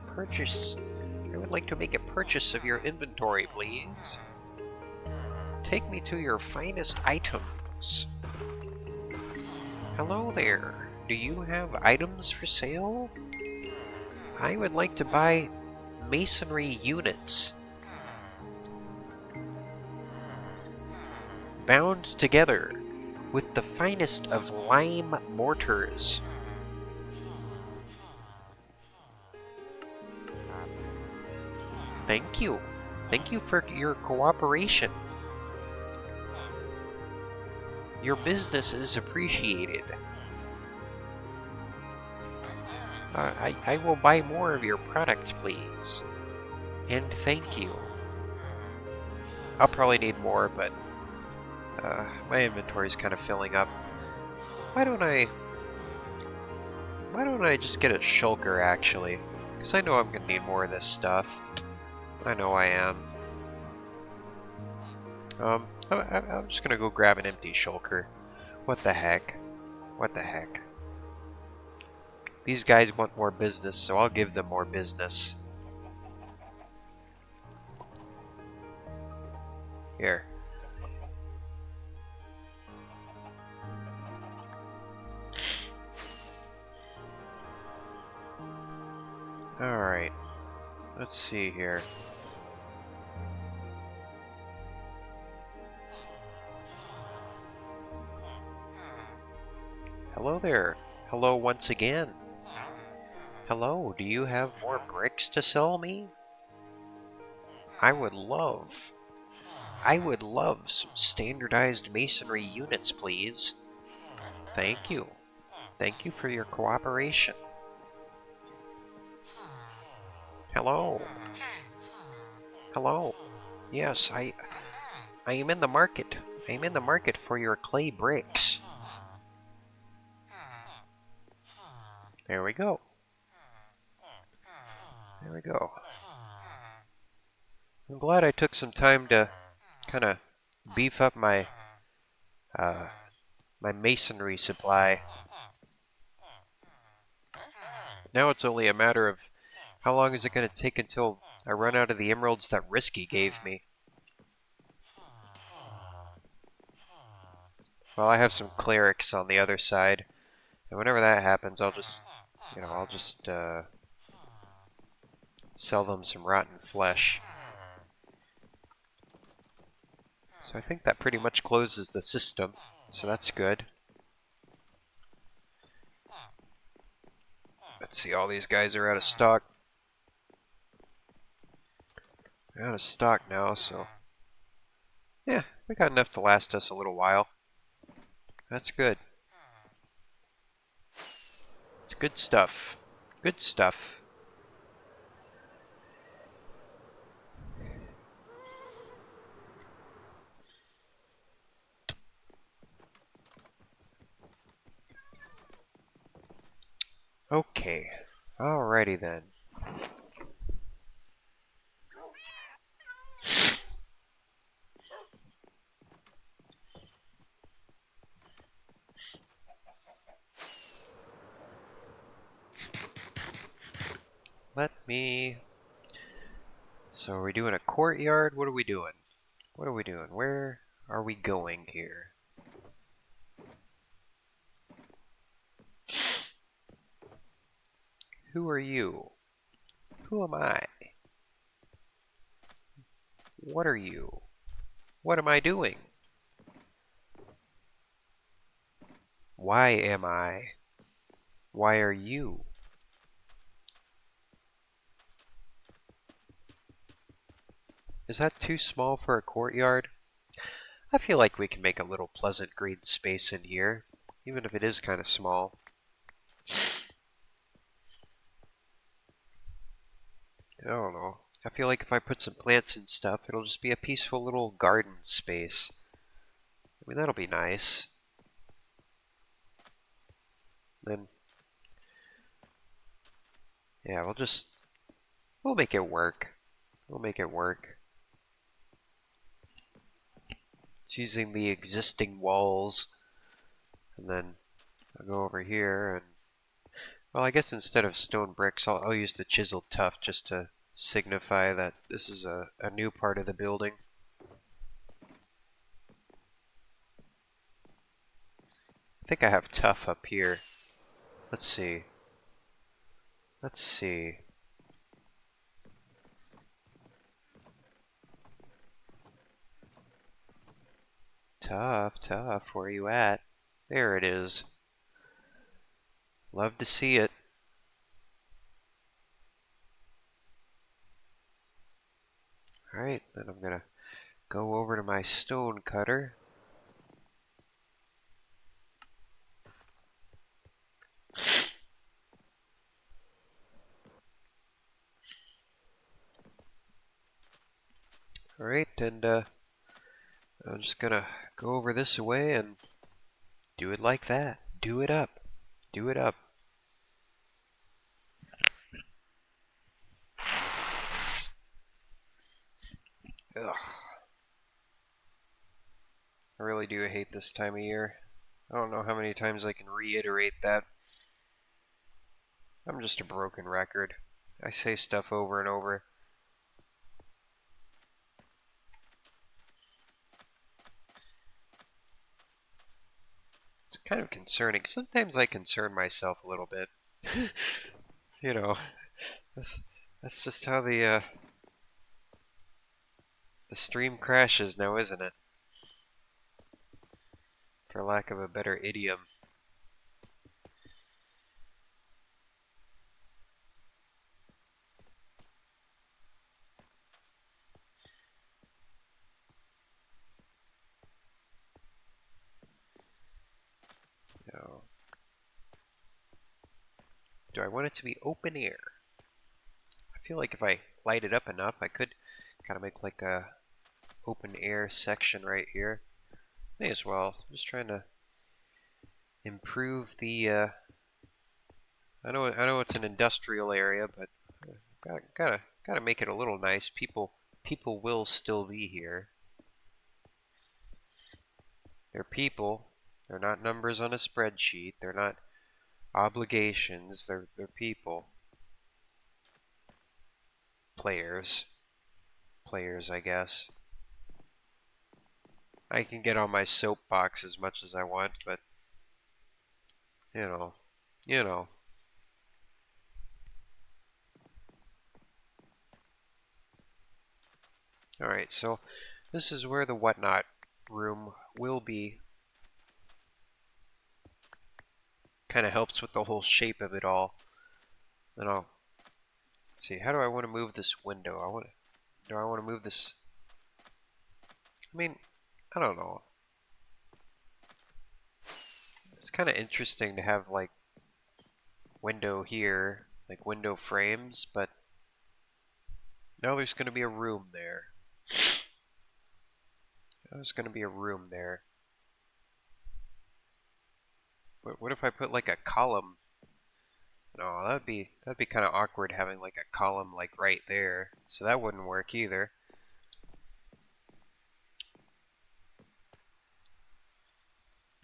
make a purchase of your inventory, please. Take me to your finest items. Hello there. Do you have items for sale? I would like to buy masonry units. Bound together with the finest of lime mortars. Thank you. Thank you for your cooperation. Your business is appreciated. I will buy more of your products, please. And thank you. I'll probably need more, but my inventory is kind of filling up. Why don't I just get a shulker, actually? Because I know I'm going to need more of this stuff. I know I am. I'm just going to go grab an empty shulker. What the heck? What the heck? These guys want more business, so I'll give them more business. Here. Alright. Let's see here. Hello there. Hello once again. Hello, do you have more bricks to sell me? I would love some standardized masonry units, please. Thank you. Thank you for your cooperation. Hello. Hello. Yes, I am in the market. I am in the market for your clay bricks. There we go. There we go. I'm glad I took some time to kind of beef up uh, my masonry supply. Now it's only a matter of how long is it going to take until I run out of the emeralds that Risky gave me. Well, I have some clerics on the other side, and whenever that happens, I'll just sell them some rotten flesh. So I think that pretty much closes the system, so that's good. Let's see, all these guys are out of stock. They're out of stock now, so yeah, we got enough to last us a little while. That's good. It's good stuff. Good stuff. Okay. Alrighty then. Let me... So are we doing a courtyard? What are we doing? What are we doing? Where are we going here? Who are you? Who am I? What are you? What am I doing? Why am I? Why are you? Is that too small for a courtyard? I feel like we can make a little pleasant green space in here, even if it is kind of small. I don't know. I feel like if I put some plants and stuff, it'll just be a peaceful little garden space. I mean, that'll be nice. Then, yeah, we'll make it work. We'll make it work. It's using the existing walls. And then I'll go over here and, well, I guess instead of stone bricks, I'll use the chiseled tuff just to signify that this is a new part of the building. I think I have tuff up here. Let's see. Let's see. Tuff, where are you at? There it is. Love to see it. Alright, then I'm gonna go over to my stone cutter. Alright, and I'm just gonna go over this way and do it like that. Do it up. Do it up. Ugh. I really do hate this time of year. I don't know how many times I can reiterate that. I'm just a broken record. I say stuff over and over. It's kind of concerning. Sometimes I concern myself a little bit. You know, that's just how the stream crashes now, isn't it? For lack of a better idiom. No. Do I want it to be open air? I feel like if I light it up enough, I could kind of make like a open air section right here. May as well. I'm just trying to improve the. I know it's an industrial area, but gotta make it a little nice. People will still be here. They're people. They're not numbers on a spreadsheet. They're not obligations. They're people. Players. Players, I guess. I can get on my soapbox as much as I want, but you know, you know. Alright, so this is where the whatnot room will be. Kind of helps with the whole shape of it all. Then I'll see, how do I want to move this window? Do I want to move this? I mean, I don't know. It's kind of interesting to have like window here, like window frames, but now there's going to be a room there. There's going to be a room there. What if I put like a column? No, that'd be kind of awkward having like a column like right there. So that wouldn't work either.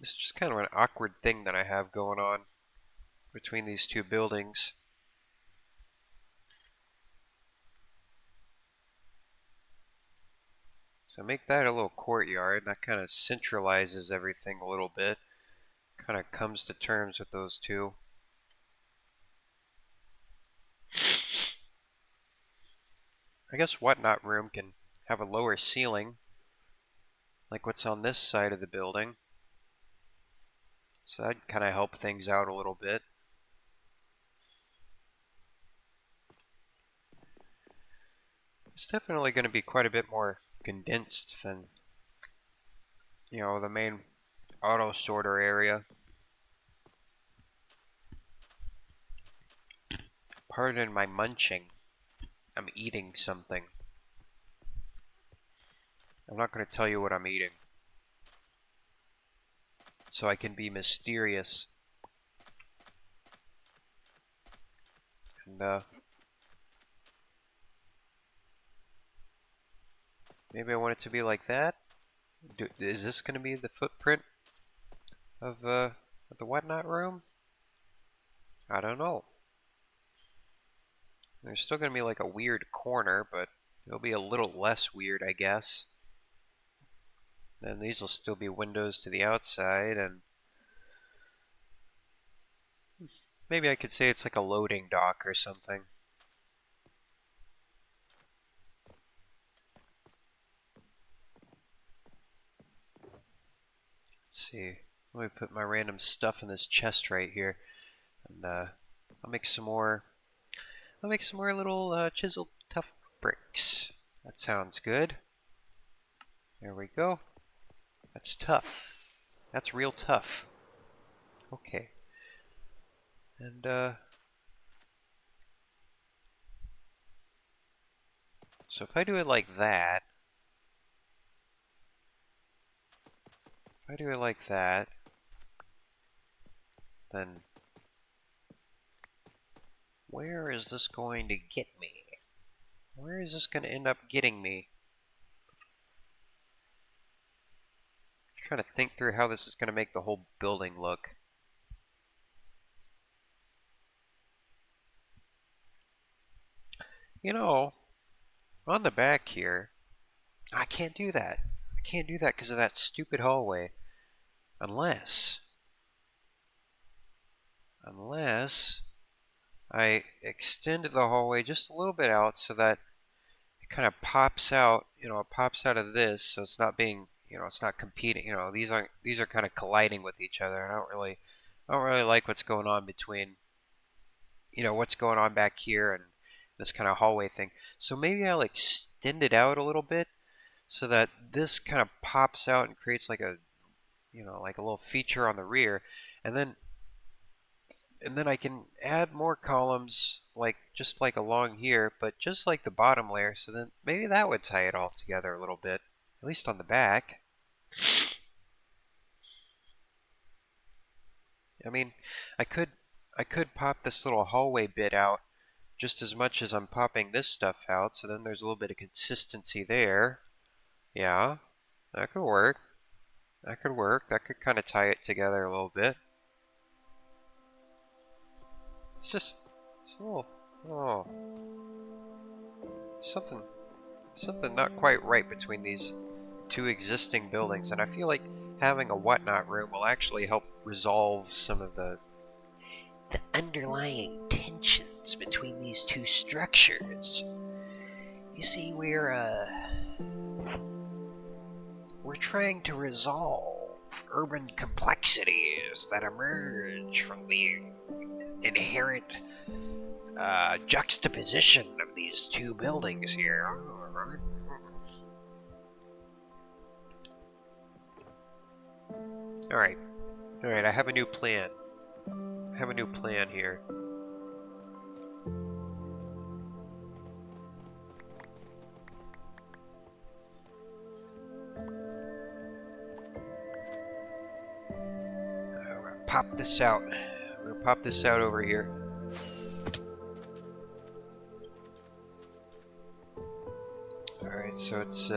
This is just kind of an awkward thing that I have going on between these two buildings. So make that a little courtyard. That kind of centralizes everything a little bit. Kind of comes to terms with those two. I guess whatnot room can have a lower ceiling, like what's on this side of the building. So that'd kind of help things out a little bit. It's definitely going to be quite a bit more condensed than, the main auto sorter area. Pardon my munching. I'm eating something. I'm not going to tell you what I'm eating, so I can be mysterious. And maybe I want it to be like that. Is this going to be the footprint of the whatnot room? I don't know. There's still going to be like a weird corner, but it'll be a little less weird, I guess. Then these will still be windows to the outside, and maybe I could say it's like a loading dock or something. Let's see. Let me put my random stuff in this chest right here, and I'll make some more. I'll make some more little chiseled tough bricks. That sounds good. There we go. That's tough. That's real tough. Okay. And so if I do it like that, then where is this going to get me? Where is this going to end up getting me? I'm trying to think through how this is going to make the whole building look. On the back here, I can't do that. I can't do that because of that stupid hallway. Unless I extend the hallway just a little bit out so that it kind of pops out, it pops out of this, so it's not being, it's not competing. These are kind of colliding with each other. And I don't really like what's going on between, what's going on back here and this kind of hallway thing. So maybe I'll extend it out a little bit so that this kind of pops out and creates like a, like a little feature on the rear, and then I can add more columns, like just like along here, but just like the bottom layer. So then maybe that would tie it all together a little bit. At least on the back. I mean, I could I could pop this little hallway bit out just as much as I'm popping this stuff out, so then there's a little bit of consistency there. Yeah, that could work. That could work. That could kind of tie it together a little bit. It's a little, oh, something, something not quite right between these two existing buildings, and I feel like having a whatnot room will actually help resolve some of the underlying tensions between these two structures. You see, we're trying to resolve urban complexities that emerge from the inherent juxtaposition of these two buildings here. Alright. Alright, I have a new plan. I have a new plan here. I'm gonna pop this out. I'm gonna pop this out over here. Alright, so it's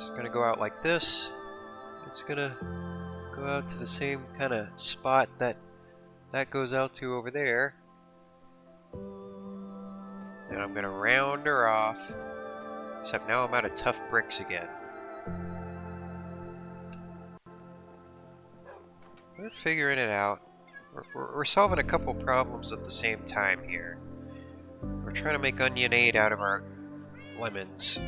gonna go out like this. It's gonna go out to the same kind of spot that goes out to over there. And I'm gonna round her off. Except now I'm out of tough bricks again. We're figuring it out. We're solving a couple problems at the same time here. We're trying to make onionade out of our lemons.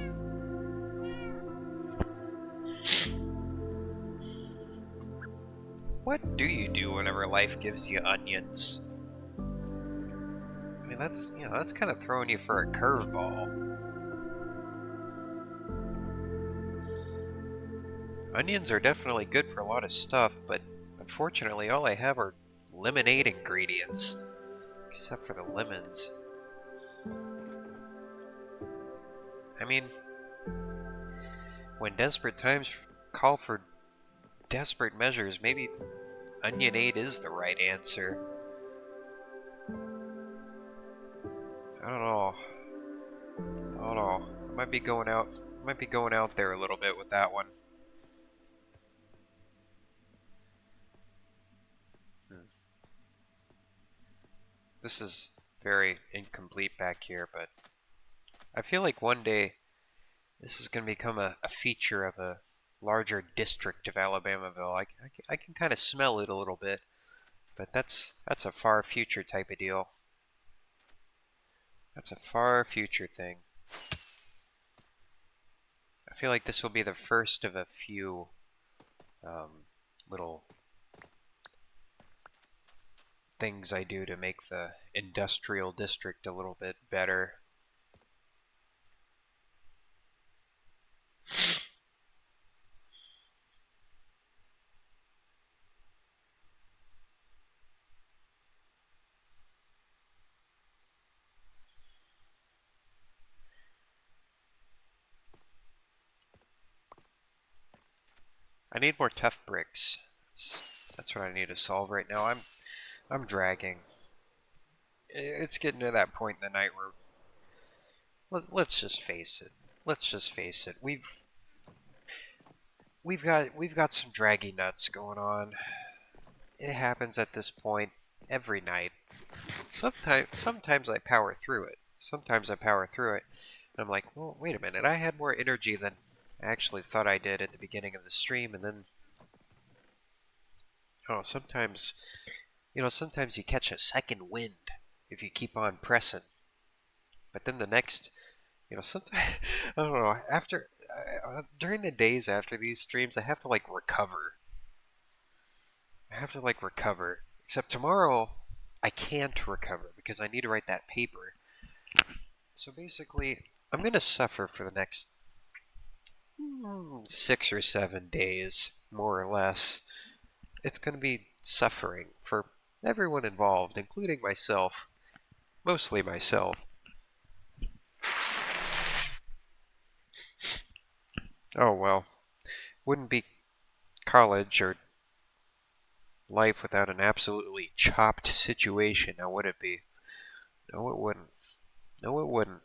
What do you do whenever life gives you onions? I mean, that's kind of throwing you for a curveball. Onions are definitely good for a lot of stuff, but unfortunately all I have are lemonade ingredients. Except for the lemons. I mean, when desperate times call for desperate measures, maybe onionade is the right answer. I don't know. I don't know. I might be going out there a little bit with that one. This is very incomplete back here, but I feel like one day this is going to become a feature of a larger district of Alabamaville. I can kind of smell it a little bit, but that's a far future type of deal. That's a far future thing. I feel like this will be the first of a few little things I do to make the industrial district a little bit better. I need more tough bricks. That's what I need to solve right now. I'm dragging. It's getting to that point in the night where let's just face it. Let's just face it. We've got some draggy nuts going on. It happens at this point every night. Sometimes I power through it. Sometimes I power through it. And I'm like, well, wait a minute. I had more energy than I actually thought I did at the beginning of the stream, and then sometimes sometimes you catch a second wind if you keep on pressing. But then the next, sometimes I don't know. After during the days after these streams, I have to recover. I have to recover. Except tomorrow, I can't recover because I need to write that paper. So basically, I'm gonna suffer for the next 6 or 7 days, more or less. It's gonna be suffering for everyone involved, including myself. Mostly myself. Oh well, wouldn't be college or life without an absolutely chopped situation, now would it be? No, it wouldn't. No, it wouldn't.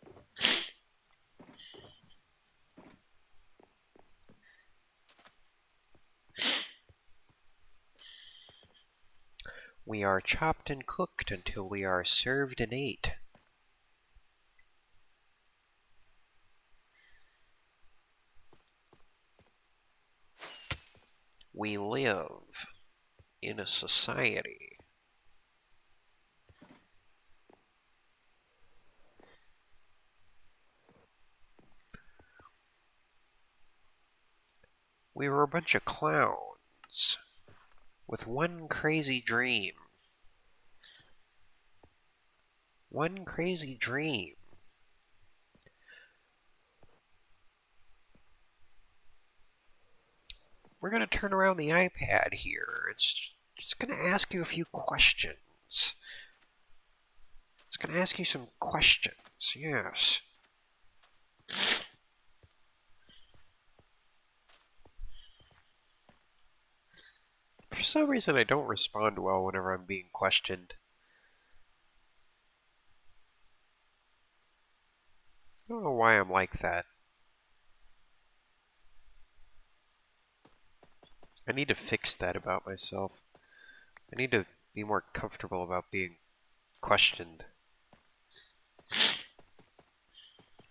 We are chopped and cooked until we are served and ate. We live in a society. We were a bunch of clowns with one crazy dream. One crazy dream. We're going to turn around the iPad here. It's just going to ask you a few questions. It's going to ask you some questions. Yes. For some reason, I don't respond well whenever I'm being questioned. I don't know why I'm like that. I need to fix that about myself. I need to be more comfortable about being questioned.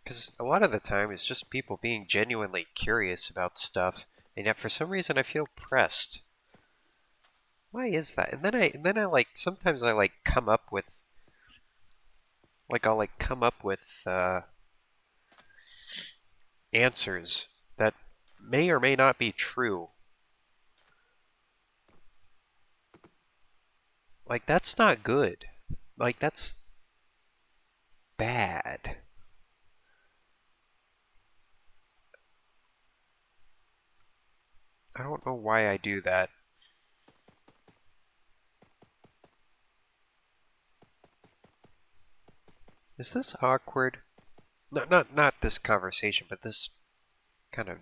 Because a lot of the time it's just people being genuinely curious about stuff, and yet for some reason I feel pressed. Why is that? And then I like sometimes I like come up with I'll like come up with answers that may or may not be true. Like that's not good. Like that's bad. I don't know why I do that. Is this awkward? No, not this conversation, but this kind of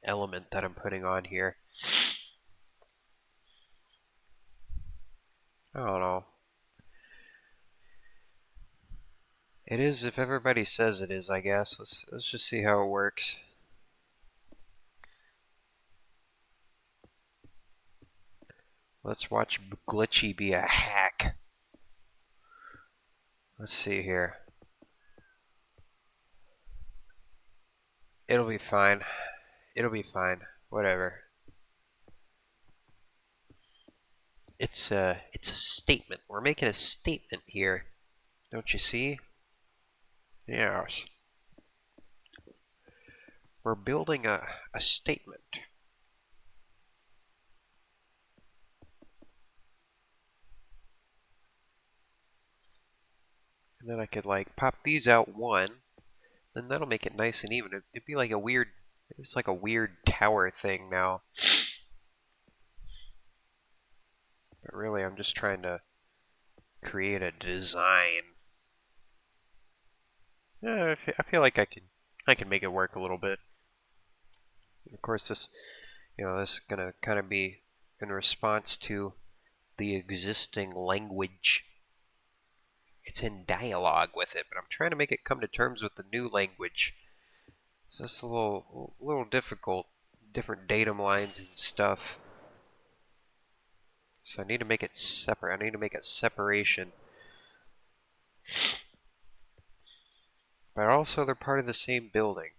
element that I'm putting on here. I don't know. It is if everybody says it is, I guess. Let's just see how it works. Let's watch Glitchy be a hack. Let's see here. It'll be fine. It'll be fine. Whatever. It's a statement. We're making a statement here. Don't you see? Yes. We're building a statement. And then I could like pop these out one. Then that'll make it nice and even. It'd be like a weird, it's like a weird tower thing now. But really, I'm just trying to create a design. Yeah, I feel like I can make it work a little bit. Of course, this is gonna kind of be in response to the existing language. It's in dialogue with it, but I'm trying to make it come to terms with the new language. So it's a little difficult. Different datum lines and stuff. So I need to make it separate. I need to make a separation. But also they're part of the same building.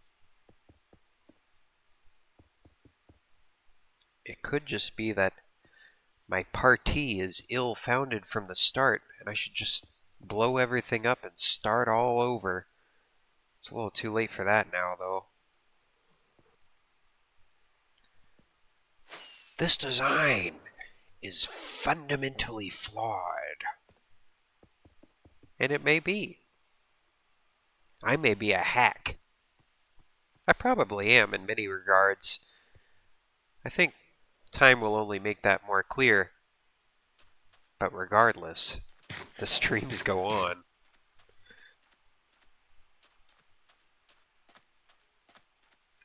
It could just be that my party is ill-founded from the start, and I should just blow everything up and start all over. It's a little too late for that now, though. This design is fundamentally flawed. And it may be. I may be a hack. I probably am in many regards. I think time will only make that more clear. But regardless, the streams go on.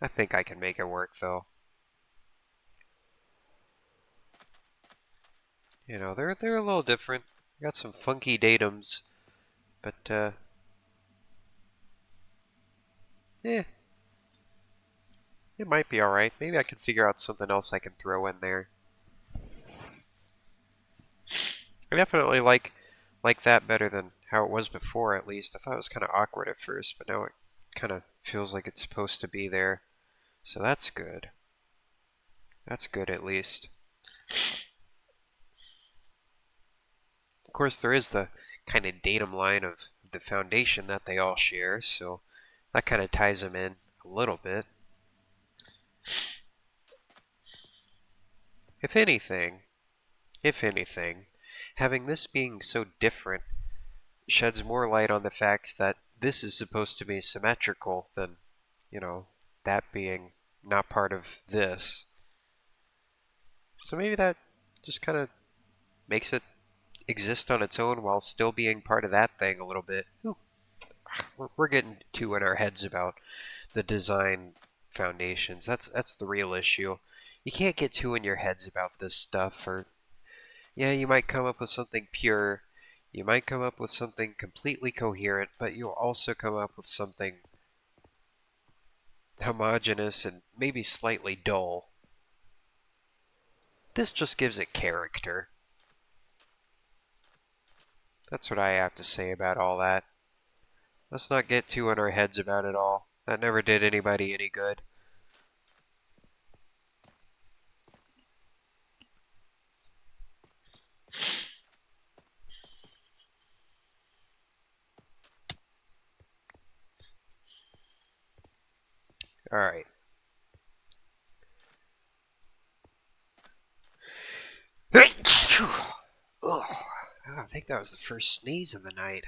I think I can make it work, though. You know, they're a little different. Got some funky datums, but yeah, it might be all right. Maybe I can figure out something else I can throw in there. I definitely like that better than how it was before. At least I thought it was kind of awkward at first, but now it kind of feels like it's supposed to be there. So that's good. That's good at least. Of course, there is the kind of datum line of the foundation that they all share, so that kind of ties them in a little bit. If anything, if anything, having this being so different sheds more light on the fact that this is supposed to be symmetrical than, you know, that being not part of this. So maybe that just kind of makes it exist on its own while still being part of that thing a little bit. Ooh, we're getting too in our heads about the design foundations. That's the real issue. You can't get too in your heads about this stuff, or yeah, you might come up with something pure. You might come up with something completely coherent, but you'll also come up with something homogeneous and maybe slightly dull. This just gives it character. That's what I have to say about all that. Let's not get too in our heads about it all. That never did anybody any good. Alright. Ugh. I think that was the first sneeze of the night.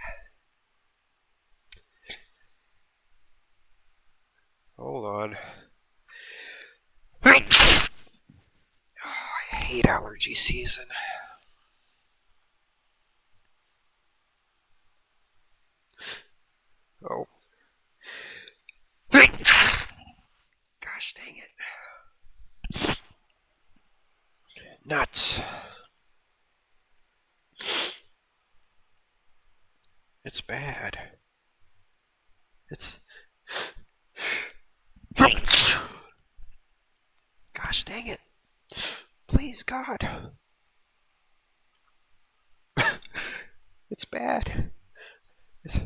Hold on. Oh, I hate allergy season. Oh. Gosh dang it. Nuts. It's bad. It's... Gosh dang it. Please, God. It's bad. It's...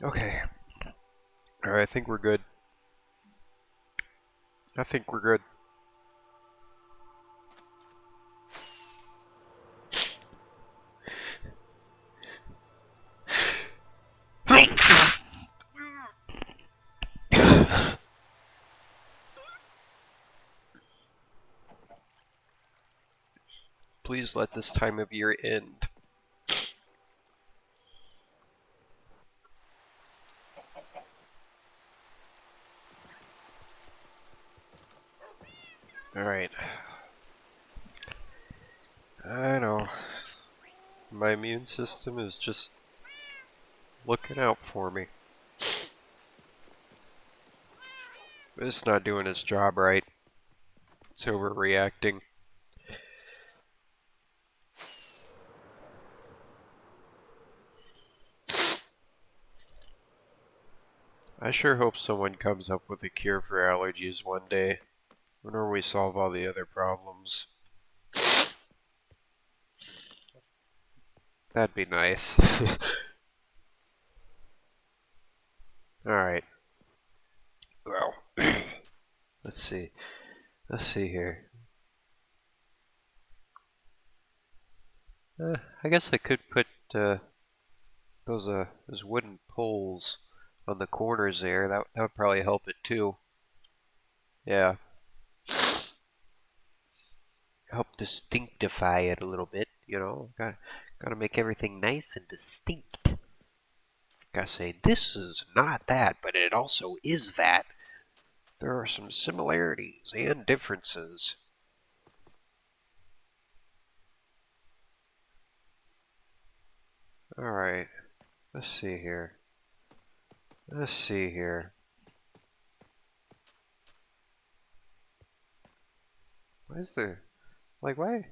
Okay. Alright, I think we're good. I think we're good. Please let this time of year end. Alright. I know. My immune system is just looking out for me. But it's not doing its job right. It's overreacting. I sure hope someone comes up with a cure for allergies one day, whenever we solve all the other problems. That'd be nice. Alright. Well, let's see. Let's see here. I guess I could put those wooden poles on the corners there. That would probably help it too. Yeah. Help distinctify it a little bit, you know. Gotta make everything nice and distinct. Gotta say, this is not that, but it also is that. There are some similarities and differences. Alright. Let's see here. Let's see here. Why is there... Like, why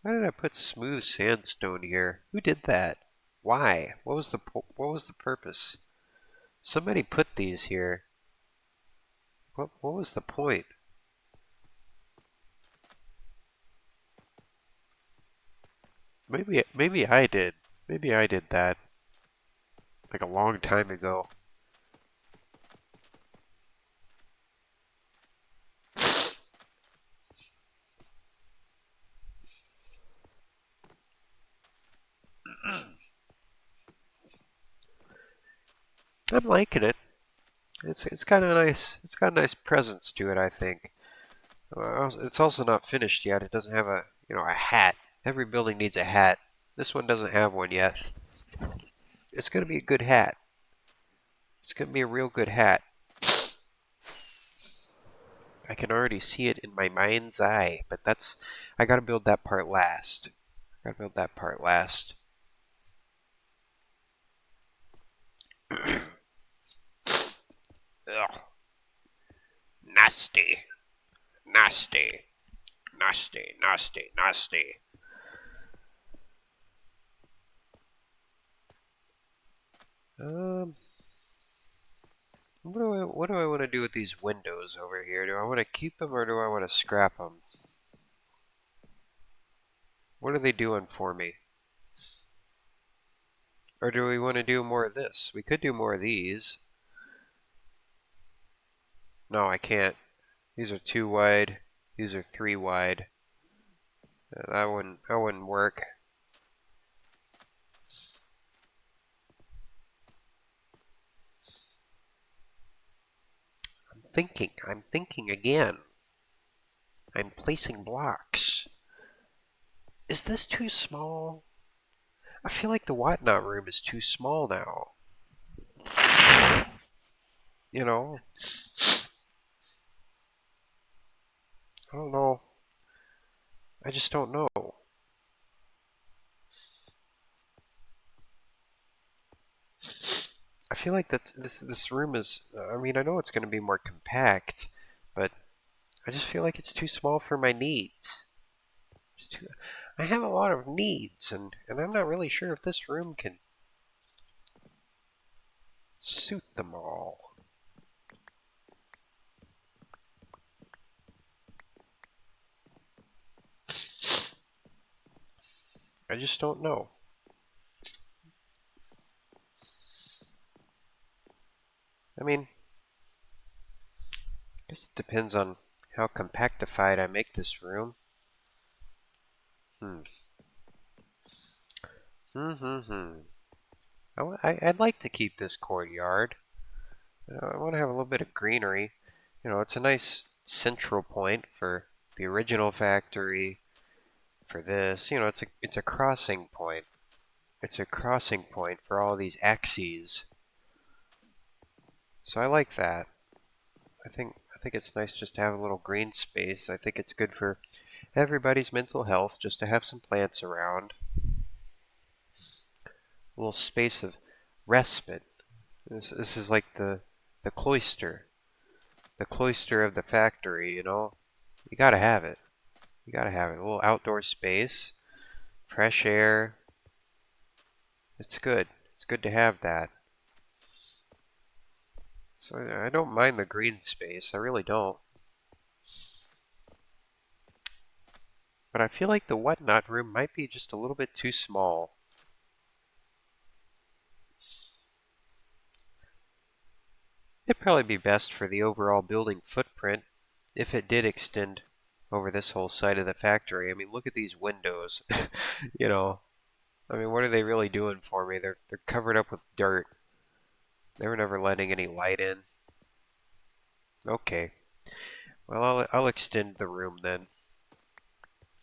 did I put smooth sandstone here? Who did that? Why? What was the purpose? Somebody put these here. What was the point? Maybe I did. Maybe I did that like a long time ago. I'm liking it. It's kind of nice. It's got a nice presence to it, I think. It's also not finished yet. It doesn't have a hat. Every building needs a hat. This one doesn't have one yet. It's gonna be a good hat. It's gonna be a real good hat. I can already see it in my mind's eye, but I gotta build that part last. I gotta build that part last. Ugh. Nasty. Nasty. Nasty. Nasty. Nasty. What do I want to do with these windows over here? Do I want to keep them or do I want to scrap them? What are they doing for me? Or do we want to do more of this? We could do more of these. No, I can't. These are 2 wide. These are 3 wide. That wouldn't work. I'm thinking again. I'm placing blocks. Is this too small? I feel like the whatnot room is too small now. You know? I don't know. I just don't know. I feel like this room is. I mean, I know it's going to be more compact, but I just feel like it's too small for my needs. I have a lot of needs, and I'm not really sure if this room can suit them all. I just don't know. I mean, I guess it depends on how compactified I make this room. Hmm. I'd like to keep this courtyard. I want to have a little bit of greenery. It's a nice central point for the original factory. For this, it's a crossing point. It's a crossing point for all these axes. So I like that. I think it's nice just to have a little green space. I think it's good for everybody's mental health just to have some plants around. A little space of respite. This is like the cloister. The cloister of the factory, You gotta have it. You gotta have it. A little outdoor space, fresh air. It's good. It's good to have that. So I don't mind the green space. I really don't. But I feel like the whatnot room might be just a little bit too small. It'd probably be best for the overall building footprint if it did extend over this whole side of the factory. I mean, look at these windows. you know, I mean, what are they really doing for me? They're covered up with dirt. They were never letting any light in. Okay. Well, I'll extend the room then.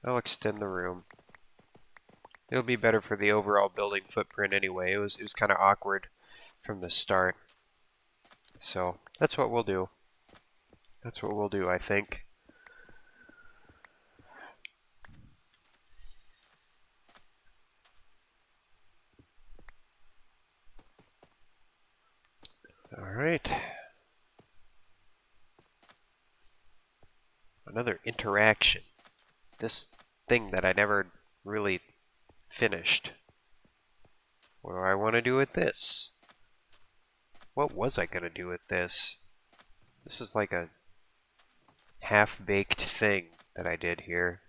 I'll extend the room. It'll be better for the overall building footprint anyway. It was kind of awkward from the start. So that's what we'll do. That's what we'll do, I think. Alright. Another interaction. This thing that I never really finished. What do I want to do with this? What was I going to do with this? This is like a half-baked thing that I did here.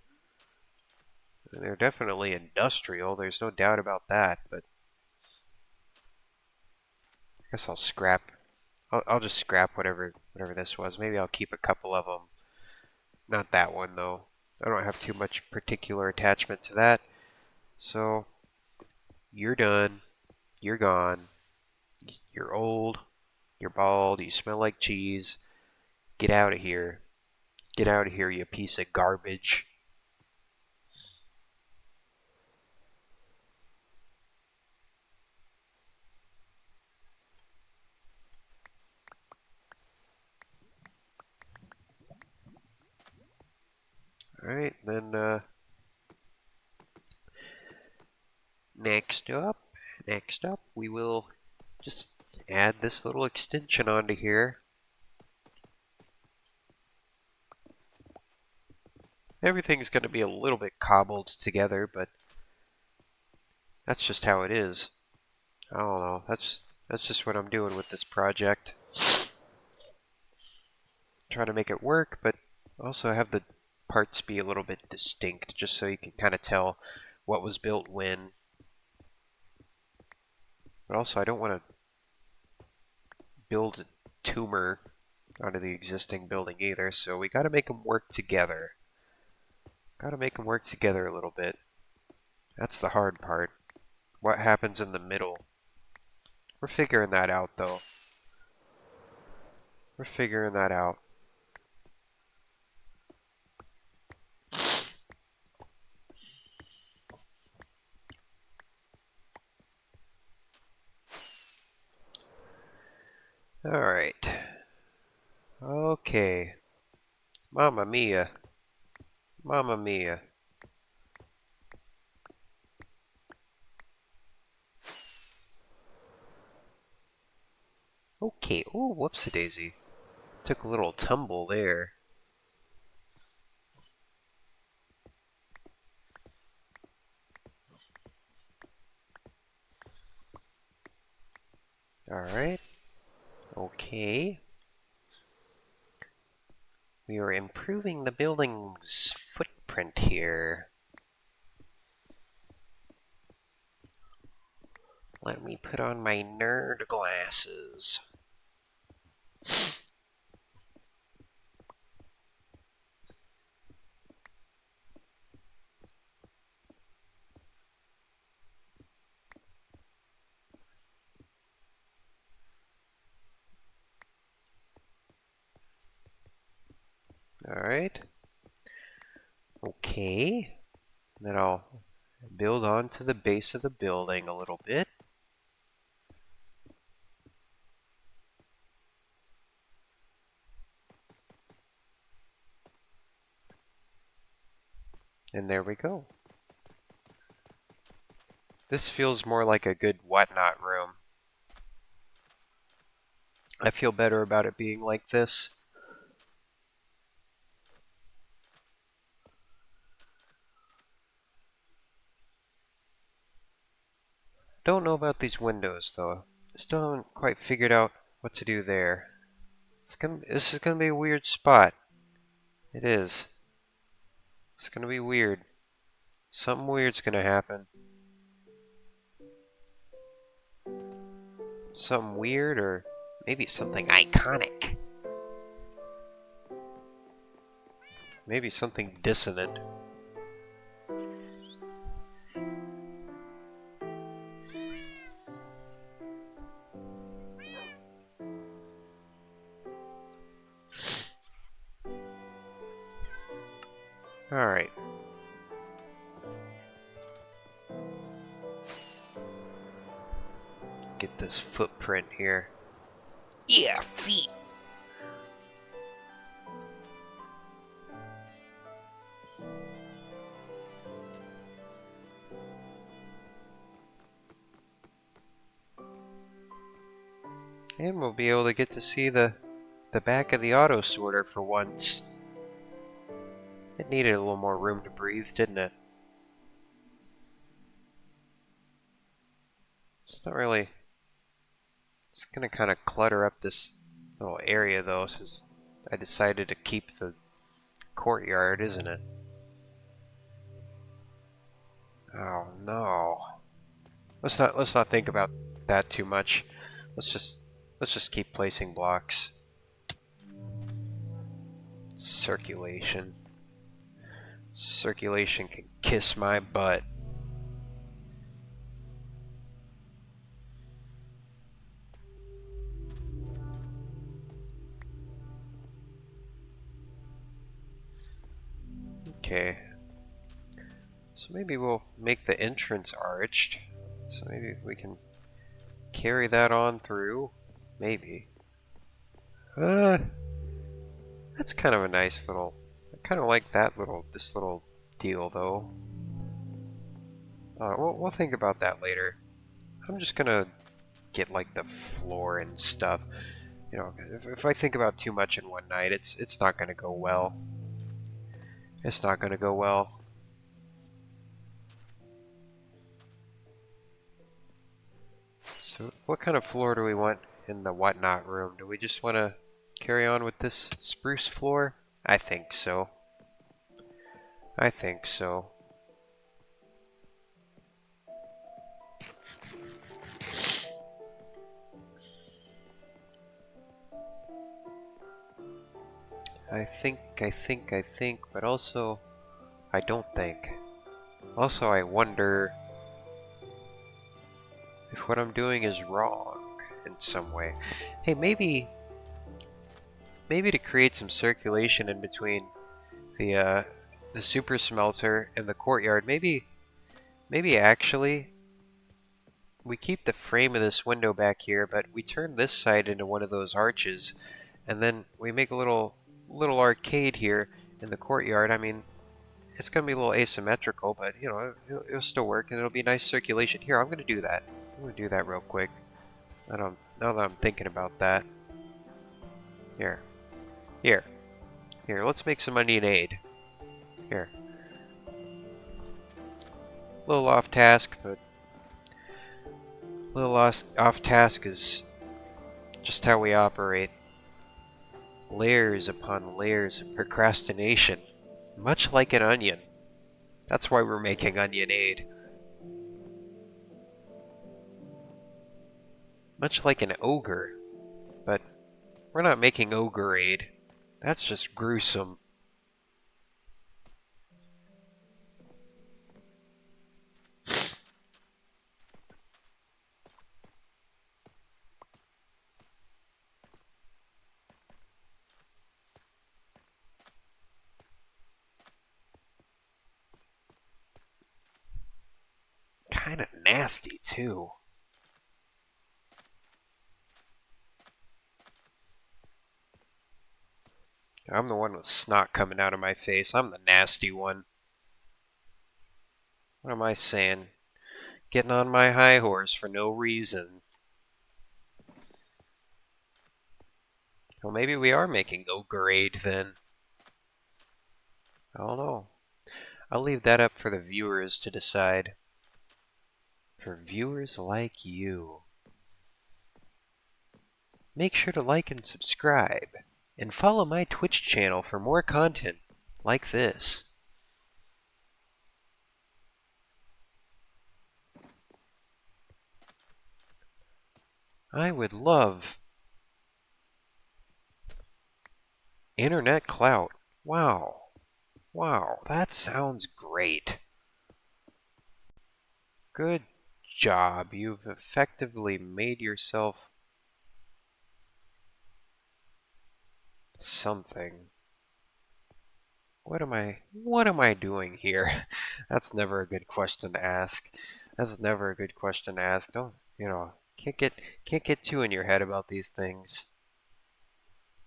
They're definitely industrial, there's no doubt about that, but I guess I'll scrap. I'll just scrap whatever this was. Maybe I'll keep a couple of them. Not that one, though. I don't have too much particular attachment to that. So, you're done. You're gone. You're old. You're bald. You smell like cheese. Get out of here. Get out of here, you piece of garbage. Alright, then, next up, we will just add this little extension onto here. Everything's going to be a little bit cobbled together, but that's just how it is. I don't know. That's just what I'm doing with this project. Trying to make it work, but also have the parts be a little bit distinct, just so you can kind of tell what was built when. But also, I don't want to build a tumor onto the existing building either, so we got to make them work together. Got to make them work together a little bit. That's the hard part. What happens in the middle? We're figuring that out, though. We're figuring that out. Alright. Okay. Mamma mia. Mamma mia. Okay. Oh, whoopsie-daisy. Took a little tumble there. Alright. Okay. We are improving the building's footprint here. Let me put on my nerd glasses. Alright. Okay. Then I'll build onto the base of the building a little bit. And there we go. This feels more like a good whatnot room. I feel better about it being like this. Don't know about these windows, though. Still haven't quite figured out what to do there. This is gonna be a weird spot. It is. It's gonna be weird. Something weird's gonna happen. Something weird, or maybe something iconic. Maybe something dissonant. Alright. Get this footprint here. Yeah, feet! And we'll be able to get to see the back of the auto sorter for once. It needed a little more room to breathe, didn't it? It's not really... It's gonna kind of clutter up this little area though, since I decided to keep the courtyard, isn't it? Oh no. Let's not think about that too much. Let's just keep placing blocks. Circulation. Circulation can kiss my butt. Okay. So maybe we'll make the entrance arched. So maybe we can carry that on through. Maybe. That's kind of a nice little... I kind of like this little deal though. We'll think about that later. I'm just gonna get like the floor and stuff. You know, if I think about too much in one night, it's not gonna go well. It's not gonna go well. So what kind of floor do we want in the whatnot room? Do we just want to carry on with this spruce floor? I think so. I think so. I think, but also I don't think. Also, I wonder if what I'm doing is wrong in some way. Hey, maybe to create some circulation in between the super smelter and the courtyard, maybe actually we keep the frame of this window back here, but we turn this side into one of those arches, and then we make a little arcade here in the courtyard. I mean, it's gonna be a little asymmetrical, but you know, it'll still work, and it'll be nice circulation. Here, I'm gonna do that. I'm gonna do that real quick. Now that I'm thinking about that. Here. Let's make some onion aid. Here. A little off task, but a little off task is just how we operate. Layers upon layers of procrastination, much like an onion. That's why we're making onion aid. Much like an ogre, but we're not making ogre aid. That's just gruesome. Kind of nasty, too. I'm the one with snot coming out of my face. I'm the nasty one. What am I saying? Getting on my high horse for no reason. Well, maybe we are making ogre aid then. I don't know. I'll leave that up for the viewers to decide. For viewers like you. Make sure to like and subscribe, and follow my Twitch channel for more content like this. I would love internet clout. Wow, that sounds great. Good job. You've effectively made yourself something. What am I doing here? That's never a good question to ask. That's never a good question to ask. Don't, can't get too in your head about these things.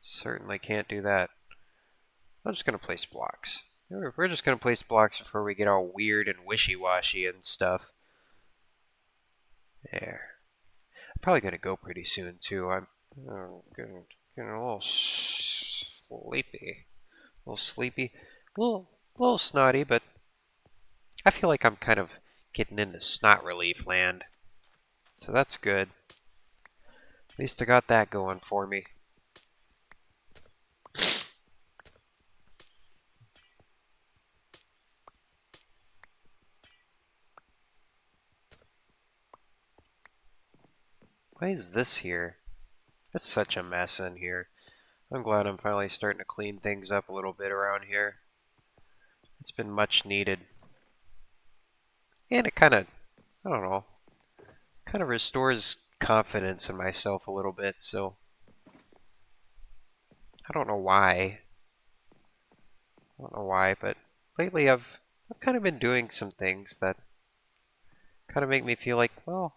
Certainly can't do that. I'm just gonna place blocks. We're just gonna place blocks before we get all weird and wishy-washy and stuff. There. I'm probably gonna go pretty soon too. Oh, getting a little sleepy. A little sleepy. A little snotty, but I feel like I'm kind of getting into snot relief land. So that's good. At least I got that going for me. Why is this here? It's such a mess in here. I'm glad I'm finally starting to clean things up a little bit around here. It's been much needed. And it kind of, I don't know, kind of restores confidence in myself a little bit. So I don't know why. I don't know why, but lately I've kind of been doing some things that kind of make me feel like, well,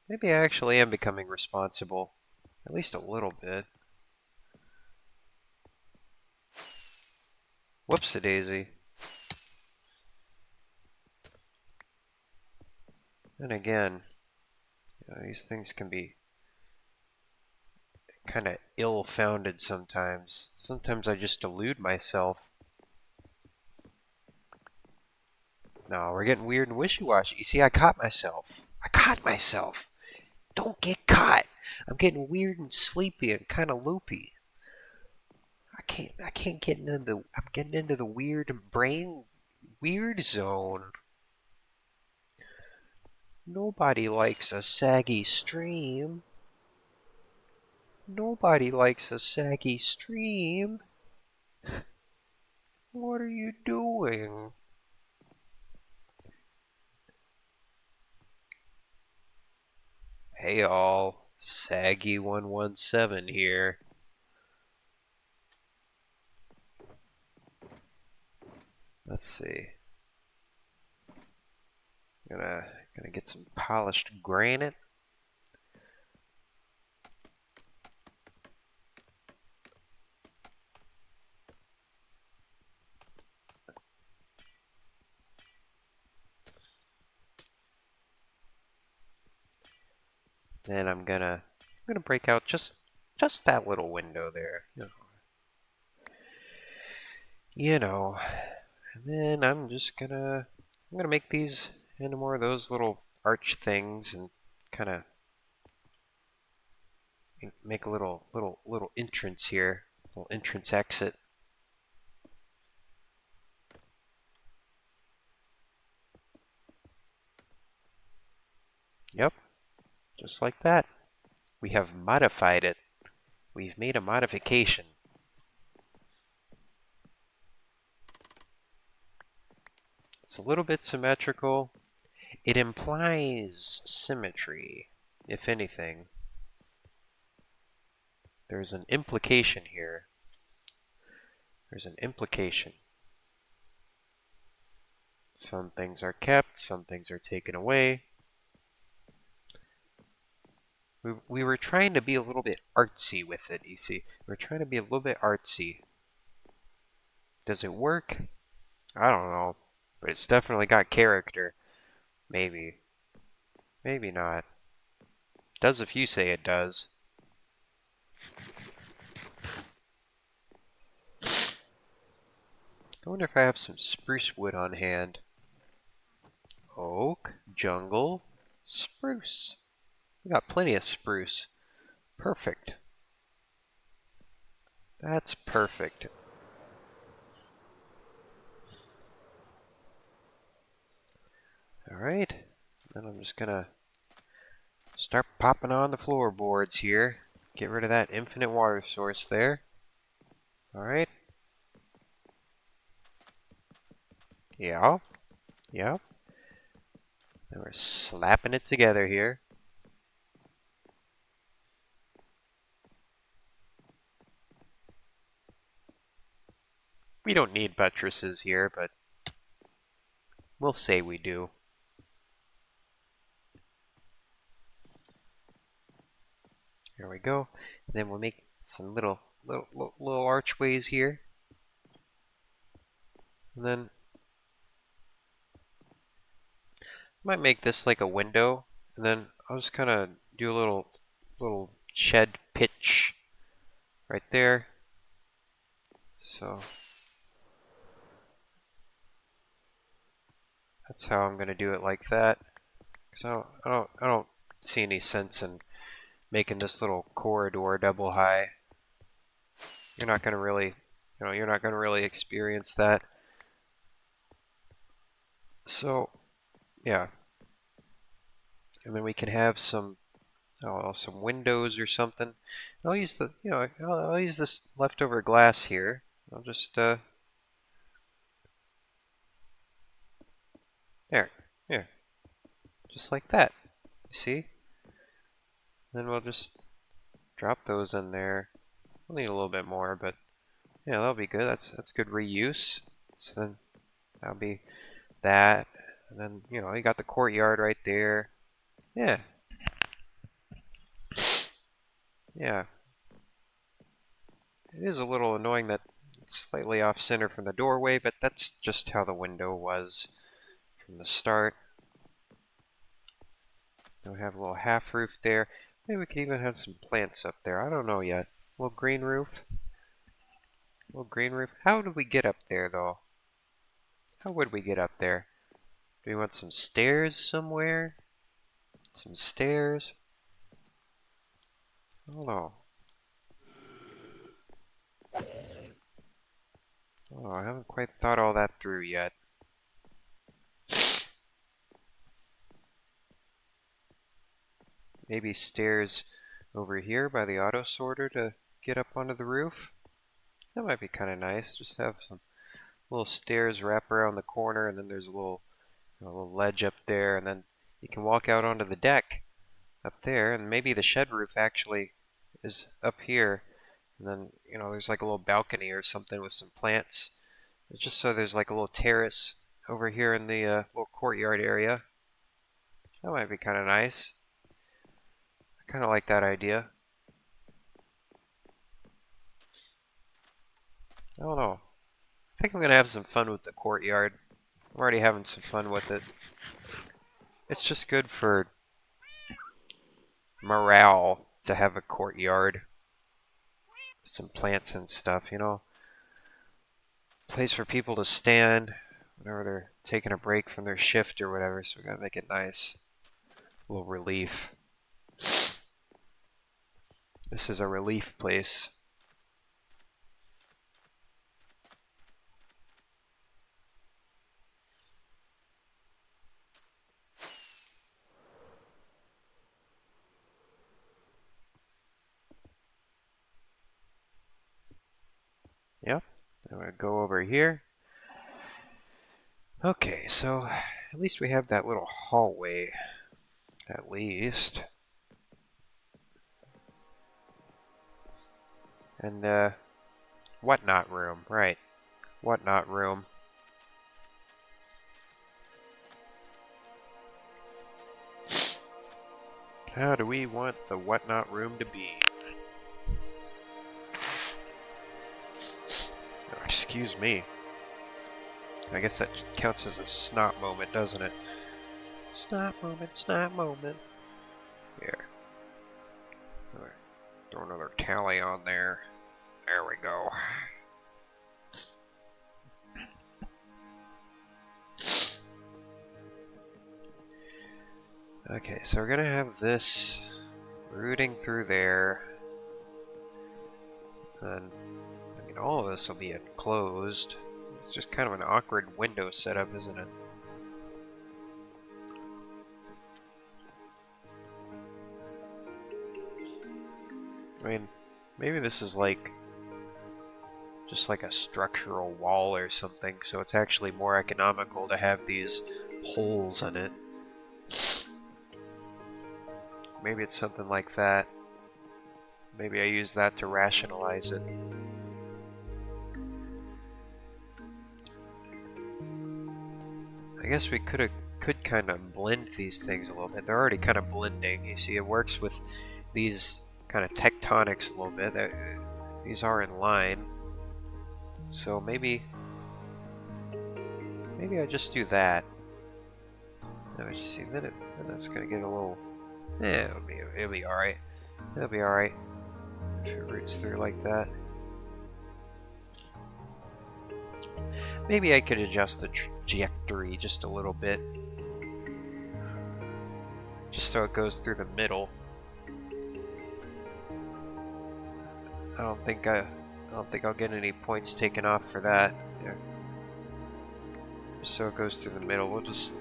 maybe I actually am becoming responsible. At least a little bit. Whoops-a-daisy. And again, these things can be kind of ill-founded sometimes. Sometimes I just delude myself. No, we're getting weird and wishy-washy. You see, I caught myself. I caught myself. Don't get caught. I'm getting weird and sleepy and kind of loopy. I can't get into I'm getting into the weird zone. Nobody likes a saggy stream. Nobody likes a saggy stream. What are you doing? Hey all, Saggy117 here. Let's see. Gonna get some polished granite. Then I'm gonna break out just that little window there. You know. And then I'm gonna make these into more of those little arch things and kind of make a little entrance here, little entrance exit. Yep, just like that. We have modified it. We've made a modification. It's a little bit symmetrical. It implies symmetry, if anything. There's an implication here. There's an implication. Some things are kept, some things are taken away. We were trying to be a little bit artsy with it, you see. We're trying to be a little bit artsy. Does it work? I don't know. But it's definitely got character. Maybe. Maybe not. Does if you say it does. I wonder if I have some spruce wood on hand. Oak, jungle, spruce. We got plenty of spruce. Perfect. That's perfect. Alright. Then I'm just gonna start popping on the floorboards here. Get rid of that infinite water source there. Alright. Yeah. Yeah. Then we're slapping it together here. We don't need buttresses here, but we'll say we do. There we go. And then we'll make some little archways here. And then might make this like a window, and then I'll just kind of do a little shed pitch right there. So that's how I'm going to do it like that. Because I don't see any sense in making this little corridor double high. You're not going to really, you're not going to really experience that. So, yeah. And then we can have some windows or something. I'll use the, I'll use this leftover glass here. I'll just, there, here, just like that. You see? Then we'll just drop those in there. We'll need a little bit more, but yeah, that'll be good. That's good reuse. So then that'll be that. And then, you got the courtyard right there. Yeah. Yeah. It is a little annoying that it's slightly off center from the doorway, but that's just how the window was from the start. Then we have a little half roof there. Maybe we could even have some plants up there. I don't know yet. A little green roof. A little green roof. How did we get up there, though? How would we get up there? Do we want some stairs somewhere? Some stairs? I don't know. Oh, I haven't quite thought all that through yet. Maybe stairs over here by the auto sorter to get up onto the roof? That might be kind of nice. Just have some little stairs wrap around the corner, and then there's a little ledge up there, and then you can walk out onto the deck up there, and maybe the shed roof actually is up here, and then there's like a little balcony or something with some plants. It's just so there's like a little terrace over here in the little courtyard area. That might be kind of nice. I kind of like that idea. I don't know. I think I'm gonna have some fun with the courtyard. I'm already having some fun with it. It's just good for morale to have a courtyard. Some plants and stuff, Place for people to stand whenever they're taking a break from their shift or whatever, so we gotta make it nice. A little relief. This is a relief place. Yep. I'm gonna go over here. Okay, so at least we have that little hallway. At least. And whatnot room, right. Whatnot room. How do we want the whatnot room to be? Oh, excuse me. I guess that counts as a snot moment, doesn't it? Snot moment, snot moment. Here. Throw another tally on there. There we go. Okay, so we're gonna have this rooting through there. And, I mean, all of this will be enclosed. It's just kind of an awkward window setup, isn't it? I mean, maybe this is like just like a structural wall or something, so it's actually more economical to have these holes in it. Maybe it's something like that. Maybe I use that to rationalize it. I guess we could kind of blend these things a little bit. They're already kind of blending. You see, it works with these kind of tectonics a little bit. These are in line. So maybe I just do that. Now you see, then it's gonna get a little. It'll be all right. It'll be alright if it roots through like that. Maybe I could adjust the trajectory just a little bit. Just so it goes through the middle. I don't think I'll get any points taken off for that. Yeah. Just so it goes through the middle. We'll just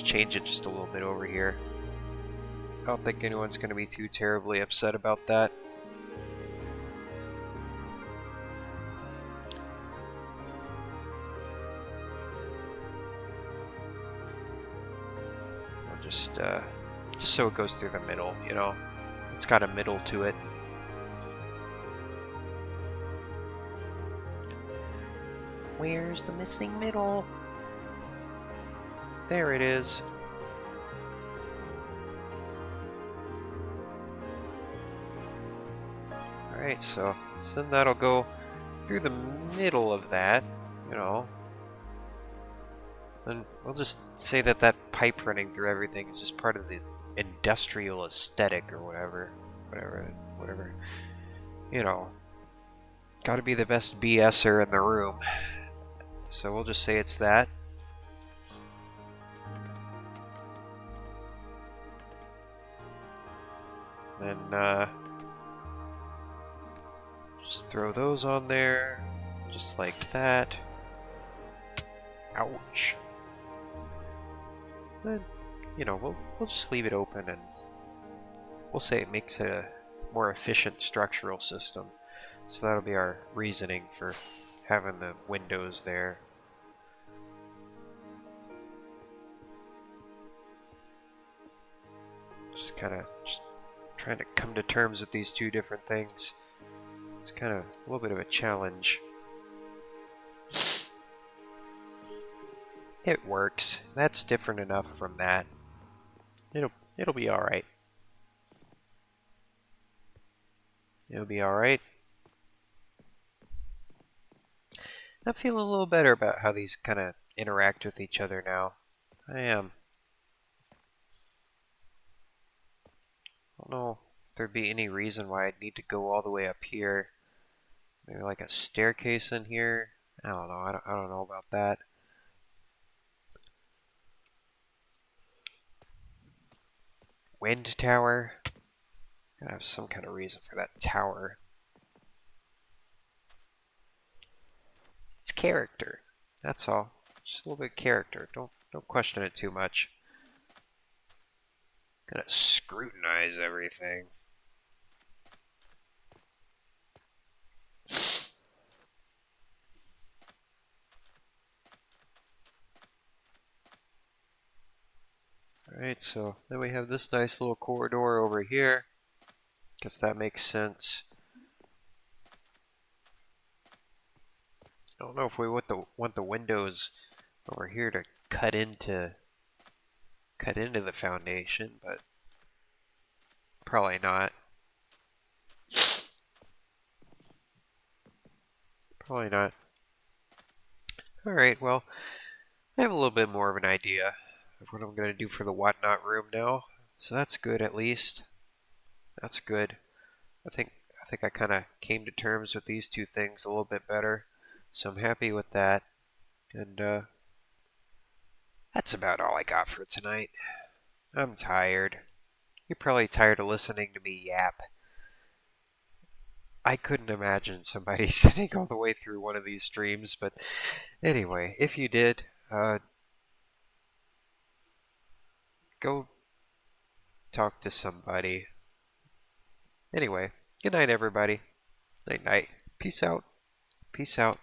change it just a little bit over here. I don't think anyone's going to be too terribly upset about that. We'll just so it goes through the middle, you know. It's got a middle to it. Where's the missing middle? There it is. Alright, so then that'll go through the middle of that, you know. And we'll just say that that pipe running through everything is just part of the industrial aesthetic or whatever. Whatever. You know, gotta be the best BSer in the room. So we'll just say it's that. Then, just throw those on there, just like that. Ouch. Then, you know, we'll just leave it open and we'll say it makes a more efficient structural system. So that'll be our reasoning for having the windows there. Just kind of trying to come to terms with these two different things. It's kind of a little bit of a challenge. It works. That's different enough from that. It'll be all right. It'll be all right. I'm feeling a little better about how these kind of interact with each other now. I am. I don't know if there'd be any reason why I'd need to go all the way up here. Maybe like a staircase in here. I don't know. I don't know about that. Wind tower. Gotta have some kind of reason for that tower. It's character. That's all. Just a little bit of character. Don't question it too much. Gotta scrutinize everything. Alright, so then we have this nice little corridor over here. Guess that makes sense. I don't know if we want the windows over here to cut into the foundation, but probably not. Probably not. Alright, well, I have a little bit more of an idea of what I'm going to do for the whatnot room now. So that's good at least. That's good. I think I kind of came to terms with these two things a little bit better. So I'm happy with that. And that's about all I got for tonight. I'm tired. You're probably tired of listening to me yap. I couldn't imagine somebody sitting all the way through one of these streams, but anyway, if you did, go talk to somebody. Anyway, good night, everybody. Night, night. Peace out. Peace out.